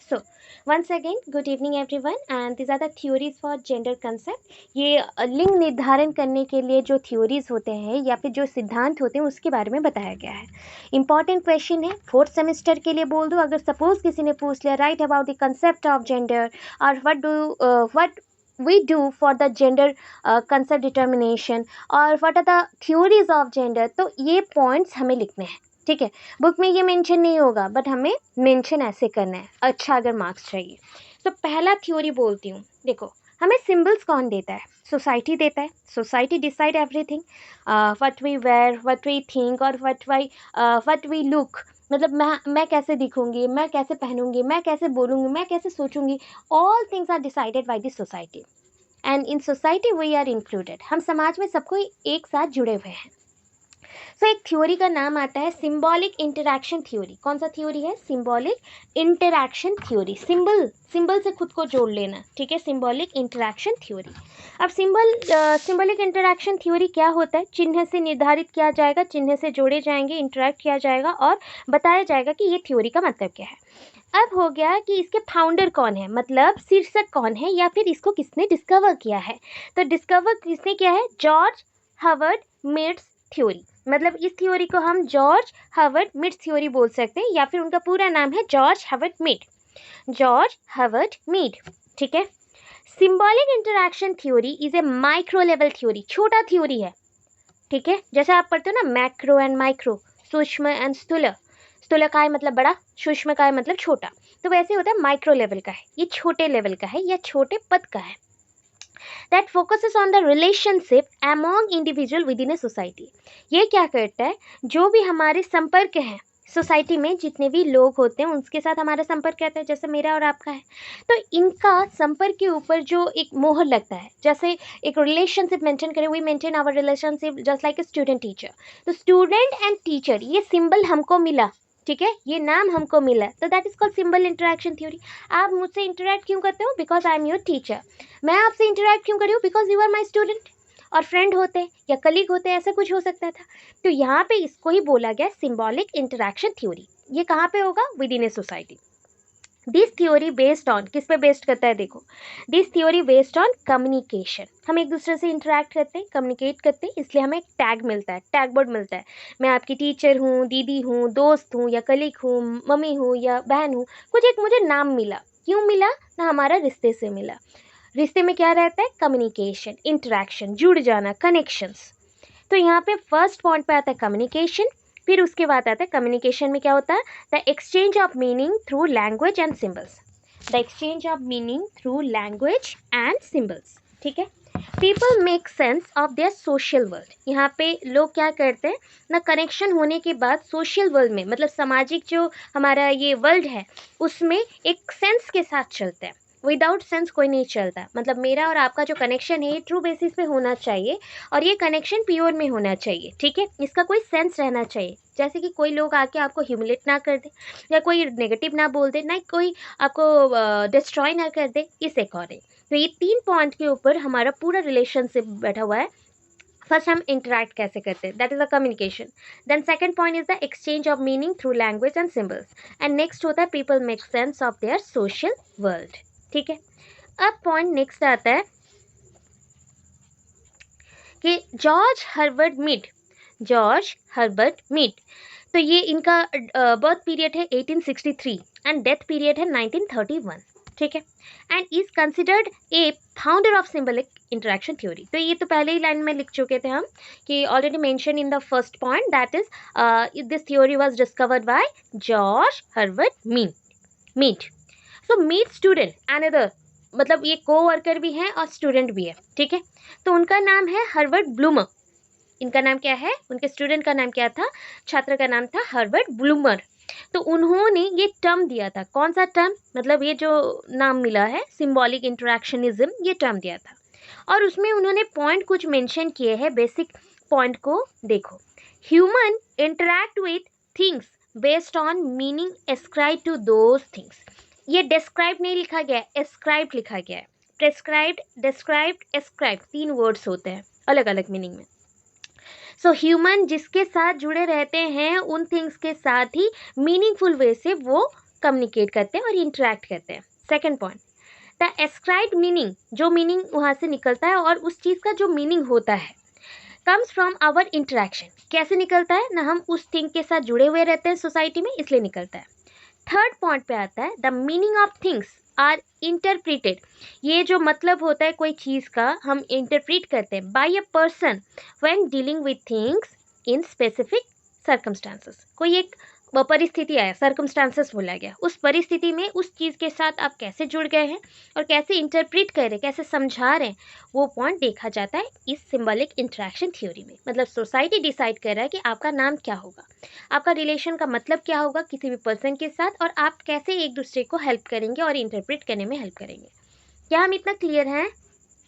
So, once again, good evening everyone, and these are the theories for gender concept. ये लिंग निर्धारण करने के लिए जो थ्योरीज होते हैं या फिर जो सिद्धांत होते हैं उसके बारे में बताया गया है. इंपॉर्टेंट क्वेश्चन है, फोर्थ सेमेस्टर के लिए बोल दो. अगर सपोज किसी ने पूछ लिया right about the concept of gender और what we do for the gender concept determination और what are the theories of gender, तो ये पॉइंट्स हमें लिखने हैं. ठीक है, बुक में ये मेंशन नहीं होगा बट हमें मेंशन ऐसे करना है, अच्छा अगर मार्क्स चाहिए. तो पहला थ्योरी बोलती हूँ. देखो, हमें सिंबल्स कौन देता है? सोसाइटी देता है. Society decide everything, what we wear, what we think और व्हाट वी लुक. मतलब मैं कैसे दिखूंगी, मैं कैसे पहनूंगी, मैं कैसे बोलूंगी, मैं कैसे सोचूंगी. All things are decided by the society and in society we are included. हम समाज में सबको एक साथ जुड़े हुए हैं. सो एक थ्योरी का नाम आता है सिंबॉलिक इंटरैक्शन थ्योरी. कौन सा थ्योरी है? Symbolic interaction theory. सिंबल से खुद को जोड़ लेना. ठीक है, सिंबॉलिक इंटरैक्शन थ्योरी. अब सिंबॉलिक इंटरैक्शन थ्योरी क्या होता है? चिन्ह से निर्धारित किया जाएगा, चिन्ह से जोड़े जाएंगे, इंटरैक्ट किया जाएगा और बताया जाएगा कि ये थ्योरी का मतलब क्या है. अब हो गया कि इसके फाउंडर कौन है, मतलब शीर्षक कौन है या फिर इसको किसने डिस्कवर किया है. तो डिस्कवर किसने किया है? George Herbert Mead's theory. मतलब इस थ्योरी को हम जॉर्ज हर्बर्ट मीड थ्योरी बोल सकते हैं या फिर उनका पूरा नाम है George Herbert Mead. George Herbert Mead. ठीक है. Symbolic interaction theory is a micro level theory. छोटा थ्योरी है. ठीक है, जैसे आप पढ़ते हो ना मैक्रो एंड माइक्रो, सूक्ष्म एंड स्थूल. स्थूल का है मतलब बड़ा, सूक्ष्म का है मतलब छोटा. तो वैसे होता है माइक्रो लेवल का है, ये छोटे लेवल का है या छोटे पद का है. that focuses on the relationship among individual within a society. ये क्या करता है? जो भी हमारे संपर्क हैं सोसाइटी में, जितने भी लोग होते हैं उनके साथ हमारा संपर्क रहता है, जैसे मेरा और आपका है, तो इनका संपर्क के ऊपर जो एक मोहर लगता है, जैसे एक रिलेशनशिप मेंशन करें, we maintain our relationship just like a student teacher. तो स्टूडेंट एंड टीचर, ये सिंबल हमको मिला. ठीक है, ये नाम हमको मिला, तो that is called symbol interaction theory. आप मुझसे इंटरैक्ट क्यों करते हो? Because I am your teacher. मैं आपसे इंटरैक्ट क्यों कर रही हूँ? Because you are my student. और फ्रेंड होते या कलीग होते, ऐसा कुछ हो सकता था. तो यहाँ पे इसको ही बोला गया सिंबॉलिक इंटरैक्शन थ्योरी. ये कहाँ पे होगा? With in a society. This theory based on, किस पे बेस्ड करता है? देखो, this theory based on communication. हम एक दूसरे से इंटरैक्ट करते हैं, कम्युनिकेट करते हैं, इसलिए हमें एक टैग मिलता है, टैग वर्ड मिलता है. मैं आपकी टीचर हूँ, दीदी हूँ, दोस्त हूँ या कलीग हूँ, मम्मी हूँ या बहन हूँ. कुछ एक मुझे नाम मिला. क्यों मिला? ना हमारा रिश्ते से मिला. रिश्ते में क्या रहता है? कम्युनिकेशन, इंटरैक्शन, जुड़ जाना, कनेक्शंस. तो यहाँ पे फर्स्ट पॉइंट पे आता है कम्युनिकेशन. फिर उसके बाद आता है कम्युनिकेशन में क्या होता है? The exchange of meaning through language and symbols. The exchange of meaning through language and symbols. ठीक है. People make sense of their social world. यहाँ पे लोग क्या करते हैं ना, कनेक्शन होने के बाद सोशल वर्ल्ड में, मतलब सामाजिक जो हमारा ये वर्ल्ड है उसमें एक सेंस के साथ चलते हैं. विदाउट सेंस कोई नहीं चलता. मतलब मेरा और आपका जो कनेक्शन है ये ट्रू बेसिस पे होना चाहिए और ये कनेक्शन प्योर में होना चाहिए. ठीक है, इसका कोई सेंस रहना चाहिए. जैसे कि कोई लोग आके आपको ह्यूमिलेट ना कर दे या कोई नेगेटिव ना बोल दे, ना कोई आपको डिस्ट्रॉय ना कर दे, इस अकॉर्डिंग. तो ये 3 पॉइंट के ऊपर हमारा पूरा रिलेशनशिप बैठा हुआ है. फर्स्ट हम इंटरैक्ट कैसे करते हैं, that is the communication. Then second point is the exchange of meaning through language and symbols. And next होता है people make sense of their social world. ठीक है. अब पॉइंट नेक्स्ट आता है कि जॉर्ज हर्बर्ट मीड. तो ये इनका बर्थ पीरियड है 1863 एंड डेथ पीरियड है 1931. ठीक है. And is considered a founder of symbolic interaction theory. तो ये तो पहले ही लाइन में लिख चुके थे हम कि already mention in the first point, that is this theory was discovered by George Herbert Mead. So Mead student another, मतलब ये को वर्कर भी हैं और स्टूडेंट भी है. ठीक है. तो उनका नाम है हर्बर्ट ब्लूमर. इनका नाम क्या है? उनके स्टूडेंट का नाम क्या था? छात्र का नाम था हर्बर्ट ब्लूमर. तो उन्होंने ये टर्म दिया था. कौन सा टर्म? मतलब ये जो नाम मिला है सिंबॉलिक इंटरैक्शनिज्म, ये टर्म दिया था. और उसमें उन्होंने पॉइंट कुछ मेंशन किए हैं. बेसिक पॉइंट को देखो. Human interact with things based on meaning ascribe to those things. ये डिस्क्राइब नहीं लिखा गया है, एस्क्राइब लिखा गया है. प्रेस्क्राइब्ड, डिस्क्राइब्ड, एस्क्राइब 3 वर्ड्स होते हैं अलग अलग मीनिंग में. सो ह्यूमन जिसके साथ जुड़े रहते हैं उन थिंग्स के साथ ही मीनिंगफुल वे से वो कम्युनिकेट करते हैं और इंटरेक्ट करते हैं। Second point, the ascribed meaning, जो मीनिंग वहाँ से निकलता है और उस चीज़ का जो मीनिंग होता है, कम्स फ्रॉम आवर इंटरेक्शन, कैसे निकलता है ना, हम उस थिंग के साथ जुड़े हुए रहते हैं सोसाइटी में, इसलिए निकलता है। थर्ड पॉइंट पे आता है, the meaning of things are interpreted, ये जो मतलब होता है कोई चीज़ का हम इंटरप्रिट करते हैं by a person when dealing with things in specific circumstances. कोई एक परिस्थिति आया, सर्कमस्टांसेस बोला गया, उस परिस्थिति में उस चीज़ के साथ आप कैसे जुड़ गए हैं और कैसे इंटरप्रिट कर रहे हैं, कैसे समझा रहे हैं, वो पॉइंट देखा जाता है इस सिंबॉलिक इंटरेक्शन थ्योरी में। मतलब सोसाइटी डिसाइड कर रहा है कि आपका नाम क्या होगा, आपका रिलेशन का मतलब क्या होगा किसी भी पर्सन के साथ, और आप कैसे एक दूसरे को हेल्प करेंगे और इंटरप्रेट करने में हेल्प करेंगे। क्या हम इतना क्लियर हैं?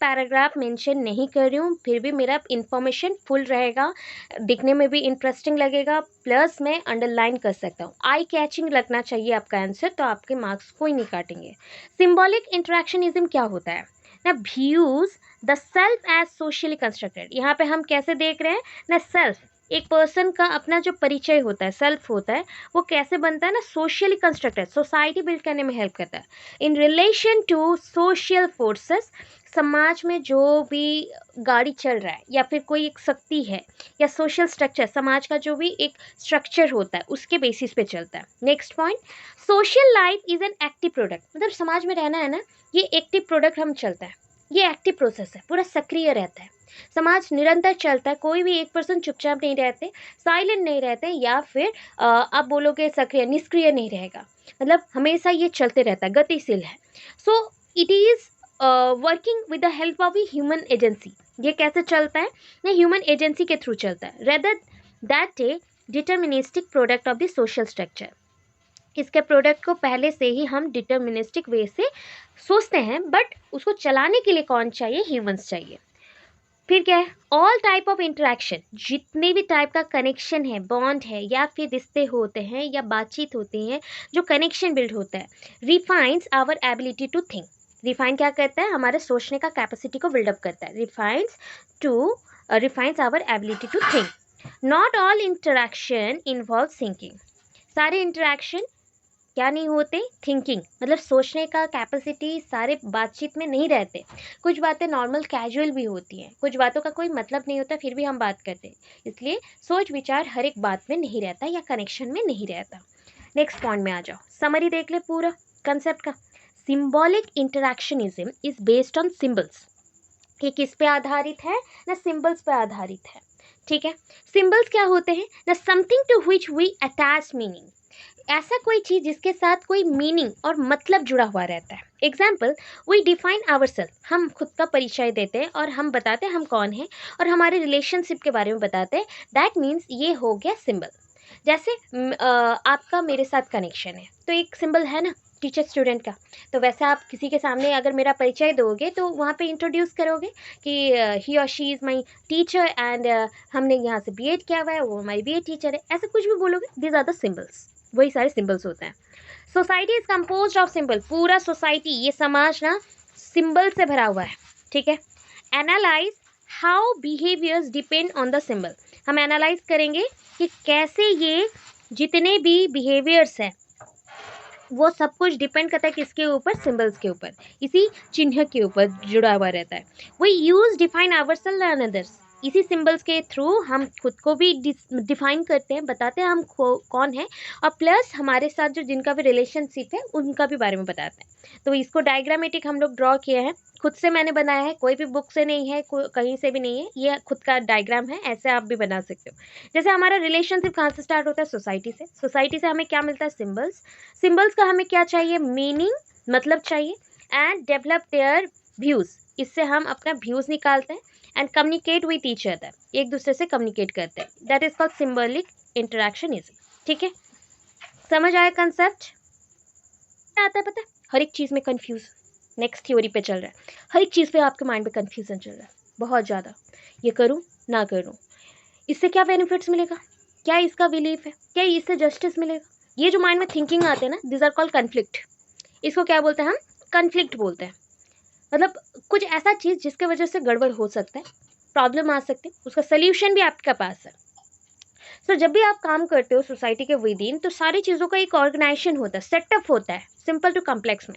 पैराग्राफ मेंशन नहीं कर रही हूँ, फिर भी मेरा इन्फॉर्मेशन फुल रहेगा, दिखने में भी इंटरेस्टिंग लगेगा, प्लस मैं अंडरलाइन कर सकता हूँ। आई कैचिंग लगना चाहिए आपका आंसर, तो आपके मार्क्स कोई नहीं काटेंगे। सिंबॉलिक इंटरेक्शनिज्म क्या होता है ना, views the self as socially constructed. यहाँ पे हम कैसे देख रहे हैं ना, सेल्फ, एक पर्सन का अपना जो परिचय होता है, सेल्फ होता है, वो कैसे बनता है ना, सोशली कंस्ट्रक्टेड, सोसाइटी बिल्ड करने में हेल्प करता है in relation to social forces. समाज में जो भी गाड़ी चल रहा है या फिर कोई एक शक्ति है या सोशल स्ट्रक्चर, समाज का जो भी एक स्ट्रक्चर होता है उसके बेसिस पे चलता है। Next point, social life is an active product, मतलब समाज में रहना है ना, ये एक्टिव प्रोडक्ट हम चलता है, ये एक्टिव प्रोसेस है, पूरा सक्रिय रहता है, समाज निरंतर चलता है, कोई भी एक पर्सन चुपचाप नहीं रहते, साइलेंट नहीं रहते, या फिर आप बोलोगे सक्रिय, निष्क्रिय नहीं रहेगा, मतलब हमेशा ये चलते रहता है, गतिशील है। So it is working with the help of a human agency. ये कैसे चलता है ना, ह्यूमन एजेंसी के थ्रू चलता है, rather that A deterministic product of the social structure. इसके प्रोडक्ट को पहले से ही हम डिटर्मिनिस्टिक वे से सोचते हैं, बट उसको चलाने के लिए कौन चाहिए, ह्यूमंस चाहिए। फिर क्या है, ऑल टाइप ऑफ इंटरेक्शन, जितने भी टाइप का कनेक्शन है, बॉन्ड है, या फिर रिश्ते होते हैं या बातचीत होती है, जो कनेक्शन बिल्ड होता है, refines our ability to think. Refine क्या करता है, हमारे सोचने का कैपेसिटी को बिल्डअप करता है, refines our ability to think. Not all interaction involve thinking, सारे इंटरेक्शन क्या नहीं होते, थिंकिंग, मतलब सोचने का कैपेसिटी सारे बातचीत में नहीं रहते। कुछ बातें नॉर्मल कैजुअल भी होती हैं, कुछ बातों का कोई मतलब नहीं होता फिर भी हम बात करते हैं, इसलिए सोच विचार हर एक बात में नहीं रहता या कनेक्शन में नहीं रहता। नेक्स्ट पॉइंट में आ जाओ, समरी देख ले पूरा कंसेप्ट का। Symbolic interactionism is based on symbols, ये किस पे आधारित है ना, सिंबल्स पे आधारित है। ठीक है, सिंबल्स क्या होते हैं ना, something to which we attach meaning, ऐसा कोई चीज़ जिसके साथ कोई मीनिंग और मतलब जुड़ा हुआ रहता है। Example, we define our self, हम खुद का परिचय देते हैं और हम बताते हैं हम कौन हैं और हमारे रिलेशनशिप के बारे में बताते हैं, दैट मीन्स ये हो गया सिंबल। जैसे आपका मेरे साथ कनेक्शन है तो एक सिंबल है ना, टीचर स्टूडेंट का, तो वैसे आप किसी के सामने अगर मेरा परिचय दोगे तो वहाँ पे इंट्रोड्यूस करोगे कि ही और she is my teacher and हमने यहाँ से बीएड किया हुआ है, वो हमारी बीएड टीचर है, ऐसे कुछ भी बोलोगे, दीज आर द सिंबल्स, वही सारे सिंबल्स होते हैं। Society is composed of symbol, पूरा सोसाइटी, ये समाज ना सिंबल से भरा हुआ है। ठीक है, analyse how behaviours depend on the symbol, हम एनालाइज करेंगे कि कैसे ये जितने भी बिहेवियर्स हैं वो सब कुछ डिपेंड करता है किसके ऊपर, सिंबल्स के ऊपर, इसी चिन्ह के ऊपर जुड़ा हुआ रहता है। We use define ourselves and others, इसी सिंबल्स के थ्रू हम खुद को भी डिफाइन करते हैं, बताते हैं हम कौन है, और प्लस हमारे साथ जो जिनका भी रिलेशनशिप है उनका भी बारे में बताते हैं। तो इसको डायग्रामेटिक हम लोग ड्रॉ किए हैं, खुद से मैंने बनाया है, कोई भी बुक से नहीं है, कहीं से भी नहीं है, ये खुद का डायग्राम है, ऐसे आप भी बना सकते हो। जैसे हमारा रिलेशनशिप कहाँ से स्टार्ट होता है, सोसाइटी से, सोसाइटी से हमें क्या मिलता है, सिंबल्स, सिंबल्स का हमें क्या चाहिए, मीनिंग, मतलब चाहिए, एंड डेवलप देयर व्यूज़, इससे हम अपना व्यूज़ निकालते हैं, and communicate with each other, एक दूसरे से कम्युनिकेट करते हैं, that is called symbolic interactionism. ठीक है, समझ आया कंसेप्ट? आता है पता है, हर एक चीज़ में कंफ्यूज, नेक्स्ट थ्योरी पे चल रहा है, हर एक चीज़ पे आपके माइंड में कंफ्यूजन चल रहा है बहुत ज़्यादा, ये करूँ ना करूँ, इससे क्या बेनिफिट्स मिलेगा, क्या इसका बिलीफ है, क्या इससे जस्टिस मिलेगा, ये जो माइंड में थिंकिंग आते हैं ना, दिस आर कॉल्ड कन्फ्लिक्ट। इसको क्या बोलते हैं हम, कन्फ्लिक्ट बोलते हैं। मतलब कुछ ऐसा चीज़ जिसके वजह से गड़बड़ हो सकता है, प्रॉब्लम आ सकती है, उसका सल्यूशन भी आपके पास है। सो जब भी आप काम करते हो सोसाइटी के विद इन, तो सारी चीज़ों का एक ऑर्गेनाइजेशन होता है, सेटअप होता है, सिंपल टू कॉम्प्लेक्स में।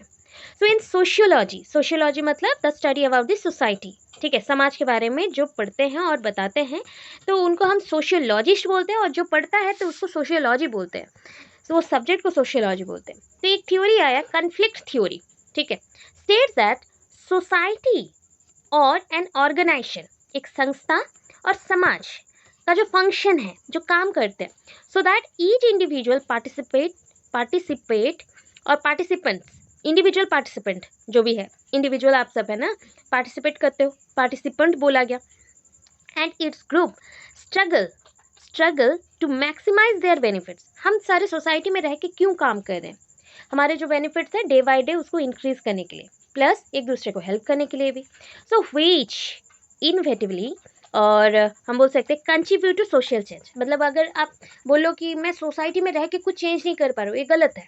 सो इन सोशियोलॉजी, सोशियोलॉजी मतलब the study about the society, ठीक है, समाज के बारे में जो पढ़ते हैं और बताते हैं तो उनको हम सोशियोलॉजिस्ट बोलते हैं, और जो पढ़ता है तो उसको सोशियोलॉजी बोलते हैं। तो वो सब्जेक्ट को सोशियोलॉजी बोलते हैं। तो एक थ्योरी आया कॉन्फ्लिक्ट थ्योरी, ठीक है, स्टेट्स दैट सोसाइटी और एन ऑर्गेनाइजेशन, एक संस्था और समाज का जो फंक्शन है, जो काम करते हैं, so that each individual participate और पार्टिसिपेंट्स, इंडिविजुअल पार्टिसिपेंट जो भी है, इंडिविजुअल आप सब है ना, पार्टिसिपेट करते हो, पार्टिसिपेंट बोला गया, and its group struggle to maximise their benefits. हम सारे सोसाइटी में रह के क्यों काम कर रहे हैं, हमारे जो बेनिफिट्स है डे बाय डे उसको इंक्रीज करने के लिए, प्लस एक दूसरे को हेल्प करने के लिए भी। सो व्हिच इनोवेटिवली, और हम बोल सकते हैं कंट्रीब्यूट टू सोशल चेंज। मतलब अगर आप बोलो कि मैं सोसाइटी में रह के कुछ चेंज नहीं कर पा रहा हूँ, ये गलत है,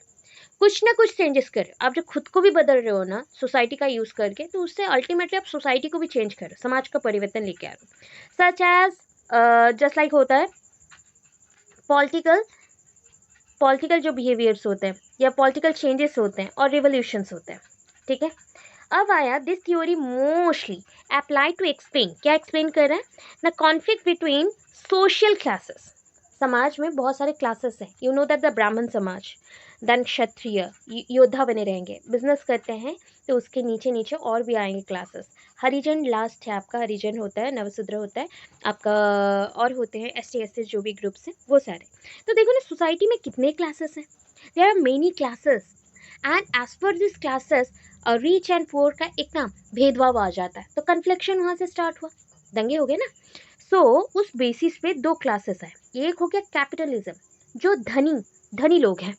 कुछ ना कुछ चेंजेस करो। आप जो खुद को भी बदल रहे हो ना सोसाइटी का यूज़ करके, तो उससे अल्टीमेटली आप सोसाइटी को भी चेंज करो, समाज का परिवर्तन लेके आ रहे हो। सच एज जस्ट लाइक होता है पॉलिटिकल जो बिहेवियर्स होते हैं या पॉलिटिकल चेंजेस होते हैं और रिवोल्यूशंस होते हैं, ठीक है। अब आया this theory mostly apply to explain, क्या एक्सप्लेन कर रहे हैं, the conflict between social classes. समाज में बहुत सारे क्लासेस हैं, यू नो दैट द ब्राह्मण समाज, देन क्षत्रिय योद्धा बने रहेंगे, बिजनेस करते हैं, तो उसके नीचे नीचे और भी आएंगे क्लासेस। हरिजन लास्ट है आपका, हरिजन होता है, नवशूद्र होता है आपका, और होते हैं एस टी जो भी ग्रुप्स हैं वो सारे। तो देखो ना सोसाइटी में कितने क्लासेस हैं, there are many classes, and as per this classes rich and poor का एक ना भेदभाव आ जाता है, तो कन्फ्लिक्शन वहाँ से स्टार्ट हुआ, दंगे हो गए ना। सो उस बेसिस पे दो क्लासेस है, एक हो गया कैपिटलिज्म, जो धनी लोग हैं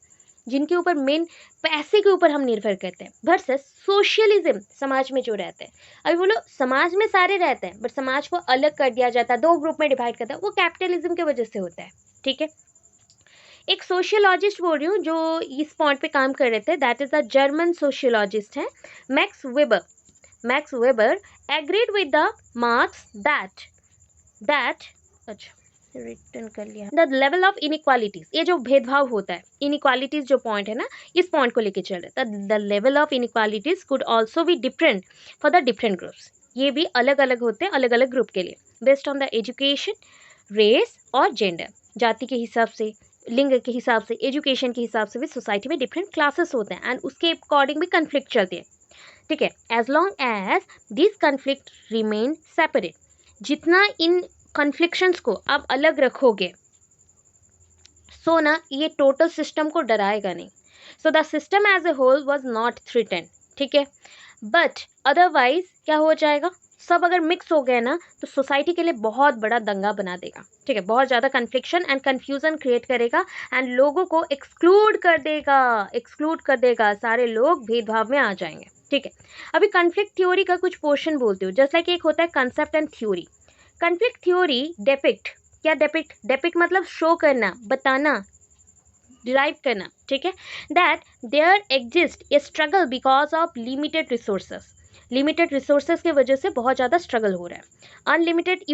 जिनके ऊपर मेन पैसे के ऊपर हम निर्भर करते हैं, वर्सेस सोशलिज्म, समाज में जो रहते हैं। अभी बोलो समाज में सारे रहते हैं बट समाज को अलग कर दिया जाता है, दो ग्रुप में डिवाइड करता है, वो कैपिटलिज्म की वजह से होता है, ठीक है। एक सोशियोलॉजिस्ट बोल रही हूँ जो इस पॉइंट पे काम कर रहे थे, that is the German sociologist है Max Weber agreed with the Marx that अच्छा रिटर्न कर लिया, द लेवल ऑफ इनइक्वालिटीज, ये जो भेदभाव होता है, इनइक्वालिटीज जो पॉइंट है ना, इस पॉइंट को लेके चल रहे हैं, the level of inequalities could also be different for the different groups, ये भी अलग अलग होते हैं अलग अलग ग्रुप के लिए, based on the education, race और जेंडर, जाति के हिसाब से, लिंग के हिसाब से, एजुकेशन के हिसाब से भी सोसाइटी में डिफरेंट क्लासेस होते हैं, एंड उसके अकॉर्डिंग भी कन्फ्लिक्ट चलते हैं, ठीक है। As long as this conflict remain separate, जितना इन कन्फ्लिक्शंस को आप अलग रखोगे, सो ना ये टोटल सिस्टम को डराएगा नहीं। So the system as a whole was not threatened, ठीक है, बट अदरवाइज क्या हो जाएगा, सब अगर मिक्स हो गए ना तो सोसाइटी के लिए बहुत बड़ा दंगा बना देगा, ठीक है, बहुत ज़्यादा कन्फ्लिक्शन एंड कन्फ्यूजन क्रिएट करेगा, एंड लोगों को एक्सक्लूड कर देगा, सारे लोग भेदभाव में आ जाएंगे, ठीक है। अभी कन्फ्लिक्ट थ्योरी का कुछ पोर्शन बोलते हो, जस्ट लाइक एक होता है concept and theory. Conflict theory depict मतलब शो करना, बताना, डिराइव करना, ठीक है, that there exist a struggle because of limited resources के वजह से बहुत ज़्यादा स्ट्रगल हो रहा है, अनलिमिटेड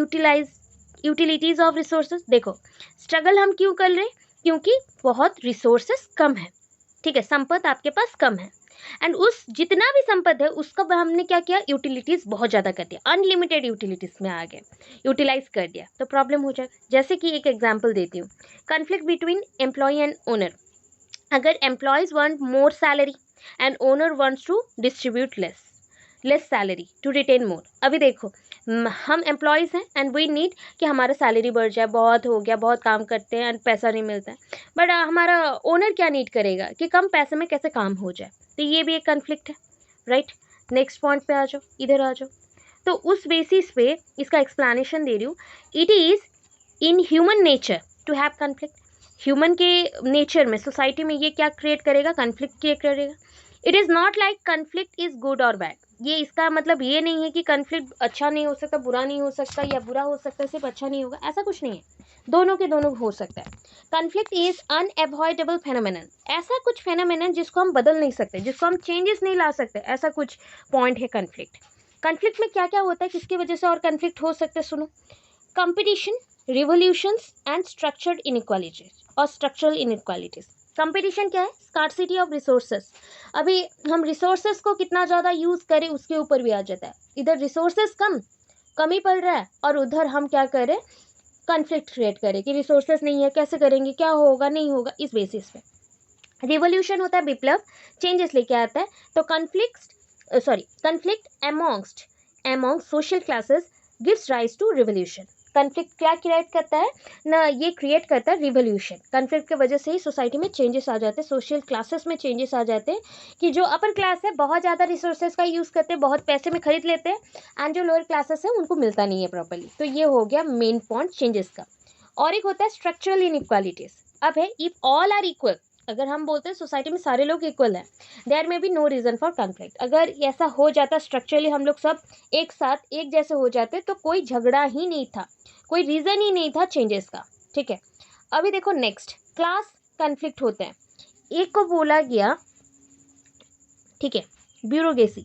यूटिलिटीज ऑफ रिसोर्सेज। देखो स्ट्रगल हम क्यों कर रहे हैं, क्योंकि बहुत रिसोर्सेज कम है, ठीक है, संपत्ति आपके पास कम है, एंड उस जितना भी संपत्ति है उसका हमने क्या किया, यूटिलिटीज़ बहुत ज़्यादा कर दिया, अनलिमिटेड यूटिलिटीज़ में आ गए, यूटिलाइज कर दिया, तो प्रॉब्लम हो जाएगा। जैसे कि एक एग्जांपल देती हूँ, conflict between employ and owner, अगर employees want more salary and owner wants to distribute less salary to retain more. अभी देखो हम एम्प्लॉयज़ हैं एंड वी नीड कि हमारा सैलरी बढ़ जाए, बहुत हो गया, बहुत काम करते हैं एंड पैसा नहीं मिलता है, बट हमारा ओनर क्या नीड करेगा कि कम पैसे में कैसे काम हो जाए, तो ये भी एक कन्फ्लिक्ट है, राइट। नेक्स्ट पॉइंट पे आ जाओ, इधर आ जाओ। तो उस बेसिस पे इसका एक्सप्लेनेशन दे रही हूँ, it is in human nature to have conflict, human के नेचर में, सोसाइटी में ये क्या क्रिएट करेगा, कन्फ्लिक्ट क्रिएट करेगा। It is not like conflict is good और बैड, ये इसका मतलब ये नहीं है कि कन्फ्लिक्ट अच्छा नहीं हो सकता, बुरा नहीं हो सकता, या बुरा हो सकता है सिर्फ अच्छा नहीं होगा, ऐसा कुछ नहीं है, दोनों के दोनों हो सकता है। कन्फ्लिक्ट इज अनएवॉइडेबल फेनोमेनन, ऐसा कुछ फेनोमेनन जिसको हम बदल नहीं सकते, जिसको हम चेंजेस नहीं ला सकते, ऐसा कुछ पॉइंट है कन्फ्लिक्ट। कन्फ्लिक्ट में क्या क्या होता है, किसकी वजह से और कन्फ्लिक्ट हो सकते हैं, सुनो। Competition, revolutions and structured inequalities और स्ट्रक्चरल इनइक्वालिटीज। कंपटीशन क्या है? Scarcity of resources. अभी हम रिसोर्सेस को कितना ज़्यादा यूज़ करें उसके ऊपर भी आ जाता है। इधर रिसोर्सेस कमी पड़ रहा है और उधर हम क्या करें, कॉन्फ्लिक्ट क्रिएट करें कि रिसोर्सेस नहीं है, कैसे करेंगे, क्या होगा नहीं होगा, इस बेसिस पे। रिवोल्यूशन होता है विप्लव, चेंजेस लेके आता है। तो conflict among social classes gives rise to revolution. Conflict क्या क्रिएट करता है ना, ये क्रिएट करता है रिवोल्यूशन। कन्फ्लिक्ट की वजह से ही सोसाइटी में चेंजेस आ जाते हैं, सोशल क्लासेस में चेंजेस आ जाते हैं कि जो अपर क्लास है बहुत ज़्यादा रिसोर्सेज का यूज़ करते हैं, बहुत पैसे में खरीद लेते हैं एंड जो लोअर क्लासेस है उनको मिलता नहीं है प्रॉपर्ली। तो ये हो गया मेन पॉइंट चेंजेस का। और एक होता है स्ट्रक्चरल इनइक्वालिटीज। अब है इफ ऑल आर इक्वल, अगर हम बोलते हैं सोसाइटी में सारे लोग इक्वल हैं, there may be no reason for conflict. अगर ऐसा हो जाता स्ट्रक्चरली हम लोग सब एक साथ एक जैसे हो जाते तो कोई झगड़ा ही नहीं था, कोई रीज़न ही नहीं था चेंजेस का। ठीक है, अभी देखो नेक्स्ट क्लास कॉन्फ्लिक्ट होते हैं। एक को बोला गया, ठीक है, ब्यूरोक्रेसी,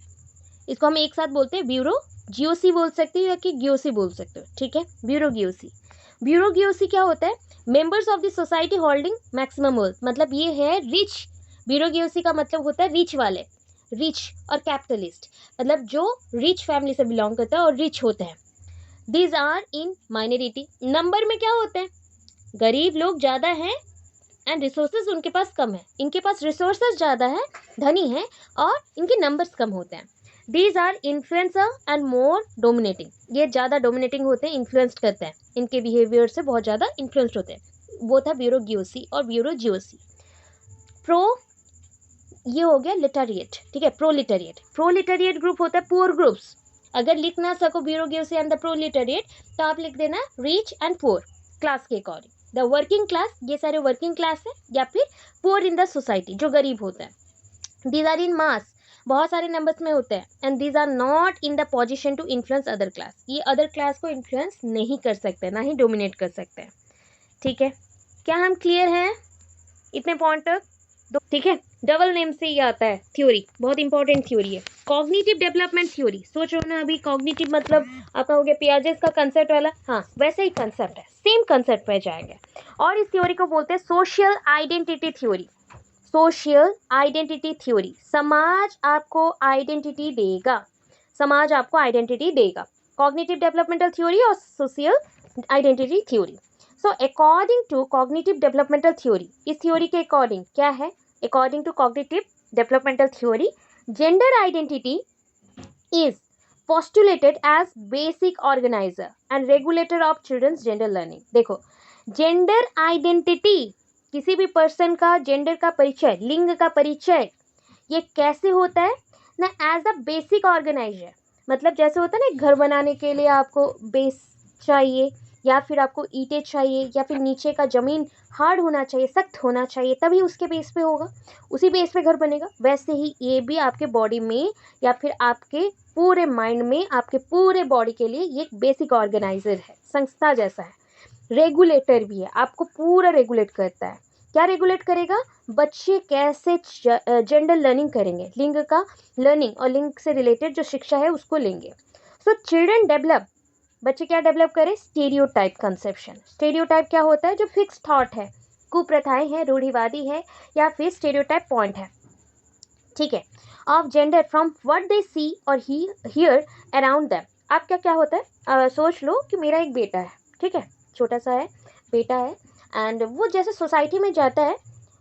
इसको हम एक साथ बोलते हैं ब्यूरो जियोसी बोल सकते हो या कि गियोसी बोल सकते हो। ठीक है, ब्यूरोक्रेसी। ब्यूरोक्रेसी क्या होता है? Members of the society holding maximum wealth, मतलब ये है रिच। ब्यूरोक्रेसी का मतलब होता है रिच वाले, रिच और कैपिटलिस्ट, मतलब जो रिच फैमिली से बिलोंग करता है और रिच होते हैं। These are in minority, number में क्या होते हैं? गरीब लोग ज़्यादा हैं एंड रिसोर्सेज उनके पास कम है, इनके पास रिसोर्सेज ज़्यादा है, धनी है, और इनके नंबर्स कम होते हैं। These are influencer and more dominating, ये ज़्यादा डोमिनेटिंग होते हैं, इन्फ्लुएंस करते हैं, इनके बिहेवियर से बहुत ज़्यादा इन्फ्लुएंस्ड होते हैं। वो था ब्यूरोक्रेसी और ब्यूरोजियोसी। प्रो, ये हो गया लिटरेट। ठीक है, प्रोलिटरेट। प्रोलिटरेट ग्रुप होता है पुअर ग्रुप्स। अगर लिख ना सको ब्यूरोक्रेसी एंड द प्रोलिटरेट तो आप लिख देना रिच एंड पुअर क्लास के अकॉर्डिंग। द वर्किंग क्लास, ये सारे वर्किंग क्लास है, या फिर पुअर इन द सोसाइटी, जो गरीब होता है। दीज आर इन मास, बहुत सारे नंबर्स में होते हैं, and these are not in the position to influence other class, ये अदर क्लास को इन्फ्लुएंस नहीं कर सकते, ना ही डोमिनेट कर सकते हैं। ठीक है, क्या हम क्लियर हैं इतने पॉइंट तक? ठीक है, डबल नेम से ये आता है थ्योरी, बहुत इंपॉर्टेंट थ्योरी है, कॉग्निटिव डेवलपमेंट थ्योरी। सोच रहे हो ना अभी कॉग्निटिव मतलब आपका हो गया पियाजेस का कंसेप्ट वाला, हाँ वैसे ही कंसेप्ट है, सेम कंसेप्ट पे जाएंगे। और इस थ्योरी को बोलते हैं social identity theory. Social identity theory, समाज आपको आइडेंटिटी देगा, समाज आपको आइडेंटिटी देगा। कॉग्निटिव डेवलपमेंटल थ्योरी और social identity theory. So according to cognitive developmental theory, इस थ्योरी के अकॉर्डिंग क्या है? According to cognitive developmental theory, gender identity is postulated as basic organizer and regulator of children's gender learning। देखो, gender identity, किसी भी person का gender का परिचय, लिंग का परिचय, ये कैसे होता है ना? एज अ बेसिक ऑर्गेनाइजर, मतलब जैसे होता है ना, एक घर बनाने के लिए आपको बेस चाहिए, या फिर आपको ईंटें चाहिए, या फिर नीचे का ज़मीन हार्ड होना चाहिए, सख्त होना चाहिए, तभी उसके बेस पे होगा, उसी बेस पे घर बनेगा। वैसे ही ये भी आपके बॉडी में या फिर आपके पूरे माइंड में, आपके पूरे बॉडी के लिए ये एक बेसिक ऑर्गेनाइजर है, संस्था जैसा है। रेगुलेटर भी है, आपको पूरा रेगुलेट करता है। क्या रेगुलेट करेगा? बच्चे कैसे जेंडर लर्निंग करेंगे, लिंग का लर्निंग, और लिंग से रिलेटेड जो शिक्षा है उसको लेंगे। सो चिल्ड्रन डेवलप, बच्चे क्या डेवलप करें? Stereotype conception. स्टीरियोटाइप क्या होता है? जो फिक्स थॉट है, कुप्रथाएं हैं, रूढ़िवादी है, या फिर स्टीरियोटाइप पॉइंट है। ठीक है, of gender from what they see और हियर अराउंड देम। आपका क्या होता है? सोच लो कि मेरा एक बेटा है, ठीक है, छोटा सा है, बेटा है, एंड वो जैसे सोसाइटी में जाता है,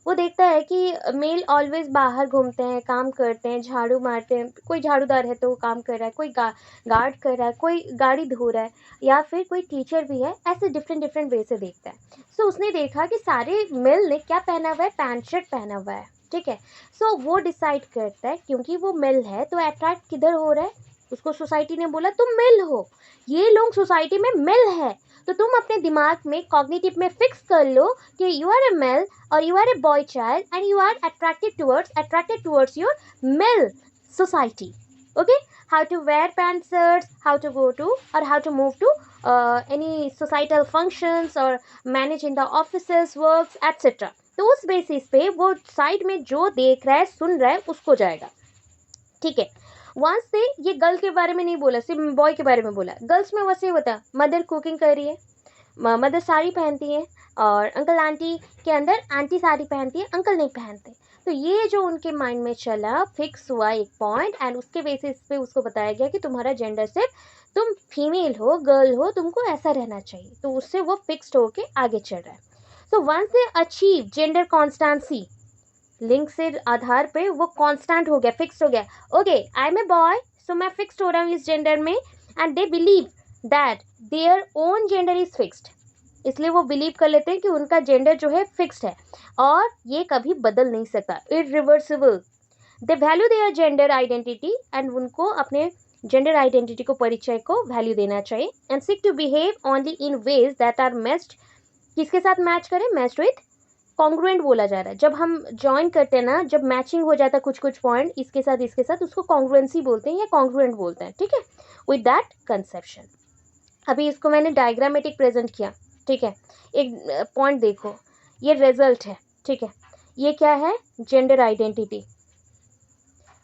वो देखता है कि मेल ऑलवेज बाहर घूमते हैं, काम करते हैं, झाड़ू मारते हैं, कोई झाड़ूदार है तो वो काम कर रहा है, कोई गार्ड कर रहा है, कोई गाड़ी धो रहा है, या फिर कोई टीचर भी है, ऐसे डिफरेंट डिफरेंट वे से देखता है। सो उसने देखा कि सारे मेल ने क्या पहना हुआ है? पैंट शर्ट पहना हुआ है। ठीक है, सो वो डिसाइड करता है, क्योंकि वो मेल है तो अट्रैक्ट किधर हो रहा है? उसको सोसाइटी ने बोला तुम मेल हो, ये लोग सोसाइटी में मेल है, तो तुम अपने दिमाग में कॉग्निटिव में फिक्स कर लो कि यू आर ए मेल और you are a boy child and you are attracted towards your male society. Okay, how to wear pant shirts, how to go to और how to move to any societal functions और manage in the offices works etcetera. तो उस basis पे वो side में जो देख रहा है, सुन रहा है, उसको जाएगा। ठीक है, वंस से ये गर्ल के बारे में नहीं बोला, सिर्फ बॉय के बारे में बोला। गर्ल्स में वैसे होता, मदर कुकिंग कर रही है, मदर साड़ी पहनती हैं और अंकल आंटी के अंदर आंटी साड़ी पहनती है, अंकल नहीं पहनते। तो ये जो उनके माइंड में चला, फिक्स हुआ एक पॉइंट, एंड उसके बेसिस पे उसको बताया गया कि तुम्हारा जेंडर सिर्फ तुम फीमेल हो, गर्ल हो, तुमको ऐसा रहना चाहिए। तो उससे वो फिक्स्ड होके आगे चल रहा है। So once they achieve gender constancy, लिंग से आधार पे वो कांस्टेंट हो गया, फिक्स हो गया। Okay, I am a boy, so मैं फिक्स्ड हो रहा हूँ इस जेंडर में, and they believe that their own gender is fixed. इसलिए वो बिलीव कर लेते हैं कि उनका जेंडर जो है फिक्स्ड है और ये कभी बदल नहीं सकता, irreversible. They value their gender identity, and उनको अपने जेंडर आइडेंटिटी को, परिचय को वैल्यू देना चाहिए। And seek to behave only in ways that are matched, किसके साथ मैच करें, मैच्ड विथ कॉन्ग्रुएंट बोला जा रहा है। जब हम ज्वाइन करते हैं ना, जब मैचिंग हो जाता है कुछ कुछ पॉइंट इसके साथ, उसको कॉन्ग्रुएंसी बोलते हैं या कॉन्ग्रुएंट बोलते हैं, ठीक है, विद दैट कंसेप्शन। अभी इसको मैंने डायग्रामेटिक प्रेजेंट किया, ठीक है। एक पॉइंट देखो, ये रिजल्ट है, ठीक है। ये क्या है, जेंडर आइडेंटिटी,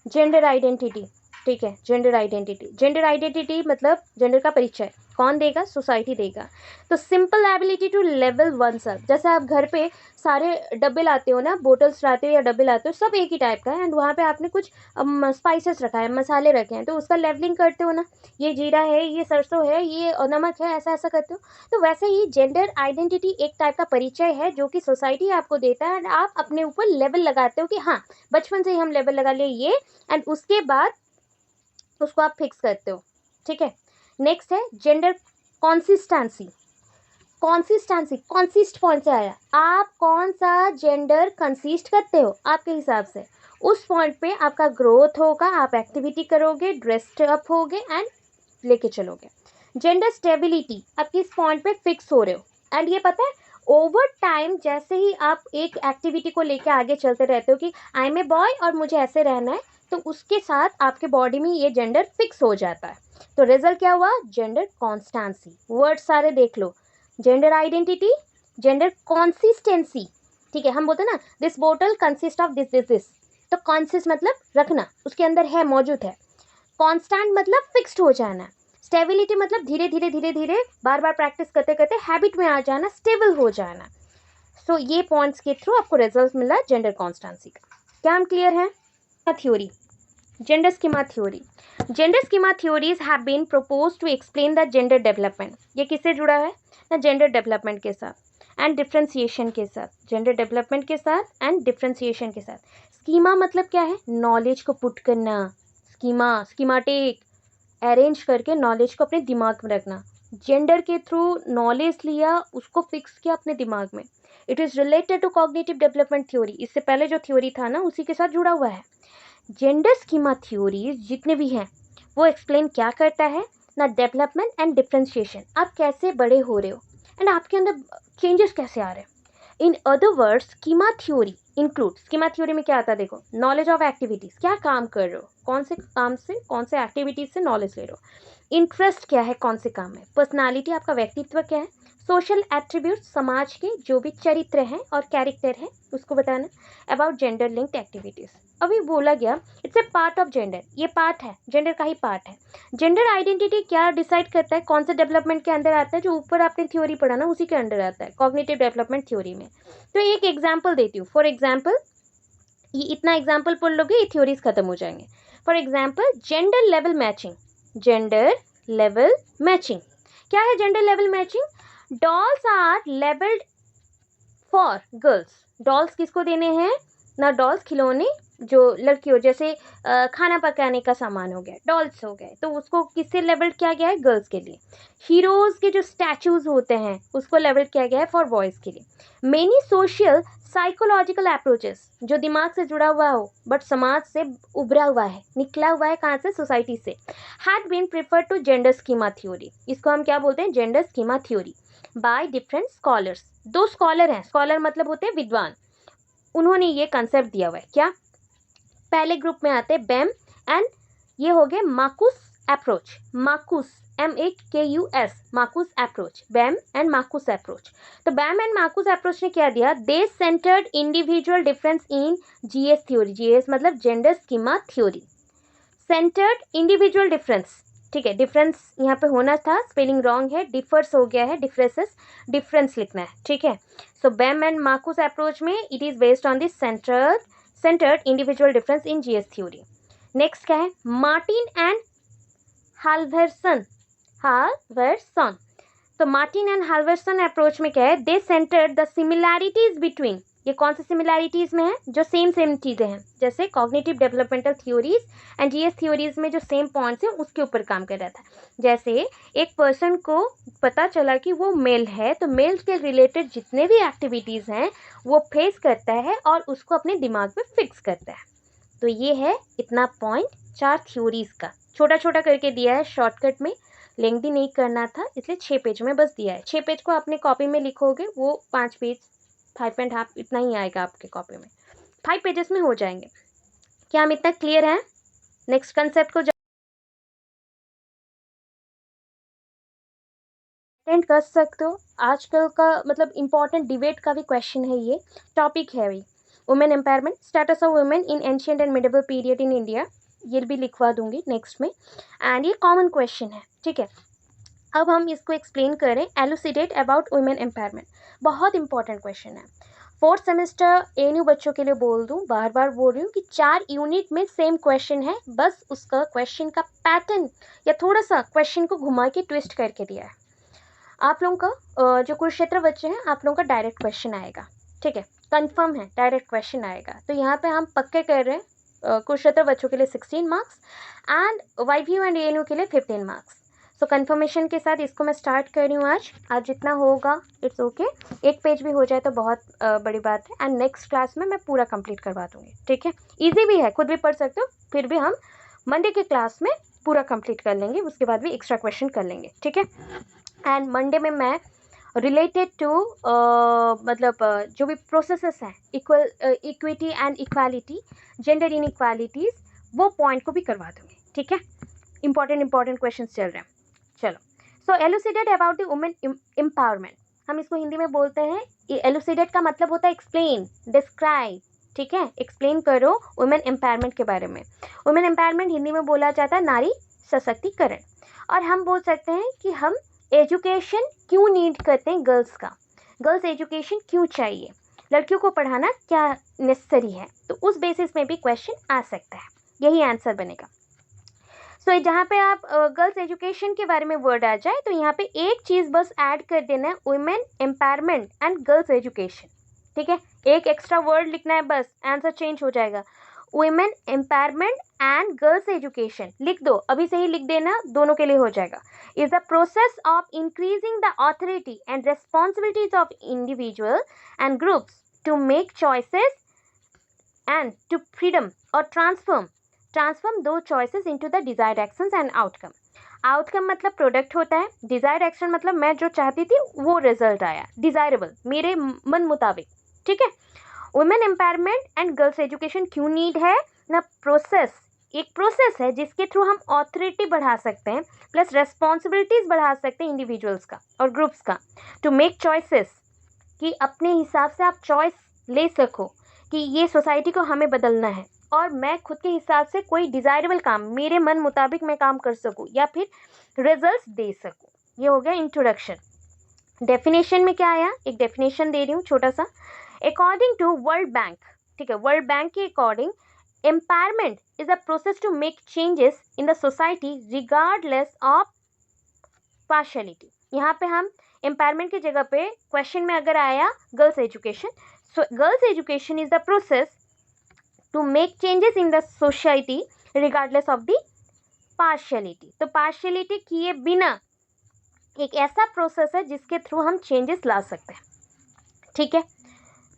जेंडर आइडेंटिटी, ठीक है। जेंडर आइडेंटिटी, जेंडर आइडेंटिटी मतलब जेंडर का परिचय कौन देगा, सोसाइटी देगा। तो simple ability to level one self, जैसे आप घर पे सारे डब्बे लाते हो ना, बोटल्स लाते हो या डब्बे लाते हो, सब एक ही टाइप का है, एंड वहाँ पे आपने कुछ स्पाइसेस रखा है, मसाले रखे हैं, तो उसका लेवलिंग करते हो ना, ये जीरा है, ये सरसों है, ये नमक है, ऐसा ऐसा करते हो। तो वैसे ही जेंडर आइडेंटिटी एक टाइप का परिचय है जो कि सोसाइटी आपको देता है, एंड आप अपने ऊपर लेवल लगाते हो कि हाँ, बचपन से ही हम लेवल लगा लिए ये, एंड उसके बाद उसको आप फिक्स करते हो, ठीक है। नेक्स्ट है gender consistency. Consistency, consist point से आया, आप कौन सा जेंडर कंसिस्ट करते हो आपके हिसाब से, उस पॉइंट पे आपका ग्रोथ होगा, आप एक्टिविटी करोगे, ड्रेस्ड अप होगे एंड लेके चलोगे। जेंडर स्टेबिलिटी, आप किस पॉइंट पे फिक्स हो रहे हो, एंड ये पता है ओवर टाइम जैसे ही आप एक एक्टिविटी को लेके आगे चलते रहते हो कि आई एम ए बॉय और मुझे ऐसे रहना है, तो उसके साथ आपके बॉडी में ये जेंडर फिक्स हो जाता है। तो रिजल्ट क्या हुआ, जेंडर कॉन्स्टेंसी। वर्ड सारे देख लो, जेंडर आइडेंटिटी, जेंडर कॉन्सिस्टेंसी, ठीक है। हम बोलते हैं ना, this bottle consist of this this this, तो कॉन्सिस्ट मतलब रखना, उसके अंदर है, मौजूद है। कांस्टेंट मतलब फिक्स्ड हो जाना। स्टेबिलिटी मतलब धीरे धीरे धीरे धीरे बार बार प्रैक्टिस करते करते हैबिट में आ जाना, स्टेबल हो जाना। सो ये पॉइंट्स के थ्रू आपको रिजल्ट मिला जेंडर कॉन्स्टेंसी का। क्या हम क्लियर है? Theory, gender schema theory. Gender schema theories have been propose to explain the gender development. ये किससे जुड़ा है ना, जेंडर डेवलपमेंट के साथ एंड डिफ्रेंसिएशन के साथ, जेंडर डेवलपमेंट के साथ एंड डिफ्रेंसिएशन के साथ। स्कीमा मतलब क्या है, नॉलेज को पुट करना, स्कीमा, स्कीमाटिक, अरेंज करके नॉलेज को अपने दिमाग में रखना। जेंडर के थ्रू नॉलेज लिया, उसको फिक्स किया अपने दिमाग में। It is related to cognitive development theory, इससे पहले जो थ्योरी था ना उसी के साथ जुड़ा हुआ है। जेंडर स्कीमा थ्योरीज जितने भी हैं वो एक्सप्लेन क्या करता है ना, डेवलपमेंट एंड डिफ्रेंशिएशन, आप कैसे बड़े हो रहे हो एंड आपके अंदर चेंजेस कैसे आ रहे हैं। In other words schema theory include, schema theory में क्या आता है देखो, नॉलेज ऑफ एक्टिविटीज़, क्या काम कर रहे हो, कौन से काम से, कौन से एक्टिविटीज़ से नॉलेज ले रहे हो। इंटरेस्ट क्या है, कौन से काम है। पर्सनालिटी, आपका व्यक्तित्व क्या है। सोशल एट्रीब्यूट, समाज के जो भी चरित्र हैं और कैरेक्टर है उसको बताना। अबाउट जेंडर लिंक्ड एक्टिविटीज़, अभी बोला गया it's a part of gender, ये पार्ट है, जेंडर का ही पार्ट है। जेंडर आइडेंटिटी क्या डिसाइड करता है, कौन से डेवलपमेंट के अंदर आता है, जो ऊपर आपने थ्योरी पढ़ा ना उसी के अंदर आता है, कॉग्निटिव डेवलपमेंट थ्योरी में। तो एक एग्जाम्पल देती हूँ, फॉर एग्जाम्पल, ये इतना एग्जाम्पल पढ़ लोगे ये थ्योरीज खत्म हो जाएंगे। फॉर एग्जाम्पल, जेंडर लेवल मैचिंग। जेंडर लेवल मैचिंग क्या है, जेंडर लेवल matching, dolls are labelled for girls. Dolls किसको देने हैं ना, डॉल्स खिलौने जो लड़कियों, जैसे खाना पकाने का सामान हो गया, डॉल्स हो गए, तो उसको किससे लेवल किया गया है, गर्ल्स के लिए। हीरोज के जो स्टैचूज होते हैं उसको लेवल किया गया है फॉर बॉयज़ के लिए। मेनी सोशल साइकोलॉजिकल अप्रोचेस, जो दिमाग से जुड़ा हुआ हो बट समाज से उभरा हुआ है, निकला हुआ है, कहाँ से, सोसाइटी से, had been preferred to gender schema theory. इसको हम क्या बोलते हैं, gender schema theory, by different scholars. दो स्कॉलर हैं, स्कॉलर मतलब होते हैं विद्वान, उन्होंने ये कंसेप्ट दिया हुआ है। क्या, पहले ग्रुप में आते हैं बैम एंड ये हो गए Markus approach, Markus MAKUS, Markus approach, Bem and Markus approach. तो बैम एंड मार्कुस अप्रोच ने क्या दिया, they centred individual difference in GS थ्योरी। GS मतलब gender schema theory, centred individual difference, ठीक है, डिफरेंस यहाँ पे होना था, स्पेलिंग रॉन्ग है, डिफर्स हो गया है, डिफरेंसेस, डिफरेंस लिखना है, ठीक है। सो बेम एंड मार्कुस अप्रोच में it is based on this centred individual difference in GS theory. Next क्या है, मार्टिन एंड हाल्वर्सन। तो मार्टिन एंड हाल्वर्सन अप्रोच में क्या है, दे सेंटर्ड द सिमिलैरिटीज बिटवीन, ये कौन से सिमिलैरिटीज में है, जो सेम चीज़ें हैं, जैसे cognitive developmental theories and GS theories में जो सेम पॉइंट्स हैं उसके ऊपर काम कर रहा था। जैसे एक पर्सन को पता चला कि वो मेल है, तो मेल के रिलेटेड जितने भी एक्टिविटीज़ हैं वो फेस करता है और उसको अपने दिमाग में फिक्स करता है। तो ये है इतना पॉइंट 4 थ्योरीज का, छोटा छोटा करके दिया है शॉर्टकट में, लेंथी नहीं करना था इसलिए 6 पेज में बस दिया है। 6 पेज को अपने कॉपी में लिखोगे वो 5 पेज 5.5 इतना ही आएगा आपके कॉपी में, 5 पेजेस में हो जाएंगे। क्या हम इतना क्लियर हैं? नेक्स्ट कंसेप्ट को अटेंड कर सकते हो। आजकल का मतलब इम्पॉर्टेंट डिबेट का भी क्वेश्चन है, ये टॉपिक है वही women empowerment, status of women in ancient and medieval period in India, ये भी लिखवा दूंगी नेक्स्ट में, एंड ये कॉमन क्वेश्चन है, ठीक है। अब हम इसको एक्सप्लेन करें, एलुसिडेट अबाउट वुमेन एम्पावरमेंट, बहुत इंपॉर्टेंट क्वेश्चन है। 4th सेमेस्टर एएनयू बच्चों के लिए बोल दूं, बार बार बोल रही हूँ कि 4 यूनिट में सेम क्वेश्चन है, बस उसका क्वेश्चन का पैटर्न या थोड़ा सा क्वेश्चन को घुमा के ट्विस्ट करके दिया है। आप लोगों का जो कुरुक्षेत्र बच्चे हैं, आप लोगों का डायरेक्ट क्वेश्चन आएगा, ठीक है, कंफर्म है डायरेक्ट क्वेश्चन आएगा। तो यहाँ पे हम पक्के कर रहे हैं कुरुक्षेत्र बच्चों के लिए 16 मार्क्स एंड वाईवीयू एंड एएनयू के लिए 15 मार्क्स। सो कंफर्मेशन के साथ इसको मैं स्टार्ट कर रही हूँ आज जितना होगा इट्स ओके, एक पेज भी हो जाए तो बहुत बड़ी बात है, एंड नेक्स्ट क्लास में मैं पूरा कंप्लीट करवा दूँगी, ठीक है। ईजी भी है, खुद भी पढ़ सकते हो, फिर भी हम मंडे के क्लास में पूरा कंप्लीट कर लेंगे, उसके बाद भी एक्स्ट्रा क्वेश्चन कर लेंगे, ठीक है। एंड मंडे में मैं रिलेटेड टू जो भी प्रोसेसेस हैं, equity and equality, gender inequalities, वो पॉइंट को भी करवा दूँगी, ठीक है। इंपॉर्टेंट क्वेश्चन चल रहे हैं, चलो। So elucidate about the women empowerment, हम इसको हिंदी में बोलते हैं, एलुसिडेट का मतलब होता है एक्सप्लेन, डिस्क्राइब, ठीक है, एक्सप्लेन करो वुमेन एम्पावरमेंट के बारे में। वुमेन एम्पावरमेंट हिंदी में बोला जाता है नारी सशक्तिकरण, और हम बोल सकते हैं कि हम एजुकेशन क्यों नीड करते हैं, गर्ल्स एजुकेशन क्यों चाहिए, लड़कियों को पढ़ाना क्या नेसेसरी है, तो उस बेसिस में भी क्वेश्चन आ सकता है, यही आंसर बनेगा। सो जहाँ पे आप गर्ल्स एजुकेशन के बारे में वर्ड आ जाए तो यहाँ पे एक चीज़ बस ऐड कर देना है, women empowerment and girls education, ठीक है, एक एक्स्ट्रा वर्ड लिखना है, बस आंसर चेंज हो जाएगा। Women empowerment and girls education लिख दो, अभी से ही लिख देना, दोनों के लिए हो जाएगा। Is the process of increasing the authority and responsibilities of individual and groups to make choices and to freedom और ट्रांसफॉर्म दो choices into the desired actions and outcome. Outcome मतलब प्रोडक्ट होता है, डिजायर्ड एक्शन मतलब मैं जो चाहती थी वो रिजल्ट आया, डिजायरेबल, मेरे मन मुताबिक, ठीक है। Women empowerment and girls education क्यों नीड है ना, प्रोसेस, एक प्रोसेस है जिसके थ्रू हम ऑथोरिटी बढ़ा सकते हैं, प्लस रेस्पॉन्सिबिलिटीज बढ़ा सकते हैं इंडिविजुअल्स का और ग्रुप्स का, टू मेक चॉइसेस, कि अपने हिसाब से आप चॉइस ले सको कि ये सोसाइटी को हमें बदलना है, और मैं खुद के हिसाब से कोई डिज़ायरेबल काम, मेरे मन मुताबिक मैं काम कर सकूं या फिर रिजल्ट्स दे सकूं। ये हो गया इंट्रोडक्शन। डेफिनेशन में क्या आया, एक डेफिनेशन दे रही हूँ छोटा सा, अकॉर्डिंग टू वर्ल्ड बैंक, ठीक है, वर्ल्ड बैंक के according empowerment is a process to make changes in the society regardless of partiality. यहाँ पे हम एम्पावरमेंट की जगह पे क्वेश्चन में अगर आया girls education, so girls education is the process to make changes in the society regardless of the partiality. तो पार्शियलिटी किए बिना एक ऐसा प्रोसेस है जिसके थ्रू हम चेंजेस ला सकते हैं, ठीक है।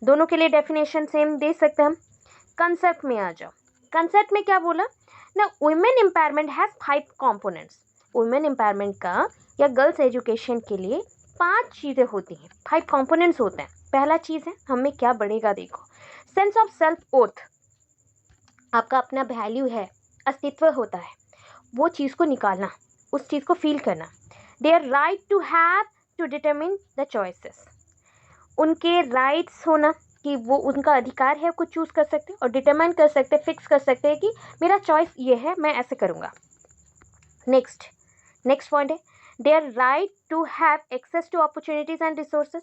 दोनों के लिए डेफिनेशन सेम दे सकते हैं हम। कंसेप्ट में आ जाओ, कंसेप्ट में क्या बोला ना, women empowerment has 5 components. Women empowerment का या गर्ल्स एजुकेशन के लिए 5 चीज़ें होती हैं, 5 कंपोनेंट्स होते हैं। पहला चीज़ है, हमें क्या बढ़ेगा, देखो, सेंस ऑफ सेल्फ ओथ, आपका अपना वैल्यू है, अस्तित्व होता है, वो चीज़ को निकालना, उस चीज़ को फील करना। Their right to have to determine the choices, उनके राइट्स होना कि वो उनका अधिकार है, कुछ चूज़ कर सकते हैं और डिटरमाइन कर सकते हैं, फिक्स कर सकते हैं कि मेरा चॉइस ये है, मैं ऐसे करूँगा। नेक्स्ट, नेक्स्ट पॉइंट है their right to have access to opportunities and resources.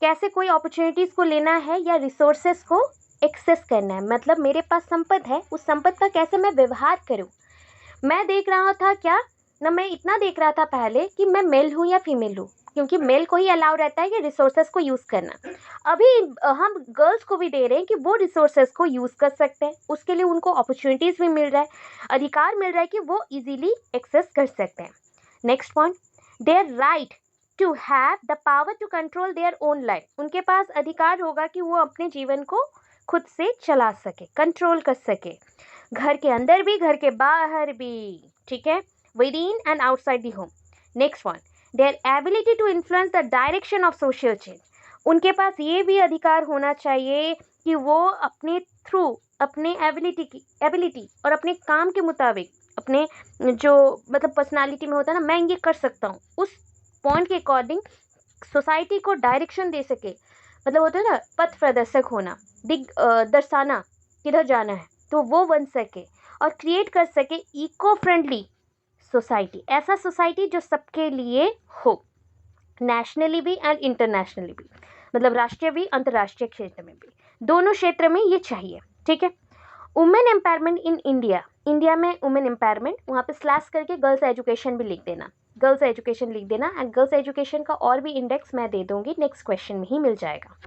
कैसे कोई अपॉर्चुनिटीज को लेना है या रिसोर्सेज को एक्सेस करना है, मतलब मेरे पास संपत्ति है, उस संपत्ति का कैसे मैं व्यवहार करूं। मैं देख रहा था क्या ना, मैं इतना देख रहा था पहले कि मैं मेल हूँ या फीमेल हूँ, क्योंकि मेल को ही अलाउ रहता है कि रिसोर्सेज को यूज़ करना। अभी हम गर्ल्स को भी दे रहे हैं कि वो रिसोर्सेज को यूज़ कर सकते हैं, उसके लिए उनको अपॉर्चुनिटीज़ भी मिल रहा है, अधिकार मिल रहा है कि वो इजीली एक्सेस कर सकते हैं। Next point their right to have the power to control their own life. उनके पास अधिकार होगा कि वो अपने जीवन को खुद से चला सके, कंट्रोल कर सके, घर के अंदर भी घर के बाहर भी, ठीक है, within and outside the home. Next point their ability to influence the direction of social change. उनके पास ये भी अधिकार होना चाहिए कि वो अपने थ्रू, अपने एबिलिटी और अपने काम के मुताबिक, अपने जो मतलब पर्सनालिटी में होता है ना, मैं ये कर सकता हूँ, उस पॉइंट के अकॉर्डिंग सोसाइटी को डायरेक्शन दे सके, मतलब होता है ना पथ प्रदर्शक होना, दिग दर्शाना किधर जाना है, तो वो बन सके और क्रिएट कर सके इको फ्रेंडली सोसाइटी, ऐसा सोसाइटी जो सबके लिए हो, नेशनली भी एंड इंटरनेशनली भी, मतलब राष्ट्रीय भी अंतर्राष्ट्रीय क्षेत्र में भी, दोनों क्षेत्र में ये चाहिए, ठीक है। Women empowerment in India, India में वुमेन एम्पावरमेंट, वहाँ पे स्लैश करके गर्ल्स एजुकेशन भी लिख देना, गर्ल्स एजुकेशन लिख देना, एंड गर्ल्स एजुकेशन का और भी इंडेक्स मैं दे दूंगी, नेक्स्ट क्वेश्चन में ही मिल जाएगा,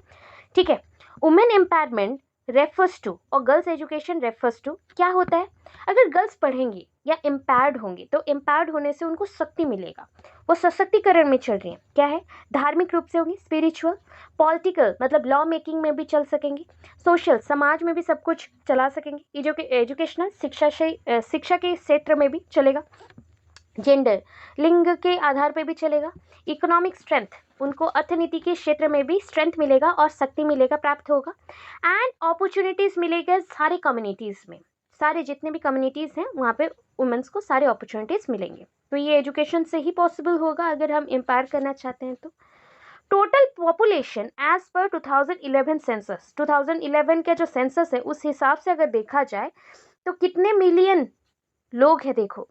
ठीक है। वुमेन एम्पावरमेंट रेफर्स टू और गर्ल्स एजुकेशन रेफर्स टू क्या होता है, अगर गर्ल्स पढ़ेंगी या एम्पावर्ड होंगी तो एम्पावर्ड होने से उनको शक्ति मिलेगा, वो सशक्तिकरण में चल रही हैं, क्या है, धार्मिक रूप से होंगी, स्पिरिचुअल, पॉलिटिकल मतलब लॉ मेकिंग में भी चल सकेंगी, सोशल समाज में भी सब कुछ चला सकेंगी, एजुकेशनल शिक्षा के क्षेत्र में भी चलेगा, जेंडर लिंग के आधार पे भी चलेगा, इकोनॉमिक स्ट्रेंथ उनको अर्थनीति के क्षेत्र में भी स्ट्रेंथ मिलेगा और शक्ति मिलेगा, प्राप्त होगा, एंड अपॉर्चुनिटीज़ मिलेगा सारे कम्युनिटीज़ में, सारे जितने भी कम्युनिटीज़ हैं वहाँ पे वुमेन्स को सारे अपॉर्चुनिटीज़ मिलेंगे। तो ये एजुकेशन से ही पॉसिबल होगा अगर हम एम्पायर करना चाहते हैं तो। Total population as per 2011 census, 2011 का जो सेंसस है उस हिसाब से अगर देखा जाए तो कितने मिलियन लोग हैं, देखो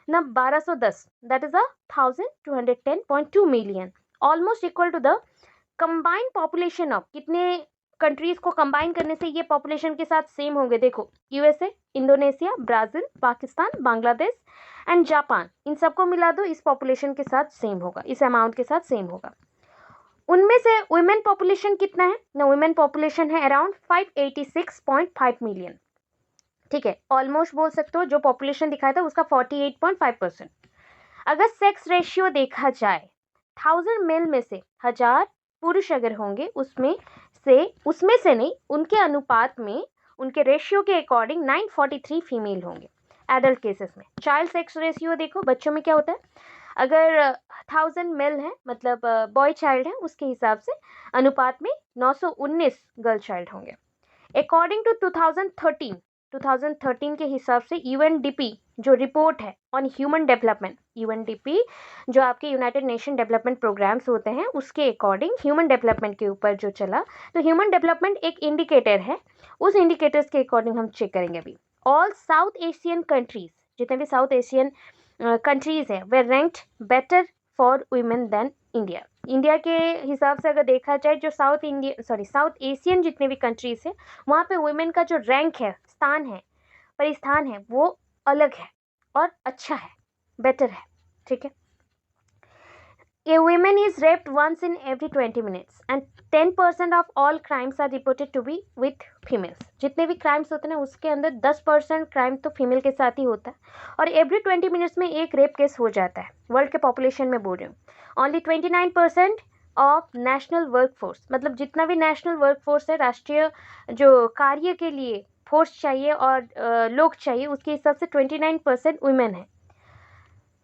ना, 1210, that is 1210.2 million, almost equal to the combined population of, कितने कंट्रीज को कंबाइन करने से ये पॉपुलेशन के साथ सेम होंगे, देखो USA, Indonesia, Brazil, Pakistan, Bangladesh and Japan, इन सबको मिला दो, इस पॉपुलेशन के साथ सेम होगा, इस अमाउंट के साथ सेम होगा। उनमें से वुमेन पॉपुलेशन कितना है ना, वुमेन पॉपुलेशन है अराउंड 586.5 मिलियन, ठीक है, ऑलमोस्ट बोल सकते हो जो पॉपुलेशन दिखाया था उसका 48.5%। अगर सेक्स रेशियो देखा जाए 1000 मेल में से 1000 पुरुष अगर होंगे, उसमें से नहीं, उनके अनुपात में, उनके रेशियो के अकॉर्डिंग 943 फीमेल होंगे एडल्ट केसेस में। चाइल्ड सेक्स रेशियो देखो, बच्चों में क्या होता है, अगर 1000 मेल है मतलब बॉय चाइल्ड है, उसके हिसाब से अनुपात में 919 गर्ल चाइल्ड होंगे। अकॉर्डिंग टू 2013 के हिसाब से यूएनडीपी जो रिपोर्ट है ऑन ह्यूमन डेवलपमेंट, यूएनडीपी जो आपके यूनाइटेड नेशन डेवलपमेंट प्रोग्राम्स होते हैं उसके अकॉर्डिंग ह्यूमन डेवलपमेंट के ऊपर जो चला, तो ह्यूमन डेवलपमेंट एक इंडिकेटर है, उस इंडिकेटर्स के अकॉर्डिंग हम चेक करेंगे अभी। ऑल साउथ एशियन कंट्रीज, जितने भी साउथ एशियन कंट्रीज हैं, वे ranked better for women than India. India के हिसाब से अगर देखा जाए, जो साउथ एशियन जितने भी कंट्रीज हैं वहाँ पे वुमेन का जो रैंक है, स्थान है, परिस्थान है, वो अलग है और अच्छा है, बेटर है, ठीक है। A woman is raped once in every 20 minutes and 10% of all crimes are reported to be with females. जितने भी क्राइम्स होते हैं ना उसके अंदर 10% क्राइम तो फीमेल के साथ ही होता है, और एवरी 20 मिनट्स में एक रेप केस हो जाता है, वर्ल्ड के पॉपुलेशन में बोल रही हूँ। ओनली 29% ऑफ नेशनल वर्कफोर्स, मतलब जितना भी नेशनल वर्कफोर्स है, राष्ट्रीय जो कार्य के लिए फोर्स चाहिए और लोग चाहिए, उसके हिसाब से 29% वुमेन है।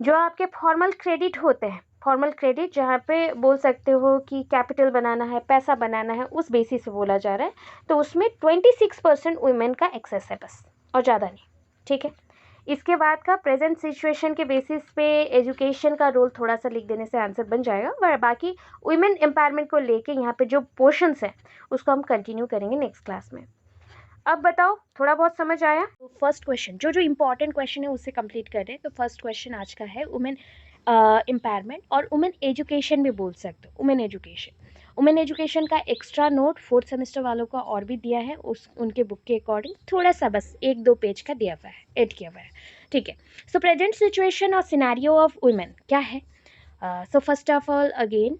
जो आपके फॉर्मल क्रेडिट होते हैं, फॉर्मल क्रेडिट जहाँ पे बोल सकते हो कि कैपिटल बनाना है, पैसा बनाना है, उस बेसिस से बोला जा रहा है, तो उसमें 26% वुमेन का एक्सेस है बस, और ज़्यादा नहीं, ठीक है। इसके बाद का प्रेजेंट सिचुएशन के बेसिस पे एजुकेशन का रोल थोड़ा सा लिख देने से आंसर बन जाएगा, और बाकी वुमेन एम्पावरमेंट को लेके यहाँ पे जो पोर्शंस हैं उसको हम कंटिन्यू करेंगे नेक्स्ट क्लास में। अब बताओ, थोड़ा बहुत समझ आया? तो फर्स्ट क्वेश्चन, जो इंपॉर्टेंट क्वेश्चन है उससे कंप्लीट कर रहे हैं। तो फर्स्ट क्वेश्चन आज का है, वुमेन इम्पायरमेंट, और वुमेन एजुकेशन भी बोल सकते हो, वुमेन एजुकेशन का एक्स्ट्रा नोट 4th सेमेस्टर वालों का और भी दिया है, उनके बुक के अकॉर्डिंग थोड़ा सा बस 1-2 पेज का दिया हुआ है, ऐड किया हुआ है, ठीक है। सो प्रेजेंट सिचुएशन और सिनेरियो ऑफ वुमेन क्या है। So first of all again,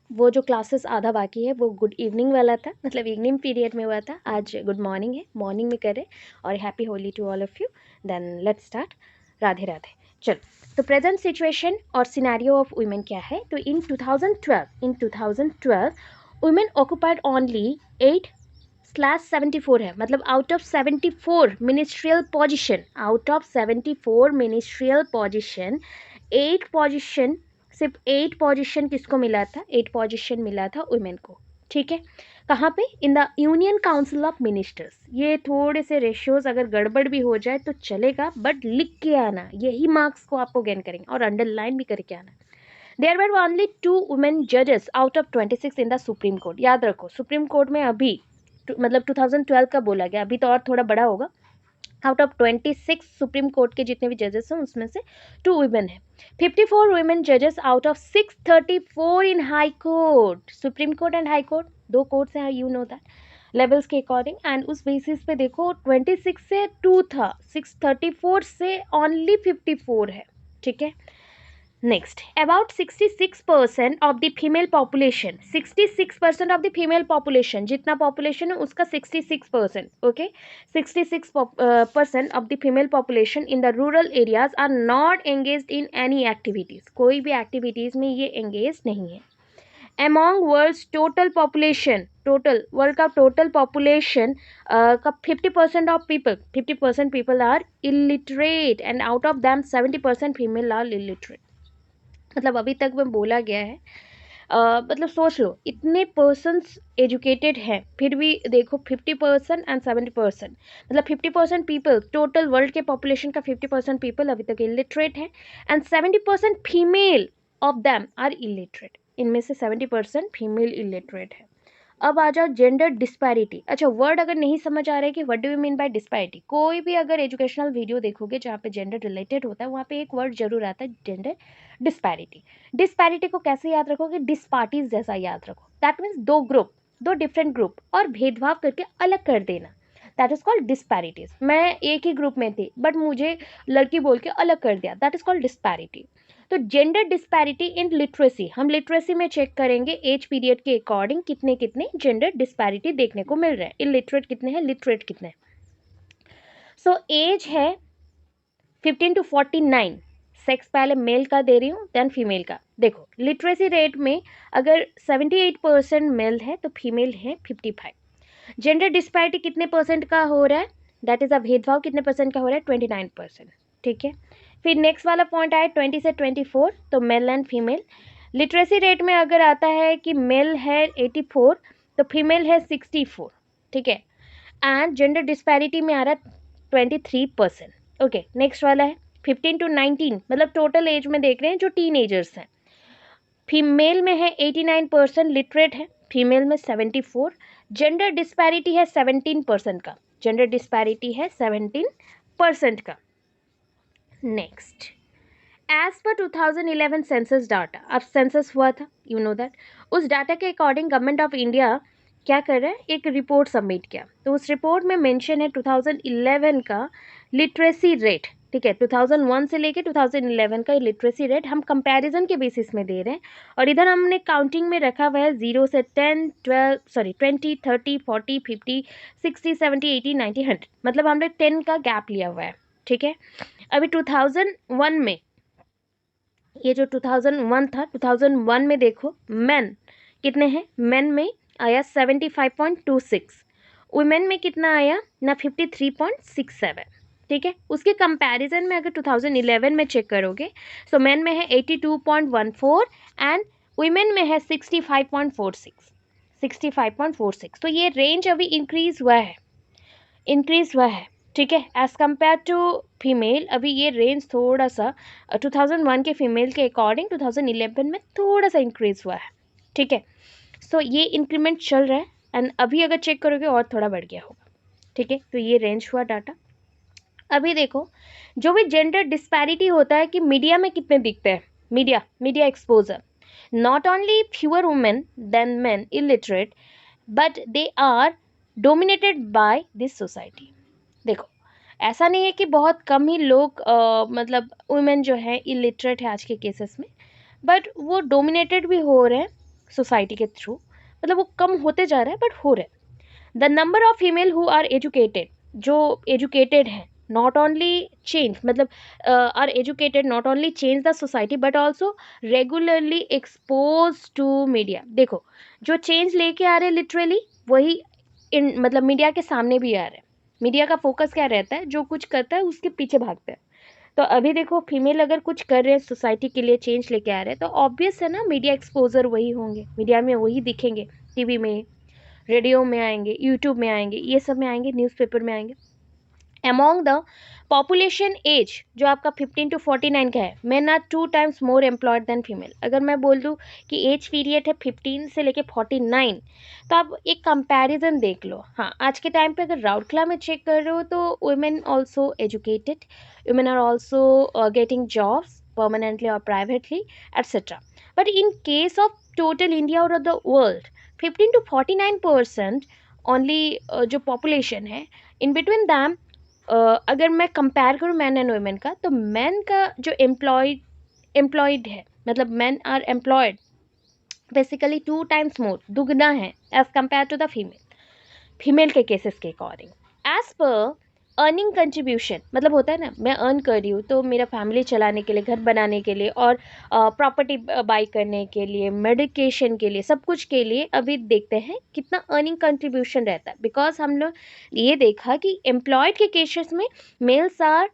वो जो क्लासेस आधा बाकी है वो गुड इवनिंग वाला था, मतलब इवनिंग पीरियड में हुआ था, आज गुड मॉर्निंग है, मॉर्निंग में करें, और happy Holi to all of you. Then let's start. Radhe Radhe. चलो, तो प्रेजेंट सिचुएशन और सिनेरियो ऑफ वुमेन क्या है। तो इन 2012 वुमेन ऑक्युपाइड ओनली 8/74 है, मतलब out of 74 ministerial position, 8 position, सिर्फ 8 पोजीशन किसको मिला था, 8 पोजीशन मिला था वुमेन को, ठीक है। कहाँ पे, in the union council of ministers. ये थोड़े से रेशियोज अगर गड़बड़ भी हो जाए तो चलेगा, बट लिख के आना, यही मार्क्स को आपको गेन करेंगे, और अंडरलाइन भी करके आना। देयर वर ओनली 2 वुमेन जजेस out of 26 in the supreme court. याद रखो, सुप्रीम कोर्ट में अभी मतलब 2012 का बोला गया, अभी तो और थोड़ा बड़ा होगा। आउट ऑफ 26 सुप्रीम कोर्ट के जितने भी जजेस हैं उसमें से 2 वुमेन है। 54 वुमेन जजेस out of 634 in high court. Supreme court and high court 2 courts हैं, यू नो दैट, लेवल्स के अकॉर्डिंग, एंड उस बेसिस पे देखो 26 से 2 था, 634 से ओनली 54 है, ठीक है। Next, about 66% of the female population, 66% of the female population, जितना पॉपुलेशन है उसका 66%, okay, 66% of the female population in the rural areas are not engaged in any activities. कोई भी एक्टिविटीज में ये एंगेज नहीं है। Among world's total population, total world का टोटल पॉपुलेशन का 50% of people, 50% people are illiterate, and out of them 70% female are illiterate. मतलब अभी तक में बोला गया है, मतलब सोच लो, इतने पर्सन्स एजुकेटेड हैं, फिर भी देखो 50% एंड 70%, मतलब 50% पीपल, टोटल वर्ल्ड के पॉपुलेशन का 50% पीपल अभी तक इलिटरेट है, and 70% female of them are illiterate. इनमें से 70% फीमेल इलिटरेट है। अब आ जाओ जेंडर डिस्पैरिटी। अच्छा, वर्ड अगर नहीं समझ आ रहा है कि what do you mean bye disparity, कोई भी अगर एजुकेशनल वीडियो देखोगे जहाँ पे जेंडर रिलेटेड होता है, वहाँ पे एक वर्ड जरूर आता है, जेंडर डिस्पैरिटी। डिस्पैरिटी को कैसे याद रखोगे, डिस्पार्टीज जैसा याद रखो। दैट मीन्स दो ग्रुप, दो डिफरेंट ग्रुप, और भेदभाव करके अलग कर देना, दैट इज कॉल्ड डिस्पैरिटीज। मैं एक ही ग्रुप में थी बट मुझे लड़की बोल के अलग कर दिया, दैट इज कॉल्ड डिस्पैरिटी। तो जेंडर डिस्पैरिटी इन लिटरेसी, हम लिटरेसी में चेक करेंगे एज पीरियड के अकॉर्डिंग कितने कितने जेंडर डिस्पैरिटी देखने को मिल रहे हैं, इलिटरेट कितने हैं, लिटरेट कितने हैं। सो एज है 15 to 49, सेक्स पहले मेल का दे रही हूँ देन फीमेल का। देखो लिटरेसी रेट में अगर 78% मेल है तो फीमेल है 55। जेंडर डिस्पैरिटी कितने परसेंट का हो रहा है, दैट इज अ भेदभाव कितने परसेंट का हो रहा है, 29%, ठीक है। फिर नेक्स्ट वाला पॉइंट आया 20 से 24, तो male and female. Literacy rate में अगर आता है कि मेल है 84 तो फीमेल है 64, ठीक है। एंड जेंडर डिस्पैरिटी में आ रहा है 23%, ओके। नेक्स्ट वाला है 15 to 19, मतलब टोटल एज में देख रहे हैं जो टीन एजर्स हैं। फीमेल में है 89% लिटरेट है, फीमेल में 74। जेंडर डिस्पैरिटी है 17% का, जेंडर डिस्पैरिटी है 17% का। Next, as per 2011 census data, अब सेंसस हुआ था, यू नो दैट, उस डाटा के अकॉर्डिंग गवर्नमेंट ऑफ इंडिया क्या कर रहा है, एक रिपोर्ट सबमिट किया। तो उस रिपोर्ट में मेंशन है 2011 का लिटरेसी रेट, ठीक है, 2001 से लेके 2011 का लिटरेसी रेट हम कंपैरिजन के बेसिस में दे रहे हैं, और इधर हमने काउंटिंग में रखा हुआ है 0 से 10, 20, 30, 40, 50, 60, 70, 80, 90, 100, मतलब हमने 10 का गैप लिया हुआ है, ठीक है। अभी 2001 में, ये जो 2001 था, 2001 में देखो मेन कितने हैं, मेन में आया 75.26, वुमेन में कितना आया ना 53.67, ठीक है। उसके कंपैरिजन में अगर 2011 में चेक करोगे सो मेन में है 82.14 एंड वुमेन में है 65.46, 65.46। तो ये रेंज अभी इंक्रीज हुआ है, ठीक है, एज कम्पेयर टू फीमेल। अभी ये रेंज थोड़ा सा 2001 के फीमेल के अकॉर्डिंग 2011 में थोड़ा सा इंक्रीज हुआ है, ठीक है। सो ये इंक्रीमेंट चल रहा है, एंड अभी अगर चेक करोगे और थोड़ा बढ़ गया होगा, ठीक है। तो ये रेंज हुआ डाटा। अभी देखो, जो भी जेंडर डिस्पैरिटी होता है कि मीडिया में कितने दिखते हैं, media exposure, not only fewer women than men illiterate, but they are dominated by this society. देखो, ऐसा नहीं है कि बहुत कम ही लोग मतलब वुमेन जो है इलिटरेट है आज के केसेस में, बट वो डोमिनेटेड भी हो रहे हैं सोसाइटी के थ्रू, मतलब वो कम होते जा रहे हैं बट हो रहे हैं। The number of female who are educated, जो एजुकेटेड हैं, नॉट ओनली चेंज, मतलब are educated not only change the society but also regularly expose to media. देखो, जो चेंज लेके आ रहे हैं लिटरली वही इन मतलब मीडिया के सामने भी आ रहे हैं। मीडिया का फोकस क्या रहता है, जो कुछ करता है उसके पीछे भागता है। तो अभी देखो, फीमेल अगर कुछ कर रहे हैं सोसाइटी के लिए, चेंज लेके आ रहे हैं, तो ऑब्वियस है ना, मीडिया एक्सपोजर वही होंगे, मीडिया में वही दिखेंगे, टीवी में, रेडियो में आएंगे, यूट्यूब में आएंगे, ये सब में आएंगे, न्यूज़पेपर में आएंगे। अमॉन्ग द पॉपुलेशन एज जो आपका 15 to 49 का है, men are 2 times more employed than female. अगर मैं बोल दूँ कि एज पीरियड है 15 से लेके 49, तो आप एक कंपैरिजन देख लो। हाँ, आज के टाइम पे अगर राउरकेला में चेक कर रहे हो तो women also educated, women are also getting jobs permanently और privately etcetera. But in case of total India और द वर्ल्ड, 15 to 49% ओनली जो पॉपुलेशन है, इन बिटवीन दैम अगर मैं कंपेयर करूँ मैन एंड वुमेन का, तो मैन का जो एम्प्लॉयड है, मतलब man are employed basically 2 times more, दुगना है as compare to the female के केसेस के अकॉर्डिंग। एज पर अर्निंग कंट्रीब्यूशन, मतलब होता है ना, मैं अर्न कर रही हूँ तो मेरा फैमिली चलाने के लिए, घर बनाने के लिए और प्रॉपर्टी बाई करने के लिए, मेडिकेशन के लिए, सब कुछ के लिए अभी देखते हैं कितना अर्निंग कंट्रीब्यूशन रहता है। बिकॉज हम लोग ये देखा कि एम्प्लॉयड के केसेस में मेल्स आर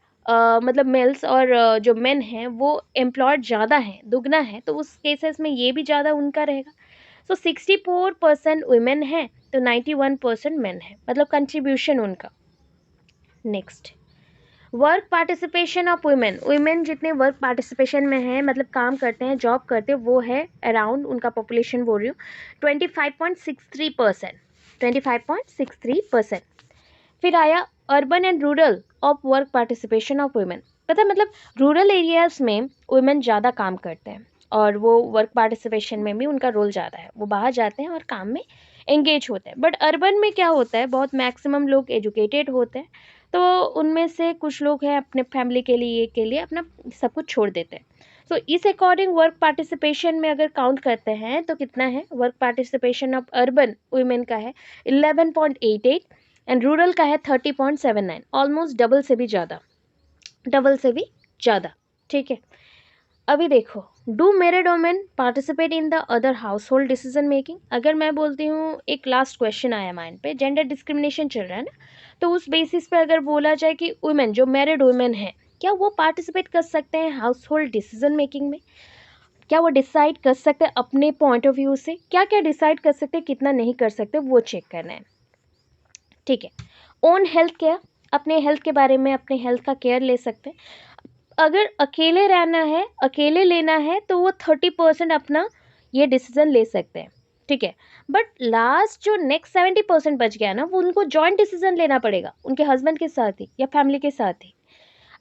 मतलब मेल्स और जो मेन हैं वो एम्प्लॉयड ज़्यादा हैं, दुगना है, तो उस केसेस में ये भी ज़्यादा उनका रहेगा। सो 64% वुमेन है तो 91% मेन है, मतलब कंट्रीब्यूशन उनका। Next, work participation of women जितने वर्क पार्टिसिपेशन में है, मतलब काम करते हैं, जॉब करते हैं, वो है अराउंड, उनका पॉपुलेशन बोल रही हूँ, 25.63%, 25.63%। फिर आया urban and rural of work participation of women. पता है, मतलब रूरल एरियाज़ में वुमेन ज़्यादा काम करते हैं और वो वर्क पार्टिसिपेशन में भी उनका रोल ज़्यादा है, वो बाहर जाते हैं और काम में एंगेज होते हैं। बट अर्बन में क्या होता है, बहुत मैक्सिमम लोग एजुकेटेड होते हैं, तो उनमें से कुछ लोग हैं अपने फैमिली के लिए अपना सब कुछ छोड़ देते हैं। सो इस अकॉर्डिंग वर्क पार्टिसिपेशन में अगर काउंट करते हैं तो कितना है, work participation of urban women का है 11.88 एंड रूरल का है 30.79, ऑलमोस्ट डबल से भी ज़्यादा। ठीक है, अभी देखो, do married women participate in the other house hold decision making. अगर मैं बोलती हूँ, एक लास्ट क्वेश्चन आया माइंड पे, जेंडर डिस्क्रिमिनेशन चल रहा है ना, तो उस बेसिस पे अगर बोला जाए कि वुमेन, जो मैरिड वुमेन है, क्या वो पार्टिसिपेट कर सकते हैं हाउस होल्ड डिसीजन मेकिंग में? क्या वो डिसाइड कर सकते हैं अपने पॉइंट ऑफ व्यू से? क्या क्या डिसाइड कर सकते हैं, कितना नहीं कर सकते, वो चेक करना है। ठीक है, ओन हेल्थ केयर, अपने हेल्थ के बारे में, अपने हेल्थ का केयर ले सकते हैं। अगर अकेले रहना है, अकेले लेना है, तो वो 30% अपना ये डिसीजन ले सकते हैं। ठीक है, बट लास्ट जो नेक्स्ट 70% बच गया ना, वो उनको जॉइंट डिसीजन लेना पड़ेगा उनके हस्बैंड के साथ ही या फैमिली के साथ ही।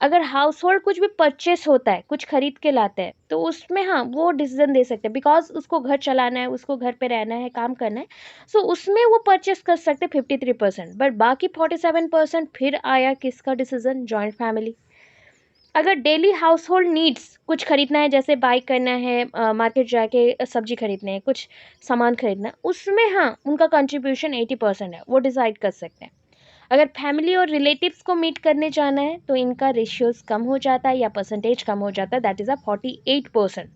अगर हाउस होल्ड कुछ भी परचेस होता है, कुछ खरीद के लाते हैं, तो उसमें हाँ वो डिसीजन दे सकते हैं, बिकॉज उसको घर चलाना है, उसको घर पे रहना है, काम करना है, सो उसमें वो परचेस कर सकते हैं 53%। बट बाकी 47% फिर आया किसका डिसीजन, जॉइंट फैमिली। अगर डेली हाउस होल्ड नीड्स कुछ खरीदना है, जैसे बाई करना है, मार्केट जाके सब्जी खरीदना है, कुछ सामान खरीदना है, उसमें हाँ उनका कंट्रीब्यूशन 80% है, वो डिसाइड कर सकते हैं। अगर फैमिली और रिलेटिव्स को मीट करने जाना है तो इनका रेशियोज कम हो जाता है या परसेंटेज कम हो जाता है, दैट इज़ 48%।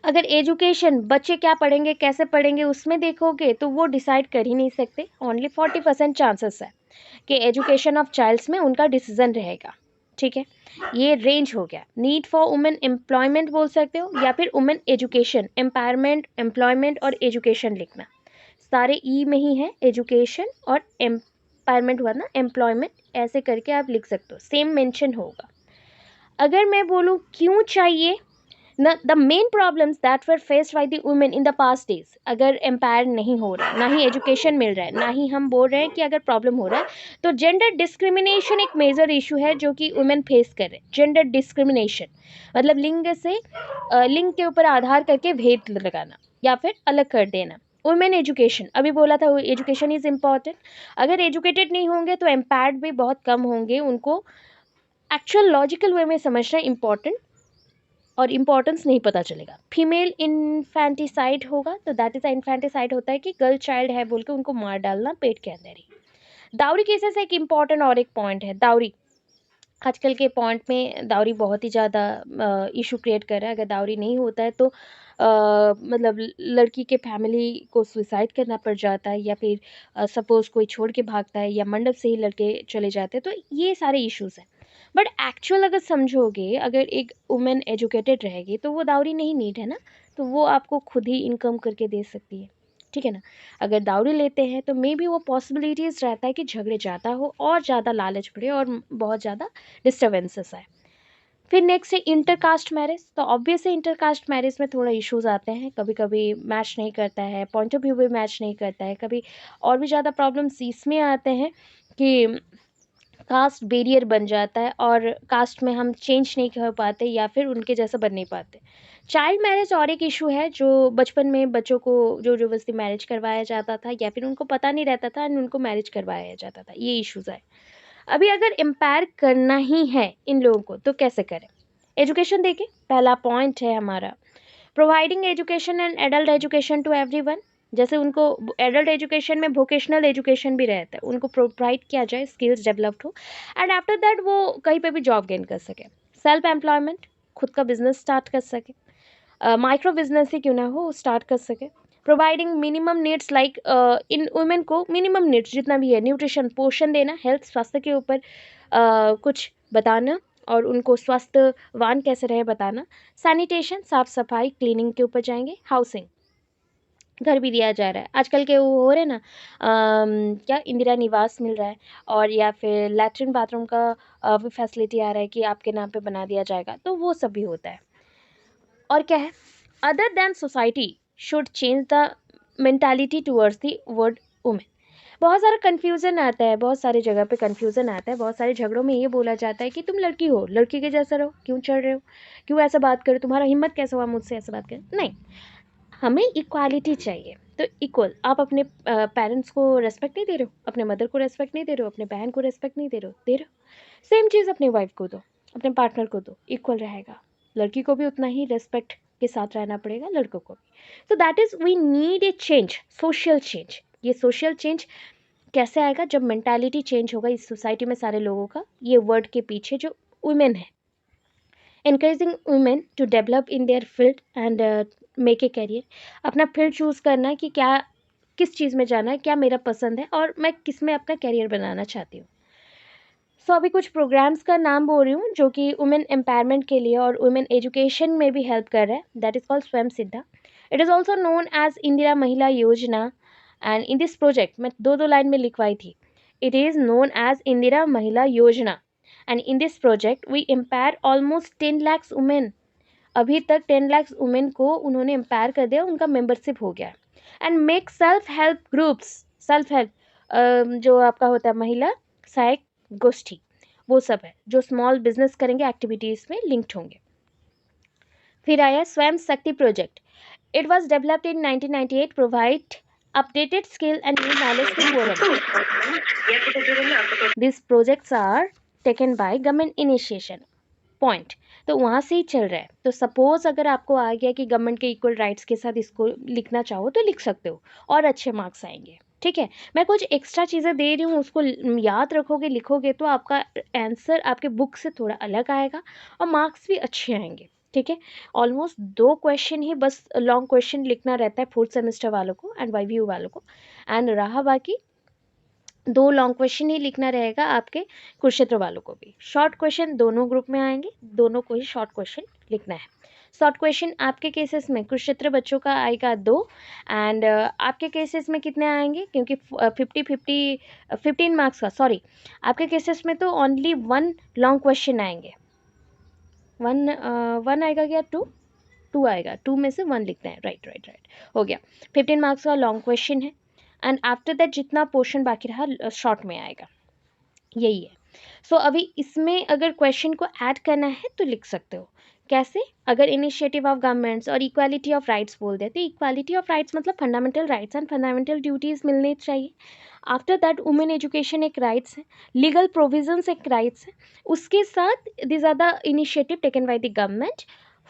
अगर एजुकेशन, बच्चे क्या पढ़ेंगे, कैसे पढ़ेंगे, उसमें देखोगे तो वो डिसाइड कर ही नहीं सकते, ओनली 40% चांसेस है कि एजुकेशन ऑफ चाइल्ड्स में उनका डिसीजन रहेगा। ठीक है, ये रेंज हो गया। नीड फॉर वुमेन एम्प्लॉयमेंट बोल सकते हो, या फिर वुमेन एजुकेशन, एम्पावरमेंट, एम्प्लॉयमेंट और एजुकेशन लिखना, सारे ई में ही है, एजुकेशन और एम्पावरमेंट हुआ ना, एम्प्लॉयमेंट, ऐसे करके आप लिख सकते हो, सेम मेंशन होगा। अगर मैं बोलूँ क्यों चाहिए, न the main problems that were faced by the women in the past days, अगर एम्पायर नहीं हो रहा है, ना ही एजुकेशन मिल रहा है, ना ही हम बोल रहे हैं कि अगर प्रॉब्लम हो रहा है, तो जेंडर डिस्क्रिमिनेशन एक मेजर इशू है जो कि वुमेन फेस कर रहे हैं। जेंडर डिस्क्रिमिनेशन मतलब लिंग के ऊपर आधार करके भेद लगाना या फिर अलग कर देना। वुमेन एजुकेशन, अभी बोला था एजुकेशन इज़ इम्पॉर्टेंट। अगर एजुकेटेड नहीं होंगे तो एम्पायर्ड भी बहुत कम होंगे, उनको एक्चुअल लॉजिकल वे में समझना इम्पॉर्टेंट और इम्पोर्टेंस नहीं पता चलेगा। फीमेल इन्फेंटिसाइड होगा तो दैट इज इन्फेंटिसाइड होता है कि गर्ल चाइल्ड है बोल के उनको मार डालना पेट के अंदर ही। दावरी केसेस एक इम्पॉर्टेंट और एक पॉइंट है। दावरी आजकल के पॉइंट में दावरी बहुत ही ज़्यादा इशू क्रिएट कर रहा है। अगर दावरी नहीं होता है तो मतलब लड़की के फैमिली को सुसाइड करना पड़ जाता है, या फिर सपोज कोई छोड़ के भागता है, या मंडप से ही लड़के चले जाते हैं। तो ये सारे इश्यूज हैं। बट एक्चुअल अगर समझोगे, अगर एक वुमेन एजुकेटेड रहेगी तो वो दावरी नहीं नीड है ना, तो वो आपको खुद ही इनकम करके दे सकती है, ठीक है ना। अगर दावरी लेते हैं तो मे बी वो पॉसिबिलिटीज़ रहता है कि झगड़े ज़्यादा हो और ज़्यादा लालच बढ़े और बहुत ज़्यादा डिस्टर्बेंसेस आए। फिर नेक्स्ट है इंटरकास्ट मैरिज। तो ऑब्वियस है इंटरकास्ट मैरिज में थोड़ा इश्यूज आते हैं, कभी कभी मैच नहीं करता है, पॉइंट ऑफ व्यू भी मैच नहीं करता है, कभी और भी ज़्यादा प्रॉब्लम्स इसमें आते हैं कि कास्ट बैरियर बन जाता है और कास्ट में हम चेंज नहीं कर पाते या फिर उनके जैसा बन नहीं पाते। चाइल्ड मैरिज और एक इशू है, जो बचपन में बच्चों को जो जबरदस्ती मैरिज करवाया जाता था या फिर उनको पता नहीं रहता था एंड उनको मैरिज करवाया जाता था, ये इश्यूज है। अभी अगर एम्पायर करना ही है इन लोगों को तो कैसे करें? एजुकेशन देखें, पहला पॉइंट है हमारा providing education and adult education to everyone. जैसे उनको एडल्ट एजुकेशन में वोकेशनल एजुकेशन भी रहता है, उनको प्रोवाइड किया जाए, स्किल्स डेवलप्ड हो एंड आफ्टर दैट वो कहीं पे भी जॉब गेन कर सके। सेल्फ एम्प्लॉयमेंट, खुद का बिजनेस स्टार्ट कर सके, माइक्रो बिजनेस ही क्यों ना हो स्टार्ट कर सके। Providing minimum needs like in women को मिनिमम नीड्स जितना भी है, न्यूट्रिशन, पोषण देना, हेल्थ स्वास्थ्य के ऊपर कुछ बताना और उनको स्वास्थ्यवान कैसे रहे बताना। सैनिटेशन, साफ सफाई, क्लीनिंग के ऊपर जाएंगे। हाउसिंग, घर भी दिया जा रहा है आजकल के, वो हो रहे ना क्या इंदिरा निवास मिल रहा है, और या फिर लैट्रिन बाथरूम का भी फैसिलिटी आ रहा है कि आपके नाम पे बना दिया जाएगा, तो वो सब भी होता है। और क्या है, other than society should change the mentality towards the word women. बहुत सारा कन्फ्यूज़न आता है, बहुत सारी जगह पे कन्फ्यूज़न आता है, बहुत सारे झगड़ों में ये बोला जाता है कि तुम लड़की हो, लड़की के जैसा रहो, क्यों चढ़ रहे हो, क्यों ऐसा बात करो, तुम्हारा हिम्मत कैसे हुआ मुझसे ऐसा बात करे। नहीं, हमें इक्वालिटी चाहिए। तो इक्वल, आप अपने पेरेंट्स को रेस्पेक्ट नहीं दे रहे हो, अपने मदर को रेस्पेक्ट नहीं दे रहे हो, अपने बहन को रेस्पेक्ट नहीं दे रहे हो, सेम चीज़ अपनी वाइफ को दो, अपने पार्टनर को दो, इक्वल रहेगा। लड़की को भी उतना ही रेस्पेक्ट के साथ रहना पड़ेगा, लड़कों को भी। तो that is we need a change, social change. ये सोशल चेंज कैसे आएगा? जब मेंटालिटी चेंज होगा इस सोसाइटी में सारे लोगों का। ये वर्ड के पीछे जो वुमेन है, encouraging women to develop in their field and make a career। अपना फील्ड चूज़ करना कि क्या, किस चीज़ में जाना है, क्या मेरा पसंद है और मैं किस में अपना करियर बनाना चाहती हूँ। सो अभी कुछ प्रोग्राम्स का नाम बोल रही हूँ जो कि वुमेन एम्पावरमेंट के लिए और वुमेन एजुकेशन में भी हेल्प कर रहा है। That is called Swayam Siddha. It is also known as Indira Mahila Yojana. And in this project, मैं दो लाइन में लिखवाई थी, it is known as Indira Mahila Yojana and in this project we empower almost 10 lakhs women. अभी तक 10 lakhs वुमेन को उन्होंने एम्पायर कर दिया, उनका मेंबरशिप हो गया। And make self help groups, self help जो आपका होता है महिला सहायक गोष्ठी, वो सब है जो स्मॉल बिजनेस करेंगे, एक्टिविटीज़ में लिंक्ड होंगे। फिर आया स्वयं शक्ति project. It was developed in 1998, provide updated skill and new knowledge to forum. These projects are taken by government initiation. Point, तो वहाँ से ही चल रहा है। तो सपोज अगर आपको आ गया कि गवर्नमेंट के इक्वल राइट्स के साथ इसको लिखना चाहो तो लिख सकते हो और अच्छे मार्क्स आएंगे, ठीक है। मैं कुछ एक्स्ट्रा चीज़ें दे रही हूँ, उसको याद रखोगे, लिखोगे तो आपका आंसर आपके बुक से थोड़ा अलग आएगा और मार्क्स भी अच्छे आएंगे, ठीक है। ऑलमोस्ट 2 क्वेश्चन ही बस लॉन्ग क्वेश्चन लिखना रहता है 4th सेमेस्टर वालों को एंड वाईवीयू वालों को, एंड रहा बाकी 2 लॉन्ग क्वेश्चन ही लिखना रहेगा आपके कुरुक्षेत्र वालों को भी। शॉर्ट क्वेश्चन दोनों ग्रुप में आएंगे, दोनों को ही शॉर्ट क्वेश्चन लिखना है। शॉर्ट क्वेश्चन आपके केसेस में कुरुक्षेत्र बच्चों का आएगा 2 एंड आपके केसेस में कितने आएंगे, क्योंकि 15 मार्क्स का, सॉरी आपके केसेस में तो ओनली 1 लॉन्ग क्वेश्चन आएंगे। 1 आएगा क्या 2? 2 आएगा, 2 में से 1 लिखते हैं, राइट, हो गया। 15 मार्क्स का लॉन्ग क्वेश्चन है एंड आफ्टर दैट जितना पोर्शन बाकी रहा शॉर्ट में आएगा, यही है। सो अभी इसमें अगर क्वेश्चन को ऐड करना है तो लिख सकते हो। कैसे? अगर इनिशिएटिव ऑफ गवर्नमेंट्स और इक्वालिटी ऑफ राइट्स बोल दे तो इक्वालिटी ऑफ राइट्स मतलब fundamental rights and fundamental duties मिलने चाहिए। आफ्टर दैट वुमेन एजुकेशन एक राइट्स है, लीगल प्रोविजंस एक राइट्स है, उसके साथ this are the initiative taken by the government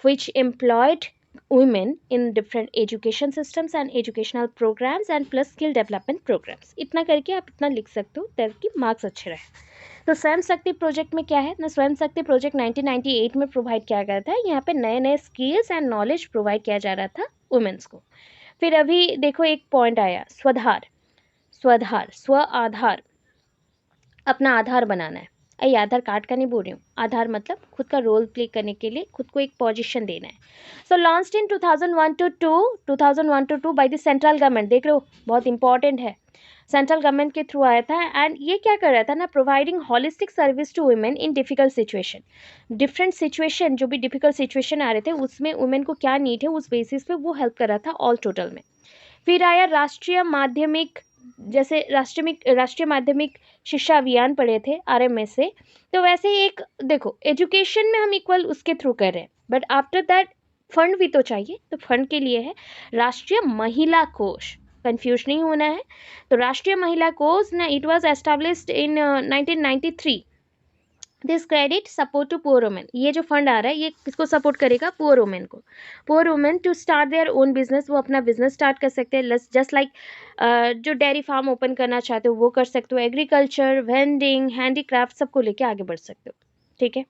which employed women in different education systems and educational programs and plus skill development programs। इतना करके आप इतना लिख सकते हो ताकि मार्क्स अच्छे रहे। तो स्वयं शक्ति प्रोजेक्ट में क्या है ना, स्वयं शक्ति प्रोजेक्ट 1998 में प्रोवाइड किया गया था। यहाँ पे नए नए स्किल्स एंड नॉलेज प्रोवाइड किया जा रहा था वुमेन्स को। फिर अभी देखो एक पॉइंट आया, स्वधार, स्व आधार, अपना आधार बनाना है। ये आधार कार्ड का नहीं बोल रही हूँ, आधार मतलब खुद का रोल प्ले करने के लिए खुद को एक पोजीशन देना है। So launched in 2001 to 2 by the central government. देख लो बहुत इंपॉर्टेंट है, सेंट्रल गवर्नमेंट के थ्रू आया था। एंड ये क्या कर रहा था ना, providing holistic service to women in difficult situation. Different situation, जो भी डिफिकल्ट सिचुएशन आ रहे थे उसमें वुमेन को क्या नीड है उस बेसिस पे वो हेल्प कर रहा था ऑल टोटल में। फिर आया राष्ट्रीय माध्यमिक, जैसे राष्ट्रीय माध्यमिक शिक्षा अभियान पढ़े थे RMS से, तो वैसे ही एक देखो एजुकेशन में हम इक्वल उसके थ्रू कर रहे हैं, बट आफ्टर दैट फंड भी तो चाहिए। तो फंड के लिए है राष्ट्रीय महिला कोष, कंफ्यूज नहीं होना है। तो राष्ट्रीय महिला कोष ना, it was established in 1993। This credit support to poor women. ये जो फंड आ रहा है ये किसको सपोर्ट करेगा? पुअर वुमेन को। Poor women to start their own business, वो अपना बिजनेस स्टार्ट कर सकते हैं। जस्ट लाइक जो डेयरी फार्म ओपन करना चाहते हो वो कर सकते हो, एग्रीकल्चर, वेंडिंग, हैंडीक्राफ्ट सबको लेके आगे बढ़ सकते हो। ठीक है,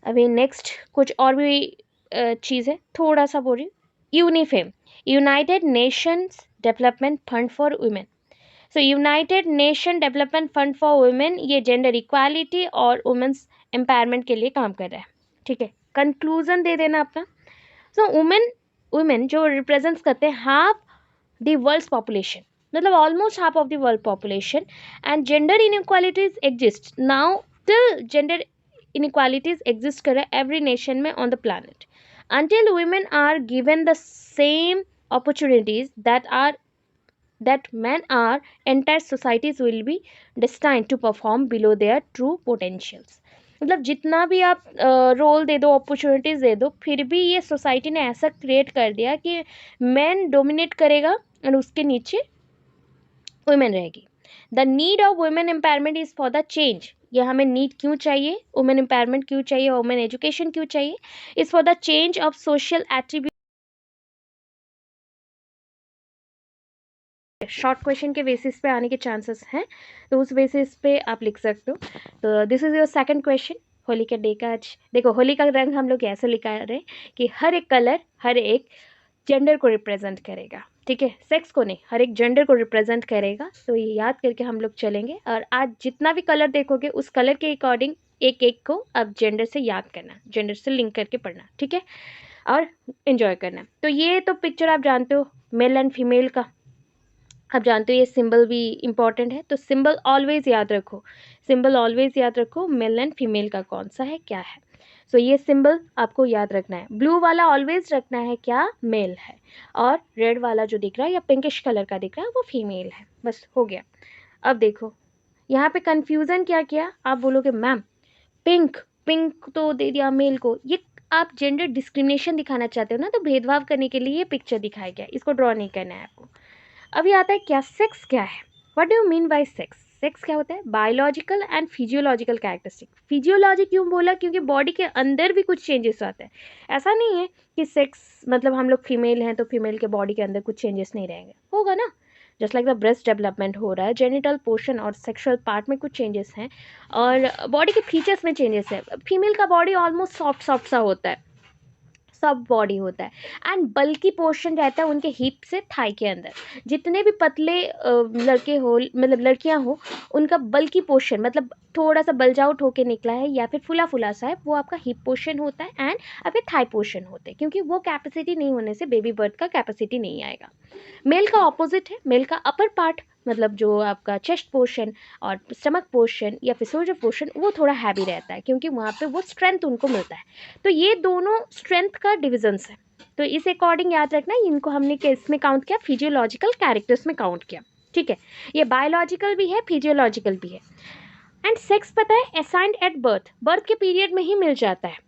अभी नेक्स्ट कुछ और भी चीज़ है, थोड़ा सा बोल रही हूँ। UNIFEM, United Nations Development Fund for Women. So United Nation Development Fund for Women ये जेंडर इक्वालिटी और वुमेन्स एम्पावरमेंट के लिए काम कर रहा है। ठीक है, कंक्लूजन दे देना अपना। सो वुमेन जो रिप्रेजेंट्स करते हैं हाफ द वर्ल्ड्स पॉपुलेशन, मतलब almost half of the world population. And gender inequalities exist now, till gender inequalities exist कर रहा है एवरी नेशन में on the planet, until women are given the same opportunities that men are, entire societies will be destined to perform below their true potentials। मतलब जितना भी आप role दे दो, opportunities दे दो, फिर भी ये सोसाइटी ने ऐसा क्रिएट कर दिया कि मैन डोमिनेट करेगा और उसके नीचे वुमेन रहेगी। The need of women empowerment is for the change. ये हमें नीड क्यों चाहिए, वुमेन एम्पावरमेंट क्यों चाहिए, वुमेन एजुकेशन क्यों चाहिए, is for the change of social attribute. Short question के बेसिस पे आने के चांसेस हैं, तो उस बेसिस पे आप लिख सकते हो। तो this is your second question. Holi के डे का आज देखो, होली का रंग हम लोग ऐसे लिखा रहे हैं कि हर एक कलर हर एक जेंडर को रिप्रेजेंट करेगा। ठीक है, सेक्स को नहीं, हर एक जेंडर को रिप्रेजेंट करेगा। तो ये याद करके हम लोग चलेंगे। और आज जितना भी कलर देखोगे उस कलर के अकॉर्डिंग एक एक को अब जेंडर से याद करना, जेंडर से लिंक करके पढ़ना। ठीक है, और इन्जॉय करना। तो ये तो पिक्चर आप जानते हो मेल एंड फीमेल का, आप जानते हो ये सिंबल भी इम्पॉर्टेंट है। तो सिंबल ऑलवेज याद रखो, सिंबल ऑलवेज याद रखो, मेल एंड फीमेल का कौन सा है क्या है। सो ये सिंबल आपको याद रखना है। ब्लू वाला ऑलवेज रखना है क्या, मेल है, और रेड वाला जो दिख रहा है या पिंकिश कलर का दिख रहा है वो फीमेल है। बस हो गया। अब देखो यहाँ पे कन्फ्यूज़न क्या किया, आप बोलोगे मैम पिंक पिंक तो दे दिया मेल को, ये आप जेंडर डिस्क्रिमिनेशन दिखाना चाहते हो ना, तो भेदभाव करने के लिए ये पिक्चर दिखाया गया, इसको ड्रॉ नहीं करना है आपको। अभी आता है क्या, सेक्स क्या है, what do you mean bye sex. Sex क्या होता है, biological and physiological characteristic. Physiology क्यों बोला, क्योंकि बॉडी के अंदर भी कुछ चेंजेस आते हैं। ऐसा नहीं है कि सेक्स मतलब हम लोग फीमेल हैं तो फीमेल के बॉडी के अंदर कुछ चेंजेस नहीं रहेंगे, होगा ना। Just like the breast development हो रहा है, जेनिटल पोर्शन और सेक्सुअल पार्ट में कुछ चेंजेस हैं, और बॉडी के फीचर्स में चेंजेस है। फीमेल का बॉडी ऑलमोस्ट सॉफ्ट सॉफ्ट सा होता है, सब बॉडी होता है, एंड बल्कि पोर्शन रहता है उनके हिप से थाई के अंदर। जितने भी पतले लड़के हो मतलब लड़कियां हो, उनका बल्कि पोर्शन मतलब थोड़ा सा बल्ज आउट होके निकला है या फिर फुला फुला सा है, वो आपका हिप पोर्शन होता है एंड फिर थाई पोर्शन होते हैं, क्योंकि वो कैपेसिटी नहीं होने से बेबी बर्थ का कैपेसिटी नहीं आएगा। मेल का ऑपोजिट है, मेल का अपर पार्ट मतलब जो आपका चेस्ट पोर्शन और स्टमक पोर्शन या फिर शोल्डर पोर्शन वो थोड़ा हैवी रहता है, क्योंकि वहाँ पे वो स्ट्रेंथ उनको मिलता है। तो ये दोनों स्ट्रेंथ का डिविजन्स है। तो इस अकॉर्डिंग याद रखना, इनको हमने किस में काउंट किया, फिजियोलॉजिकल कैरेक्टर्स में काउंट किया, ठीक है। ये बायोलॉजिकल भी है, फिजियोलॉजिकल भी है। एंड सेक्स पता है असाइंड एट बर्थ, बर्थ के पीरियड में ही मिल जाता है।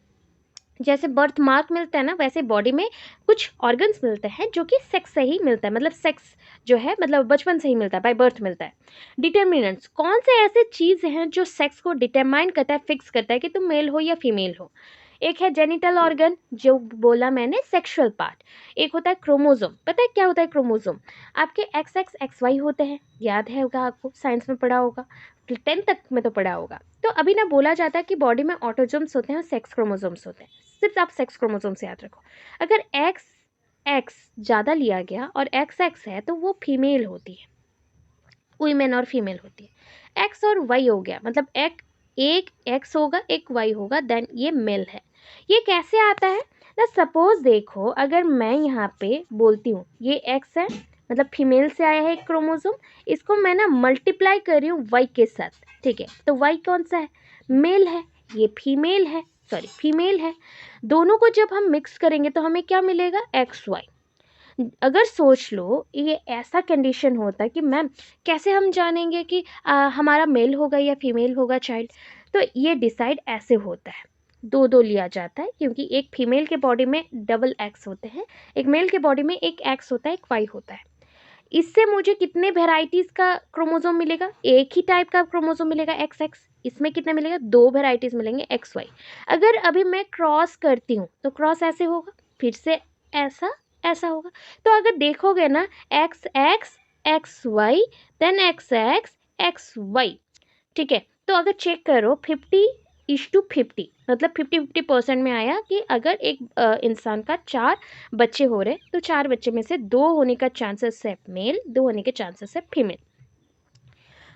जैसे बर्थ मार्क मिलता है ना, वैसे बॉडी में कुछ ऑर्गन्स मिलते हैं जो कि सेक्स से ही मिलता है, मतलब सेक्स जो है मतलब बचपन से ही मिलता है, बाय बर्थ मिलता है। डिटर्मिनेंट्स, कौन से ऐसे चीज़ हैं जो सेक्स को डिटरमाइन करता है, फिक्स करता है कि तुम मेल हो या फीमेल हो। एक है जेनिटल ऑर्गन, जो बोला मैंने सेक्सुअल पार्ट। एक होता है क्रोमोसोम, पता है क्या होता है क्रोमोसोम, आपके XXXY होते हैं, याद है होगा आपको, साइंस में पढ़ा होगा, 10th तक में तो पढ़ा होगा। तो अभी ना बोला जाता है कि बॉडी में ऑटोजोम्स होते हैं और सेक्स क्रोमोसोम्स होते हैं, सिर्फ आप सेक्स क्रोमोसोम्स याद रखो। अगर XX ज़्यादा लिया गया और XX है तो वो फीमेल होती है, वुमेन और फीमेल होती है। X और Y हो गया, मतलब एक X होगा एक Y होगा, देन ये मेल है। ये कैसे आता है ना, सपोज देखो अगर मैं यहाँ पे बोलती हूँ ये X है, मतलब फीमेल से आया है एक क्रोमोसोम, इसको मैं ना मल्टीप्लाई कर रही हूँ Y के साथ, ठीक है। तो Y कौन सा है, मेल है, ये फीमेल है, सॉरी फीमेल है। दोनों को जब हम मिक्स करेंगे तो हमें क्या मिलेगा, XY। अगर सोच लो ये ऐसा कंडीशन होता कि मैम कैसे हम जानेंगे कि हमारा मेल होगा या फीमेल होगा चाइल्ड, तो ये डिसाइड ऐसे होता है, दो दो लिया जाता है, क्योंकि एक फीमेल के बॉडी में डबल X होते हैं, एक मेल के बॉडी में एक X होता है एक Y होता है। इससे मुझे कितने वेराइटीज़ का क्रोमोसोम मिलेगा, एक ही टाइप का क्रोमोसोम मिलेगा XX, इसमें कितने मिलेगा, दो वेराइटीज़ मिलेंगे XY। अगर अभी मैं क्रॉस करती हूँ तो क्रॉस ऐसे होगा, फिर से ऐसा ऐसा होगा। तो अगर देखोगे ना XX XY then XX XY, ठीक है। तो अगर चेक करो 50:50, मतलब 50-50% में आया कि अगर एक इंसान का 4 बच्चे हो रहे तो 4 बच्चे में से 2 होने का चांसेस है मेल, 2 होने के चांसेस है फीमेल।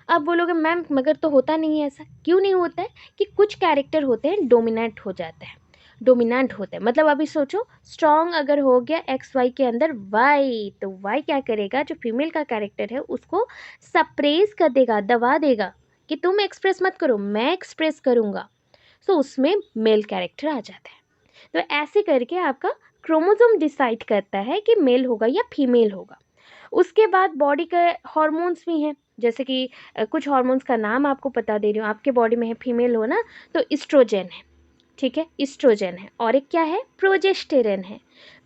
अब बोलोगे मैम मगर तो होता नहीं है ऐसा, क्यों नहीं होता है, कि कुछ कैरेक्टर होते हैं डोमिनेंट हो जाते हैं, डोमिनेंट होते हैं। मतलब अभी सोचो स्ट्रॉन्ग अगर हो गया XY के अंदर Y, तो Y क्या करेगा, जो फीमेल का कैरेक्टर है उसको सप्रेस कर देगा, दबा देगा कि तुम एक्सप्रेस मत करो, मैं एक्सप्रेस करूँगा। तो उसमें मेल कैरेक्टर आ जाता है। तो ऐसे करके आपका क्रोमोसोम डिसाइड करता है कि मेल होगा या फीमेल होगा। उसके बाद बॉडी के हॉर्मोन्स भी हैं, जैसे कि कुछ हॉर्मोन्स का नाम आपको बता दे रही हूँ, आपके बॉडी में है फीमेल हो ना, तो इस्ट्रोजन है, ठीक है, इस्ट्रोजन है, और एक क्या है, प्रोजेस्टेरन है,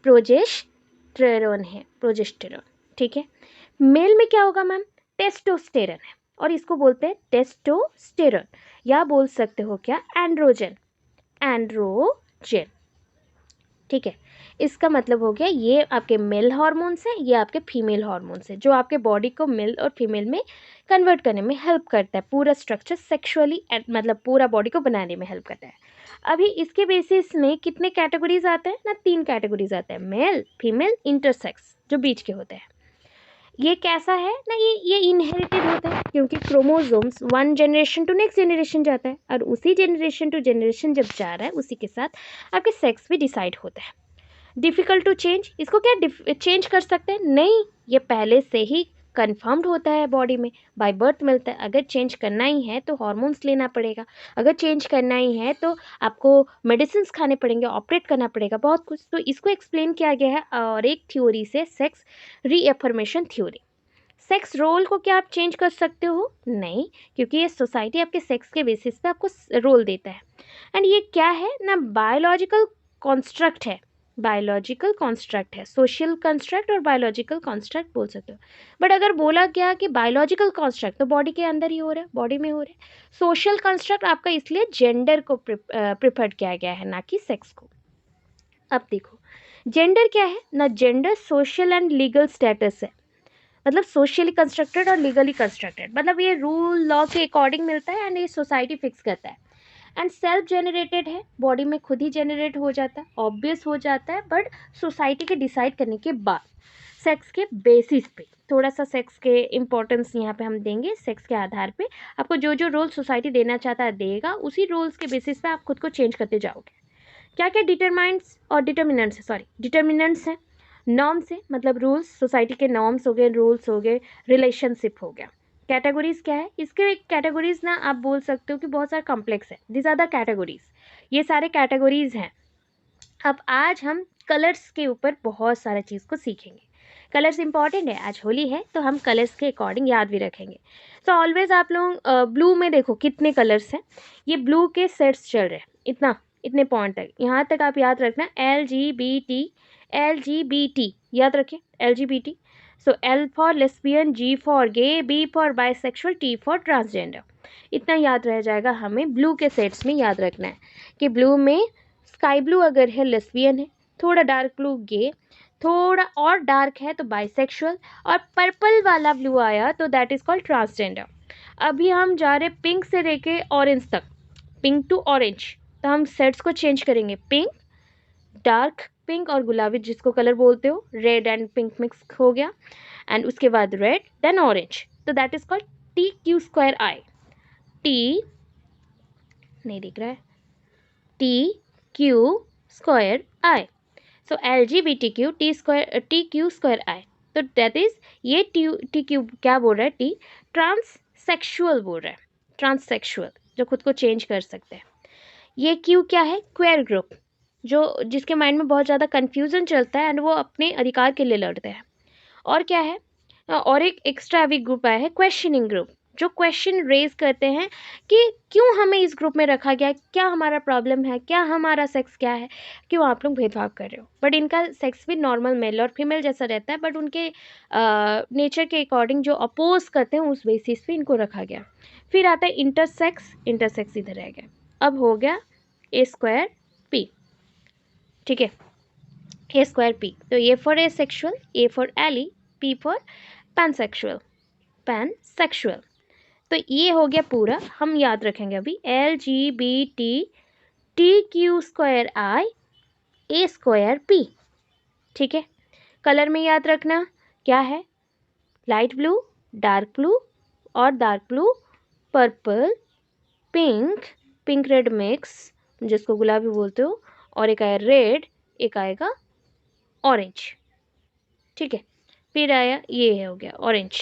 प्रोजेस्टेरॉन है, प्रोजेस्टेरॉन, ठीक है। मेल में क्या होगा मैम, टेस्टोस्टेरन है, और इसको बोलते हैं टेस्टोस्टेरॉन, या बोल सकते हो क्या, एंड्रोजन, एंड्रोजन, ठीक है। इसका मतलब हो गया ये आपके मेल हार्मोन्स हैं, ये आपके फीमेल हार्मोन्स हैं, जो आपके बॉडी को मेल और फीमेल में कन्वर्ट करने में हेल्प करता है, पूरा स्ट्रक्चर सेक्सुअली मतलब पूरा बॉडी को बनाने में हेल्प करता है। अभी इसके बेसिस में कितने कैटेगरीज आते हैं ना, 3 कैटेगरीज आते हैं, मेल फीमेल इंटरसेक्स, जो बीच के होते हैं। ये कैसा है ना, ये इनहेरिटेड होता है, क्योंकि chromosomes one generation to next generation जाता है, और उसी जनरेशन टू जनरेशन जब जा रहा है उसी के साथ आपके सेक्स भी डिसाइड होता है। डिफ़िकल्ट टू चेंज, इसको क्या चेंज कर सकते हैं, नहीं, ये पहले से ही कन्फर्म्ड होता है बॉडी में, बाय बर्थ मिलता है। अगर चेंज करना ही है तो हॉर्मोन्स लेना पड़ेगा, अगर चेंज करना ही है तो आपको मेडिसिन खाने पड़ेंगे, ऑपरेट करना पड़ेगा, बहुत कुछ। तो इसको एक्सप्लेन किया गया है और एक थ्योरी से, सेक्स रीअफर्मेशन थ्योरी। सेक्स रोल को क्या आप चेंज कर सकते हो, नहीं, क्योंकि ये सोसाइटी आपके सेक्स के बेसिस पे आपको रोल देता है। एंड ये क्या है ना, बायोलॉजिकल कॉन्स्ट्रक्ट है, बायोलॉजिकल कॉन्स्ट्रक्ट है, सोशल कंस्ट्रक्ट और बायोलॉजिकल कॉन्स्ट्रक्ट बोल सकते हो। बट अगर बोला गया कि बायोलॉजिकल कॉन्स्ट्रक्ट, तो बॉडी के अंदर ही हो रहा है, बॉडी में हो रहा है। सोशल कंस्ट्रक्ट आपका इसलिए जेंडर को प्रिफर्ड किया गया है, ना कि सेक्स को। अब देखो जेंडर क्या है ना, gender social and legal status है, मतलब सोशली कंस्ट्रक्टेड और लीगली कंस्ट्रक्टेड, मतलब ये रूल लॉ के अकॉर्डिंग मिलता है एंड ये सोसाइटी फिक्स करता है। एंड सेल्फ जेनरेटेड है, बॉडी में खुद ही जेनरेट हो जाता है, ऑब्वियस हो जाता है, बट सोसाइटी के डिसाइड करने के बाद सेक्स के बेसिस पे, थोड़ा सा सेक्स के इम्पोर्टेंस यहाँ पे हम देंगे, सेक्स के आधार पे आपको जो जो रोल सोसाइटी देना चाहता है देगा, उसी रोल्स के बेसिस पे आप खुद को चेंज करते जाओगे। क्या क्या डिटरमाइंट्स और डिटर्मिनेंट्स हैं, नॉर्म्स है मतलब रूल्स, सोसाइटी के नॉर्म्स हो गए, रूल्स हो गए, रिलेशनशिप हो गया। कैटेगरीज क्या है इसके? कैटेगरीज ना आप बोल सकते हो कि बहुत सारा कॉम्प्लेक्स है। दिस आर द कैटेगरीज, ये सारे कैटेगरीज हैं। अब आज हम कलर्स के ऊपर बहुत सारा चीज़ को सीखेंगे। कलर्स इंपॉर्टेंट है, आज होली है तो हम कलर्स के अकॉर्डिंग याद भी रखेंगे। तो ऑलवेज आप लोग ब्लू में देखो कितने कलर्स हैं, ये ब्लू के सेट्स चल रहे हैं, इतने पॉइंट तक, यहाँ तक आप याद रखना। LGBT, LGBT याद रखिए, LGBT। So L for lesbian, G for gay, B for bisexual, T for transgender. इतना याद रह जाएगा, हमें ब्लू के सेट्स में याद रखना है कि ब्लू में स्काई ब्लू अगर है लेस्बियन है, थोड़ा डार्क ब्लू गे, थोड़ा और डार्क है तो बाइसेक्सुअल, और पर्पल वाला ब्लू आया तो दैट इज कॉल्ड ट्रांसजेंडर। अभी हम जा रहे पिंक से लेके ऑरेंज तक, पिंक टू ऑरेंज, तो हम सेट्स को चेंज करेंगे। पिंक, डार्क पिंक और गुलाबी जिसको कलर बोलते हो, रेड एंड पिंक मिक्स हो गया, एंड उसके बाद रेड देन ऑरेंज, तो that is called TQ2I। T नहीं दिख रहा है, TQ2I। सो LGBTQ TQ2I। तो दैट इज ये TQ क्या बोल रहा है? T ट्रांससेक्सुअल बोल रहा है, ट्रांससेक्सुअल जो खुद को चेंज कर सकते हैं। ये Q क्या है? क्वेयर ग्रुप, जो जिसके माइंड में बहुत ज़्यादा कन्फ्यूजन चलता है एंड वो अपने अधिकार के लिए लड़ते हैं। और क्या है? और एक एक्स्ट्रा अभी ग्रुप आया है क्वेश्चनिंग ग्रुप, जो क्वेश्चन रेज करते हैं कि क्यों हमें इस ग्रुप में रखा गया, क्या हमारा प्रॉब्लम है, क्या हमारा सेक्स क्या है, क्यों आप लोग भेदभाव कर रहे हो। बट इनका सेक्स भी नॉर्मल मेल और फीमेल जैसा रहता है, बट उनके नेचर के अकॉर्डिंग जो अपोज करते हैं उस बेसिस पे इनको रखा गया। फिर आता है इंटरसेक्स, इंटरसेक्स इधर रह गया। अब हो गया A2P, ठीक है, A2P। तो A for asexual, A for ally, P for pansexual, pansexual. तो ये हो गया पूरा, हम याद रखेंगे अभी LGBT TQ2I A2P, ठीक है। कलर में याद रखना क्या है? लाइट ब्लू, डार्क ब्लू और dark blue, purple, pink, pink red mix जिसको गुलाबी बोलते हो, और एक आया रेड, एक आएगा ऑरेंज, ठीक है। फिर आया ये हो गया ऑरेंज,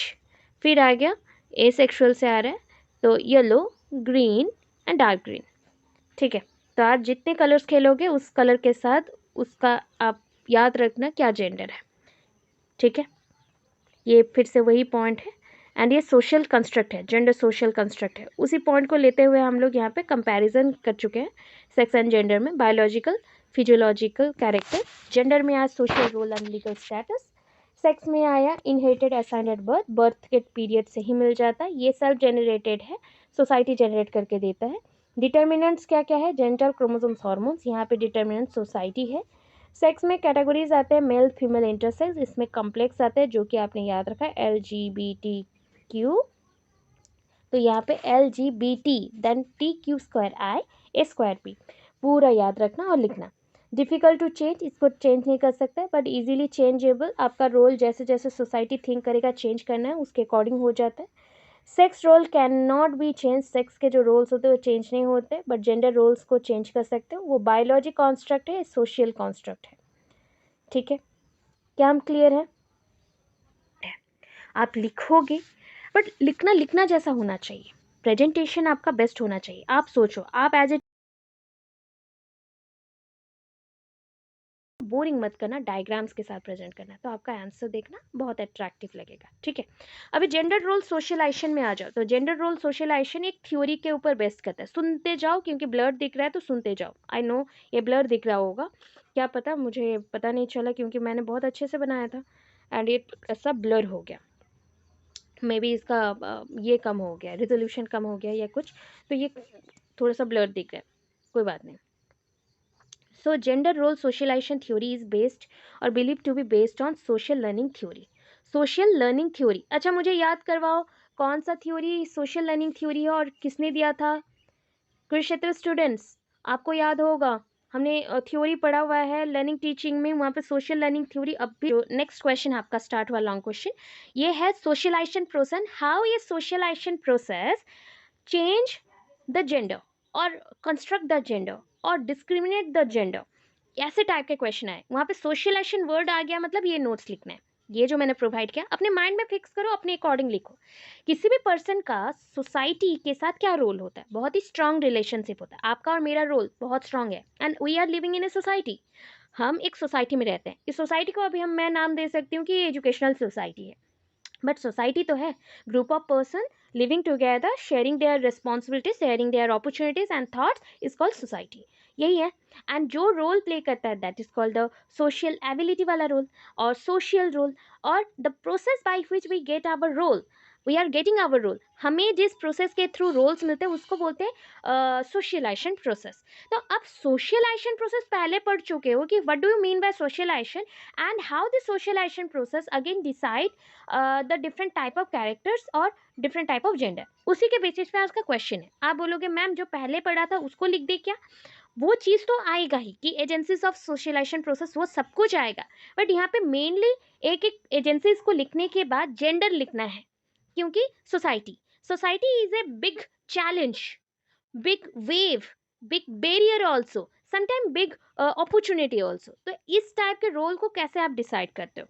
फिर आ गया ए सेक्सुअल से आ रहा है तो yellow, green and dark green, ठीक है। तो आज जितने कलर्स खेलोगे उस कलर के साथ उसका आप याद रखना क्या जेंडर है, ठीक है। ये फिर से वही पॉइंट है, एंड ये सोशल कंस्ट्रक्ट है, जेंडर सोशल कंस्ट्रक्ट है। उसी पॉइंट को लेते हुए हम लोग यहाँ पे कंपैरिजन कर चुके हैं सेक्स एंड जेंडर में, बायोलॉजिकल, फिजियोलॉजिकल कैरेक्टर, जेंडर में आज social role and legal status, sex में आया inherited assigned at birth, birth के पीरियड से ही मिल जाता है, ये सेल्फ जनरेटेड है, सोसाइटी जनरेट करके देता है। डिटर्मिनेंट्स क्या क्या है? जेंडर, क्रोमोसोम्स, हार्मोन्स, यहाँ पे डिटर्मिनेंट सोसाइटी है। सेक्स में कैटेगरीज आते हैं मेल, फीमेल, इंटरसेक्स, इसमें कॉम्प्लेक्स आते हैं जो कि आपने याद रखा है LGBTQ, तो यहाँ पे LGBT देन TQ2I A2P, पूरा याद रखना और लिखना। डिफ़िकल्ट टू चेंज, इसको चेंज नहीं कर सकते बट इजीली चेंजेबल, आपका रोल जैसे जैसे सोसाइटी थिंक करेगा चेंज करना है उसके अकॉर्डिंग हो जाता है। Sex role can not be change, sex के जो रोल्स होते हैं वो चेंज नहीं होते, बट जेंडर रोल्स को चेंज कर सकते हो, वो बायोलॉजी कॉन्स्ट्रक्ट है, सोशल कॉन्स्ट्रक्ट है, ठीक है। क्या हम क्लियर है? आप लिखोगे बट लिखना लिखना जैसा होना चाहिए, प्रेजेंटेशन आपका बेस्ट होना चाहिए। आप सोचो, आप एज ए बोरिंग मत करना, डायग्राम्स के साथ प्रेजेंट करना, तो आपका आंसर देखना बहुत अट्रैक्टिव लगेगा, ठीक है। अभी जेंडर रोल सोशलाइजेशन में आ जाओ, तो जेंडर रोल सोशलाइजेशन एक थ्योरी के ऊपर बेस्ड करता है। सुनते जाओ क्योंकि ब्लर दिख रहा है तो सुनते जाओ। आई नो ये ब्लर दिख रहा होगा, क्या पता, मुझे पता नहीं चला क्योंकि मैंने बहुत अच्छे से बनाया था एंड ये ऐसा ब्लर हो गया। मे बी इसका ये कम हो गया, रिजोल्यूशन कम हो गया या कुछ, तो ये थोड़ा सा ब्लर दिख रहा है, कोई बात नहीं। So gender role socialization theory is based और believe to be based on social learning theory. Social learning theory, अच्छा मुझे याद करवाओ कौन सा थ्योरी सोशल लर्निंग थ्योरी है और किसने दिया था? कुरुक्षेत्र स्टूडेंट्स, आपको याद होगा, हमने थ्योरी पढ़ा हुआ है लर्निंग टीचिंग में, वहाँ पे सोशल लर्निंग थ्योरी। अब भी नेक्स्ट क्वेश्चन आपका स्टार्ट हुआ लॉन्ग क्वेश्चन, ये है सोशलाइजेशन प्रोसेस, हाउ ये socialization process change the gender और कंस्ट्रक्ट द जेंडर और डिस्क्रिमिनेट द जेंडर ऐसे टाइप के क्वेश्चन आए, वहाँ पे सोशलाइजेशन वर्ड आ गया मतलब ये नोट्स लिखना है। ये जो मैंने प्रोवाइड किया अपने माइंड में फिक्स करो, अपने अकॉर्डिंग लिखो। किसी भी पर्सन का सोसाइटी के साथ क्या रोल होता है, बहुत ही स्ट्रांग रिलेशनशिप होता है। आपका और मेरा रोल बहुत स्ट्रांग है, and we are living in a society. हम एक सोसाइटी में रहते हैं। इस सोसाइटी को अभी हम मैं नाम दे सकती हूँ कि ये एजुकेशनल सोसाइटी है, बट सोसाइटी तो है group of person living together, sharing their responsibilities, sharing their opportunities and thoughts, is called society. यही है। एंड जो रोल प्ले करता है that is called the social ability वाला रोल और सोशल रोल, और the process by which we get our role, we are getting our role. हमें जिस प्रोसेस के थ्रू रोल्स मिलते हैं उसको बोलते हैं सोशलाइजेशन प्रोसेस। तो अब सोशलाइजेशन प्रोसेस पहले पढ़ चुके हो कि what do you mean by socialization, and how the socialization process again decide the different type of characters और डिफरेंट टाइप ऑफ जेंडर। उसी के बेसिस पे आज का क्वेश्चन है। आप बोलोगे मैम जो पहले पढ़ा था उसको लिख दे क्या? वो चीज़ तो आएगा ही कि एजेंसीज ऑफ सोशलाइजेशन प्रोसेस, वो सब कुछ आएगा, बट यहाँ पे मेनली एक एक एजेंसीज को लिखने के बाद जेंडर लिखना है, क्योंकि society society is a big challenge, big wave, big barrier also, sometime big opportunity also. तो इस टाइप के रोल को कैसे आप डिसाइड करते हो,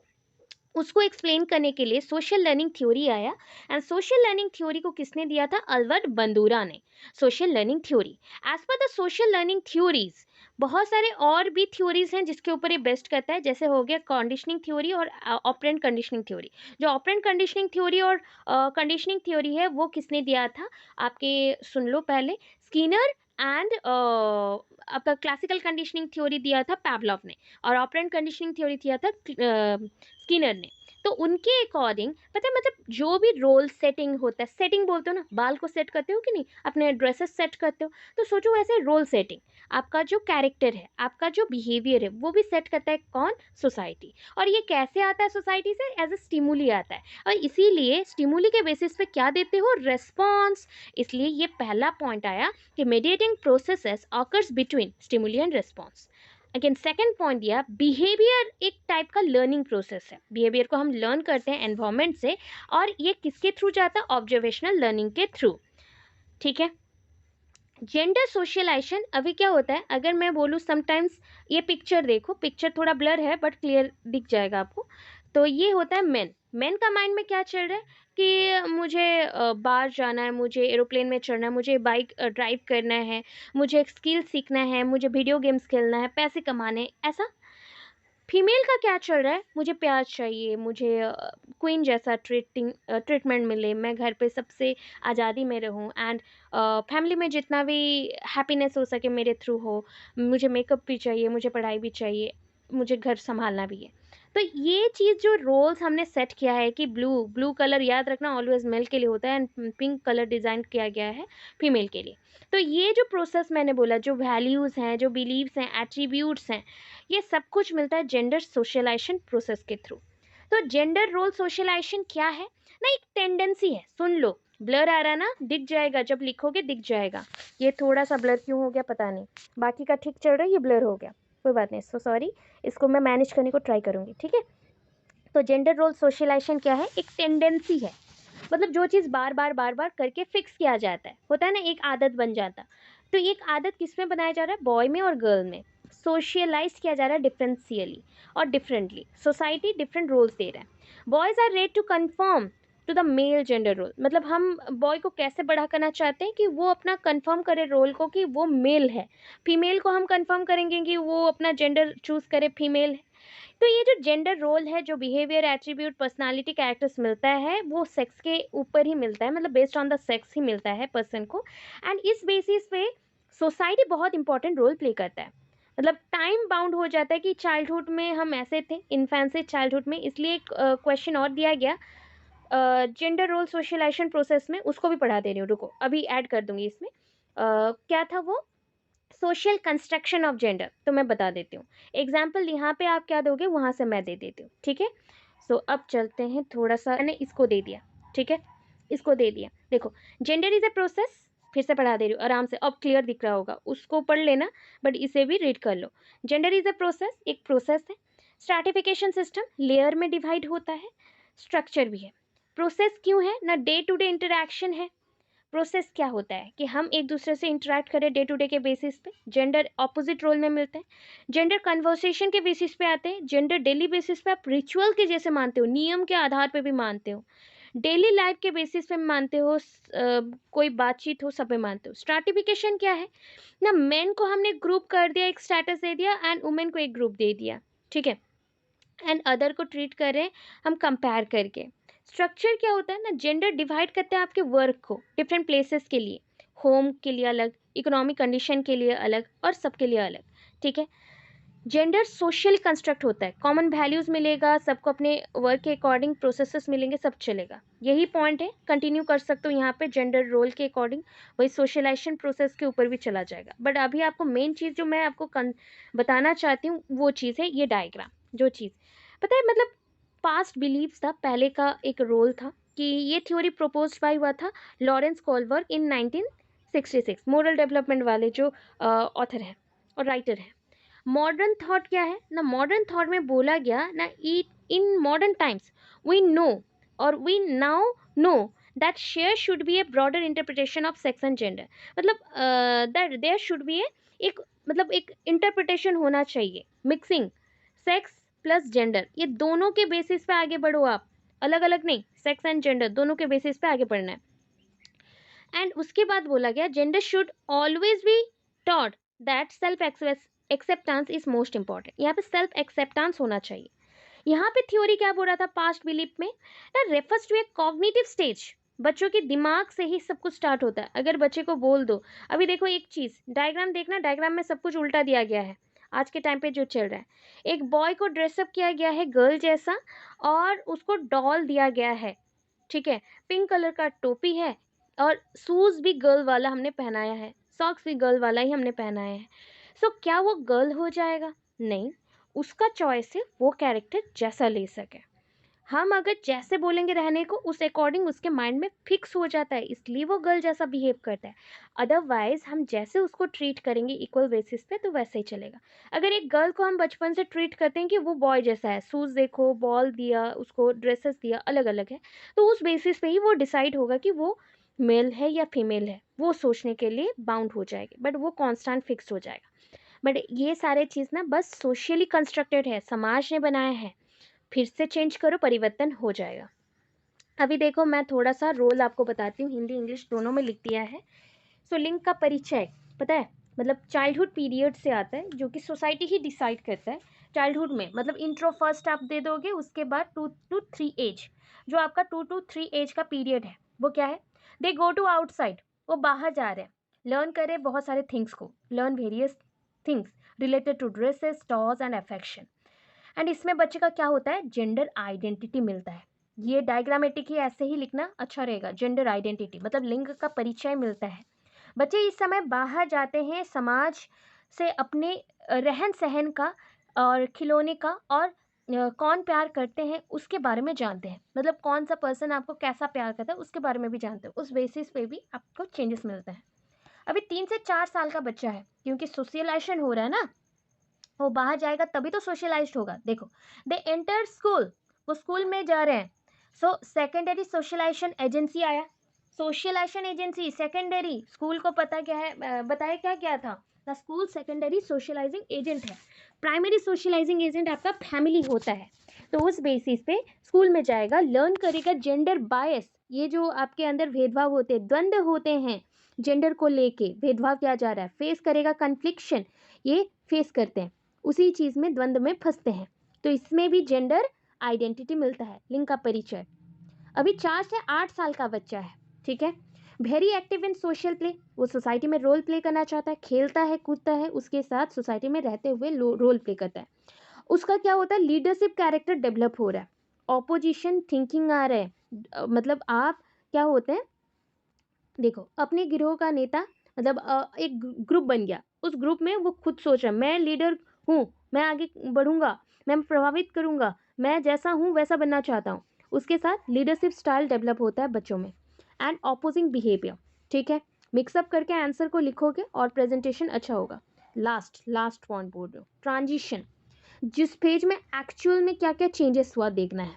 उसको एक्सप्लेन करने के लिए सोशल लर्निंग थ्योरी आया। एंड सोशल लर्निंग थ्योरी को किसने दिया था? अल्बर्ट बंदूरा ने। Social learning theory, as per the social learning theories बहुत सारे और भी थ्योरीज हैं जिसके ऊपर ये बेस्ट करता है, जैसे हो गया कंडीशनिंग थ्योरी और ऑपरेंट कंडीशनिंग थ्योरी। जो ऑपरेंट कंडीशनिंग थ्योरी और कंडीशनिंग थ्योरी है वो किसने दिया था? आपके सुन लो पहले, स्किनर एंड आपका क्लासिकल कंडीशनिंग थ्योरी दिया था पैवलॉव ने, और ऑपरेंट कंडीशनिंग थ्योरी दिया था स्किनर ने। तो उनके अकॉर्डिंग पता है, मतलब जो भी रोल सेटिंग होता है, सेटिंग बोलते हो ना, बाल को सेट करते हो कि नहीं, अपने ड्रेसेस सेट करते हो, तो सोचो वैसे रोल सेटिंग, आपका जो कैरेक्टर है, आपका जो बिहेवियर है, वो भी सेट करता है कौन? सोसाइटी। और ये कैसे आता है सोसाइटी से? एज ए स्टिमुली आता है, और इसीलिए स्टिमुली के बेसिस पे क्या देते हो? रेस्पॉन्स। इसलिए ये पहला पॉइंट आया कि mediating processes occurs between stimuli and response. Again second point दिया, बिहेवियर एक टाइप का लर्निंग प्रोसेस है। बिहेवियर को हम लर्न करते हैं एनवायरमेंट से, और ये किसके थ्रू जाता है? ऑब्जर्वेशनल लर्निंग के थ्रू। ठीक है। जेंडर सोशलाइजेशन अभी क्या होता है, अगर मैं बोलूँ समटाइम्स, ये पिक्चर देखो, पिक्चर थोड़ा ब्लर है बट क्लियर दिख जाएगा आपको। तो ये होता है मेन। मेन का माइंड में क्या चल रहा है कि मुझे बाहर जाना है, मुझे एरोप्लेन में चढ़ना है, मुझे बाइक ड्राइव करना है, मुझे एक स्किल सीखना है, मुझे वीडियो गेम्स खेलना है, पैसे कमाने हैं, ऐसा। फीमेल का क्या चल रहा है? मुझे प्यार चाहिए, मुझे क्वीन जैसा ट्रीटमेंट मिले, मैं घर पे सबसे आज़ादी में रहूं, एंड फैमिली में जितना भी हैप्पीनेस हो सके मेरे थ्रू हो, मुझे मेकअप भी चाहिए, मुझे पढ़ाई भी चाहिए, मुझे घर संभालना भी है। तो ये चीज़ जो रोल्स हमने सेट किया है कि ब्लू ब्लू कलर याद रखना ऑलवेज मेल के लिए होता है, एंड पिंक कलर डिज़ाइन किया गया है फीमेल के लिए। तो ये जो प्रोसेस मैंने बोला, जो वैल्यूज़ हैं, जो बिलीव्स हैं, एट्रीब्यूट्स हैं, ये सब कुछ मिलता है जेंडर सोशलाइजेशन प्रोसेस के थ्रू। तो जेंडर रोल सोशलाइजेशन क्या है ना? एक टेंडेंसी है। सुन लो, ब्लर आ रहा है ना, दिख जाएगा, जब लिखोगे दिख जाएगा। ये थोड़ा सा ब्लर क्यों हो गया पता नहीं, बाकी का ठीक चल रहा है, ये ब्लर हो गया, कोई बात नहीं, सो सॉरी। इसको मैं मैनेज करने को ट्राई करूँगी, ठीक है। तो जेंडर रोल सोशलाइजेशन क्या है? एक टेंडेंसी है, मतलब जो चीज़ बार बार बार बार करके फिक्स किया जाता है, होता है ना, एक आदत बन जाता। तो एक आदत किस में बनाया जा रहा है? बॉय में और गर्ल में सोशलाइज किया जा रहा है डिफरेंशियली और डिफरेंटली। सोसाइटी डिफरेंट रोल्स दे रहा है। Boys are reared to confirm to the male gender role, मतलब हम बॉय को कैसे बड़ा करना चाहते हैं कि वो अपना कन्फर्म करे रोल को कि वो मेल है। फीमेल को हम कन्फर्म करेंगे कि वो अपना जेंडर चूज करे, फीमेल है। तो ये जो जेंडर रोल है, जो बिहेवियर, एट्रीब्यूट, पर्सनालिटी, कैरेक्टर्स मिलता है, वो सेक्स के ऊपर ही मिलता है, मतलब बेस्ड ऑन द सेक्स ही मिलता है पर्सन को। एंड इस बेसिस पे सोसाइटी बहुत इंपॉर्टेंट रोल प्ले करता है। मतलब टाइम बाउंड हो जाता है कि चाइल्डहुड में हम ऐसे थे, इन्फेंसी चाइल्डहुड में। इसलिए एक क्वेश्चन और दिया गया जेंडर रोल सोशलाइजेशन प्रोसेस में, उसको भी पढ़ा दे रही हूँ, रुको अभी ऐड कर दूंगी इसमें। क्या था वो? सोशल कंस्ट्रक्शन ऑफ जेंडर, तो मैं बता देती हूँ। एग्जाम्पल यहाँ पे आप क्या दोगे, वहाँ से मैं दे देती हूँ, ठीक है। सो अब चलते हैं थोड़ा सा, मैंने इसको दे दिया, ठीक है, इसको दे दिया। देखो, जेंडर इज ए प्रोसेस, फिर से पढ़ा दे रही हूँ आराम से, अब क्लियर दिख रहा होगा, उसको पढ़ लेना, बट इसे भी रीड कर लो। जेंडर इज ए प्रोसेस, एक प्रोसेस है। स्ट्रैटिफिकेशन सिस्टम, लेयर में डिवाइड होता है। स्ट्रक्चर भी है। प्रोसेस क्यों है ना? डे टू डे इंटरेक्शन है, प्रोसेस क्या होता है कि हम एक दूसरे से इंटरेक्ट करें डे टू डे के बेसिस पे, जेंडर ऑपोजिट रोल में मिलते हैं, जेंडर कन्वर्सेशन के बेसिस पे आते हैं, जेंडर डेली बेसिस पे आप रिचुअल के जैसे मानते हो, नियम के आधार पे भी मानते हो, डेली लाइफ के बेसिस पे मानते हो, कोई बातचीत हो सब में मानते हो। स्ट्रैटिफिकेशन क्या है ना, मेन को हमने ग्रुप कर दिया, एक स्टेटस दे दिया, एंड वुमेन को एक ग्रुप दे दिया, ठीक है, एंड अदर को ट्रीट करें हम कंपेयर करके। स्ट्रक्चर क्या होता है ना, जेंडर डिवाइड करते हैं आपके वर्क को डिफरेंट प्लेसेस के लिए, होम के लिए अलग, इकोनॉमिक कंडीशन के लिए अलग, और सबके लिए अलग, ठीक है। जेंडर सोशल कंस्ट्रक्ट होता है, कॉमन वैल्यूज मिलेगा सबको, अपने वर्क के अकॉर्डिंग प्रोसेसेस मिलेंगे, सब चलेगा, यही पॉइंट है। कंटिन्यू कर सकते हो यहाँ पे, जेंडर रोल के अकॉर्डिंग वही सोशलाइजेशन प्रोसेस के ऊपर भी चला जाएगा, बट अभी आपको मेन चीज़ जो मैं आपको बताना चाहती हूँ वो चीज़ है ये डायग्राम। जो चीज़ पता है मतलब पास्ट बिलीव्स था, पहले का एक रोल था कि ये थ्योरी प्रपोज बाय हुआ था लॉरेंस कोलबर्ग इन 1966, मोरल डेवलपमेंट वाले जो ऑथर हैं और राइटर हैं। मॉडर्न थॉट क्या है ना, मॉडर्न थॉट में बोला गया ना, in modern times we know और we now know that share should be a broader interpretation of sex and gender, मतलब दैट देयर शुड बी एक मतलब एक इंटरप्रिटेशन होना चाहिए, मिक्सिंग सेक्स प्लस जेंडर, ये दोनों के बेसिस पे आगे बढ़ो आप, अलग अलग नहीं, सेक्स एंड जेंडर दोनों के बेसिस पे आगे बढ़ना है। एंड उसके बाद बोला गया gender should always be taught that self acceptance is most important, यहाँ पे सेल्फ एक्सेप्टेंस होना चाहिए। यहाँ पे थ्योरी क्या बोल रहा था पास्ट बिलीफ में ना, refers to a cognitive stage, बच्चों के दिमाग से ही सब कुछ स्टार्ट होता है। अगर बच्चे को बोल दो, अभी देखो एक चीज डायग्राम देखना, डायग्राम में सब कुछ उल्टा दिया गया है आज के टाइम पे जो चल रहा है। एक बॉय को ड्रेसअप किया गया है गर्ल जैसा और उसको डॉल दिया गया है, ठीक है, पिंक कलर का टोपी है और शूज भी गर्ल वाला हमने पहनाया है, सॉक्स भी गर्ल वाला ही हमने पहनाया है। सो क्या वो गर्ल हो जाएगा? नहीं, उसका चॉइस है वो कैरेक्टर जैसा ले सके। हम अगर जैसे बोलेंगे रहने को उस अकॉर्डिंग उसके माइंड में फिक्स हो जाता है, इसलिए वो गर्ल जैसा बिहेव करता है। अदरवाइज हम जैसे उसको ट्रीट करेंगे इक्वल बेसिस पे तो वैसे ही चलेगा। अगर एक गर्ल को हम बचपन से ट्रीट करते हैं कि वो बॉय जैसा है, शूज देखो, बॉल दिया उसको, ड्रेसेस दिया, अलग अलग है, तो उस बेसिस पे ही वो डिसाइड होगा कि वो मेल है या फीमेल है, वो सोचने के लिए बाउंड हो जाएगी, बट वो कॉन्स्टेंट फिक्स हो जाएगा। बट ये सारे चीज़ ना बस सोशली कंस्ट्रक्टेड है, समाज ने बनाया है, फिर से चेंज करो परिवर्तन हो जाएगा। अभी देखो मैं थोड़ा सा रोल आपको बताती हूँ, हिंदी इंग्लिश दोनों में लिख दिया है। सो लिंग का परिचय पता है, मतलब चाइल्डहुड पीरियड से आता है, जो कि सोसाइटी ही डिसाइड करता है। चाइल्डहुड में मतलब इंट्रो फर्स्ट आप दे दोगे, उसके बाद 2 to 3 एज, जो आपका 2 to 3 एज का पीरियड है वो क्या है, दे गो टू आउटसाइड, वो बाहर जा रहे हैं, लर्न करें बहुत सारे थिंग्स को, learn various things related to dresses, toys and affection. And इसमें बच्चे का क्या होता है, जेंडर आइडेंटिटी मिलता है। ये डायग्रामेटिक ही ऐसे ही लिखना अच्छा रहेगा, जेंडर आइडेंटिटी मतलब लिंग का परिचय मिलता है। बच्चे इस समय बाहर जाते हैं, समाज से अपने रहन सहन का और खिलौने का और कौन प्यार करते हैं उसके बारे में जानते हैं, मतलब कौन सा पर्सन आपको कैसा प्यार करता है उसके बारे में भी जानते हो, उस बेसिस पे भी आपको चेंजेस मिलते हैं। अभी 3 से 4 साल का बच्चा है, क्योंकि सोशलाइजेशन हो रहा है ना, वो बाहर जाएगा तभी तो सोशलाइज्ड होगा। देखो, दे एंटर स्कूल, वो स्कूल में जा रहे हैं। सो सेकेंडरी सोशलाइजेशन एजेंसी आया, सोशलाइजेशन एजेंसी सेकेंडरी, स्कूल को पता क्या है, बताया क्या क्या था, the school secondary socializing agent है। प्राइमरी सोशलाइजिंग एजेंट आपका फैमिली होता है। तो उस बेसिस पे स्कूल में जाएगा, लर्न करेगा जेंडर बायस, ये जो आपके अंदर भेदभाव होते हैं, द्वंद्व होते हैं, जेंडर को लेके भेदभाव किया जा रहा है, फेस करेगा, कन्फ्लिक्शन ये फेस करते हैं, उसी चीज़ में द्वंद्व में फंसते हैं। तो इसमें भी जेंडर आइडेंटिटी मिलता है, लिंग का परिचय। अभी 4 से 8 साल का बच्चा है, ठीक है, very active in social play, वो सोसाइटी में रोल प्ले करना चाहता है, खेलता है, कूदता है, उसके साथ सोसाइटी में रहते हुए रोल प्ले करता है। उसका क्या होता है, लीडरशिप कैरेक्टर डेवलप हो रहा है, ऑपोजिशन थिंकिंग आ रहा है, मतलब आप क्या होते हैं, देखो अपने गिरोह का नेता, मतलब एक ग्रुप बन गया, उस ग्रुप में वो खुद सोच रहा है मैं लीडर हूँ, मैं आगे बढ़ूंगा, मैं प्रभावित करूंगा, मैं जैसा हूँ वैसा बनना चाहता हूँ, उसके साथ लीडरशिप स्टाइल डेवलप होता है बच्चों में। एंड ऑपोजिंग बिहेवियर, ठीक है, मिक्सअप करके आंसर को लिखोगे और प्रेजेंटेशन अच्छा होगा। लास्ट पॉइंट बोल रहे हो, ट्रांजिशन, जिस पेज में एक्चुअल में क्या क्या चेंजेस हुआ देखना है।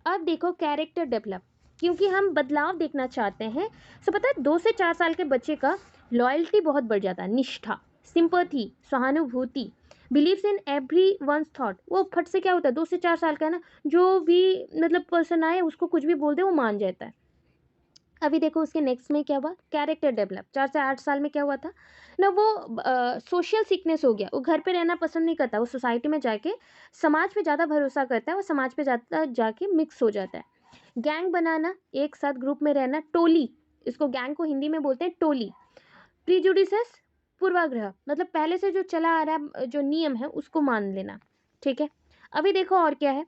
अब देखो कैरेक्टर डेवलप, क्योंकि हम बदलाव देखना चाहते हैं। सो पता है 2 से 4 साल के बच्चे का लॉयल्टी बहुत बढ़ जाता है, निष्ठा, सिंपैथी, सहानुभूति, believes in every one's. Thought फट से क्या होता है, 2 से 4 साल का है ना, जो भी मतलब पर्सन आए उसको कुछ भी बोल दे वो मान जाता है। अभी देखो उसके नेक्स्ट में क्या हुआ, कैरेक्टर डेवलप। 4 से 8 साल में क्या हुआ था ना, वो सोशल सिकनेस हो गया, वो घर पे रहना पसंद नहीं करता, वो सोसाइटी में जाके समाज पे ज़्यादा भरोसा करता है, वो समाज पे जाता जाके मिक्स हो जाता है। गैंग बनाना, एक साथ ग्रुप में रहना, टोली, इसको गैंग को हिंदी में बोलते हैं टोली। प्रीजुडिसेस, पूर्वाग्रह, मतलब पहले से जो चला आ रहा है जो नियम है उसको मान लेना, ठीक है। अभी देखो और क्या है,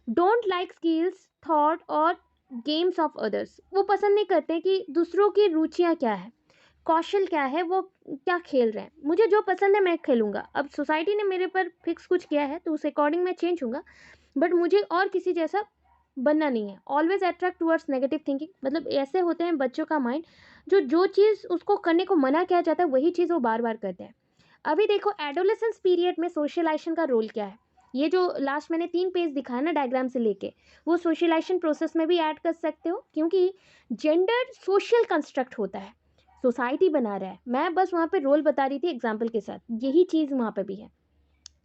डोंट लाइक स्किल्स, थॉट और गेम्स ऑफ अदर्स। वो पसंद नहीं करते कि दूसरों की रुचियाँ क्या है, कौशल क्या है, वो क्या खेल रहे हैं, मुझे जो पसंद है मैं खेलूंगा। अब सोसाइटी ने मेरे पर फिक्स कुछ किया है तो उस अकॉर्डिंग मैं चेंज हूँगा, बट मुझे और किसी जैसा बनना नहीं है। Always attract towards negative thinking, मतलब ऐसे होते हैं बच्चों का माइंड, जो चीज़ उसको करने को मना किया जाता है वही चीज़ वो बार बार करते हैं। अभी देखो एडोलेसेंस पीरियड में सोशलाइजेशन का रोल क्या है। ये जो लास्ट मैंने 3 पेज दिखाया ना डायग्राम से लेके, वो सोशलाइजेशन प्रोसेस में भी ऐड कर सकते हो, क्योंकि जेंडर सोशल कंस्ट्रक्ट होता है, सोसाइटी बना रहा है। मैं बस वहाँ पे रोल बता रही थी एग्जाम्पल के साथ, यही चीज़ वहाँ पे भी है।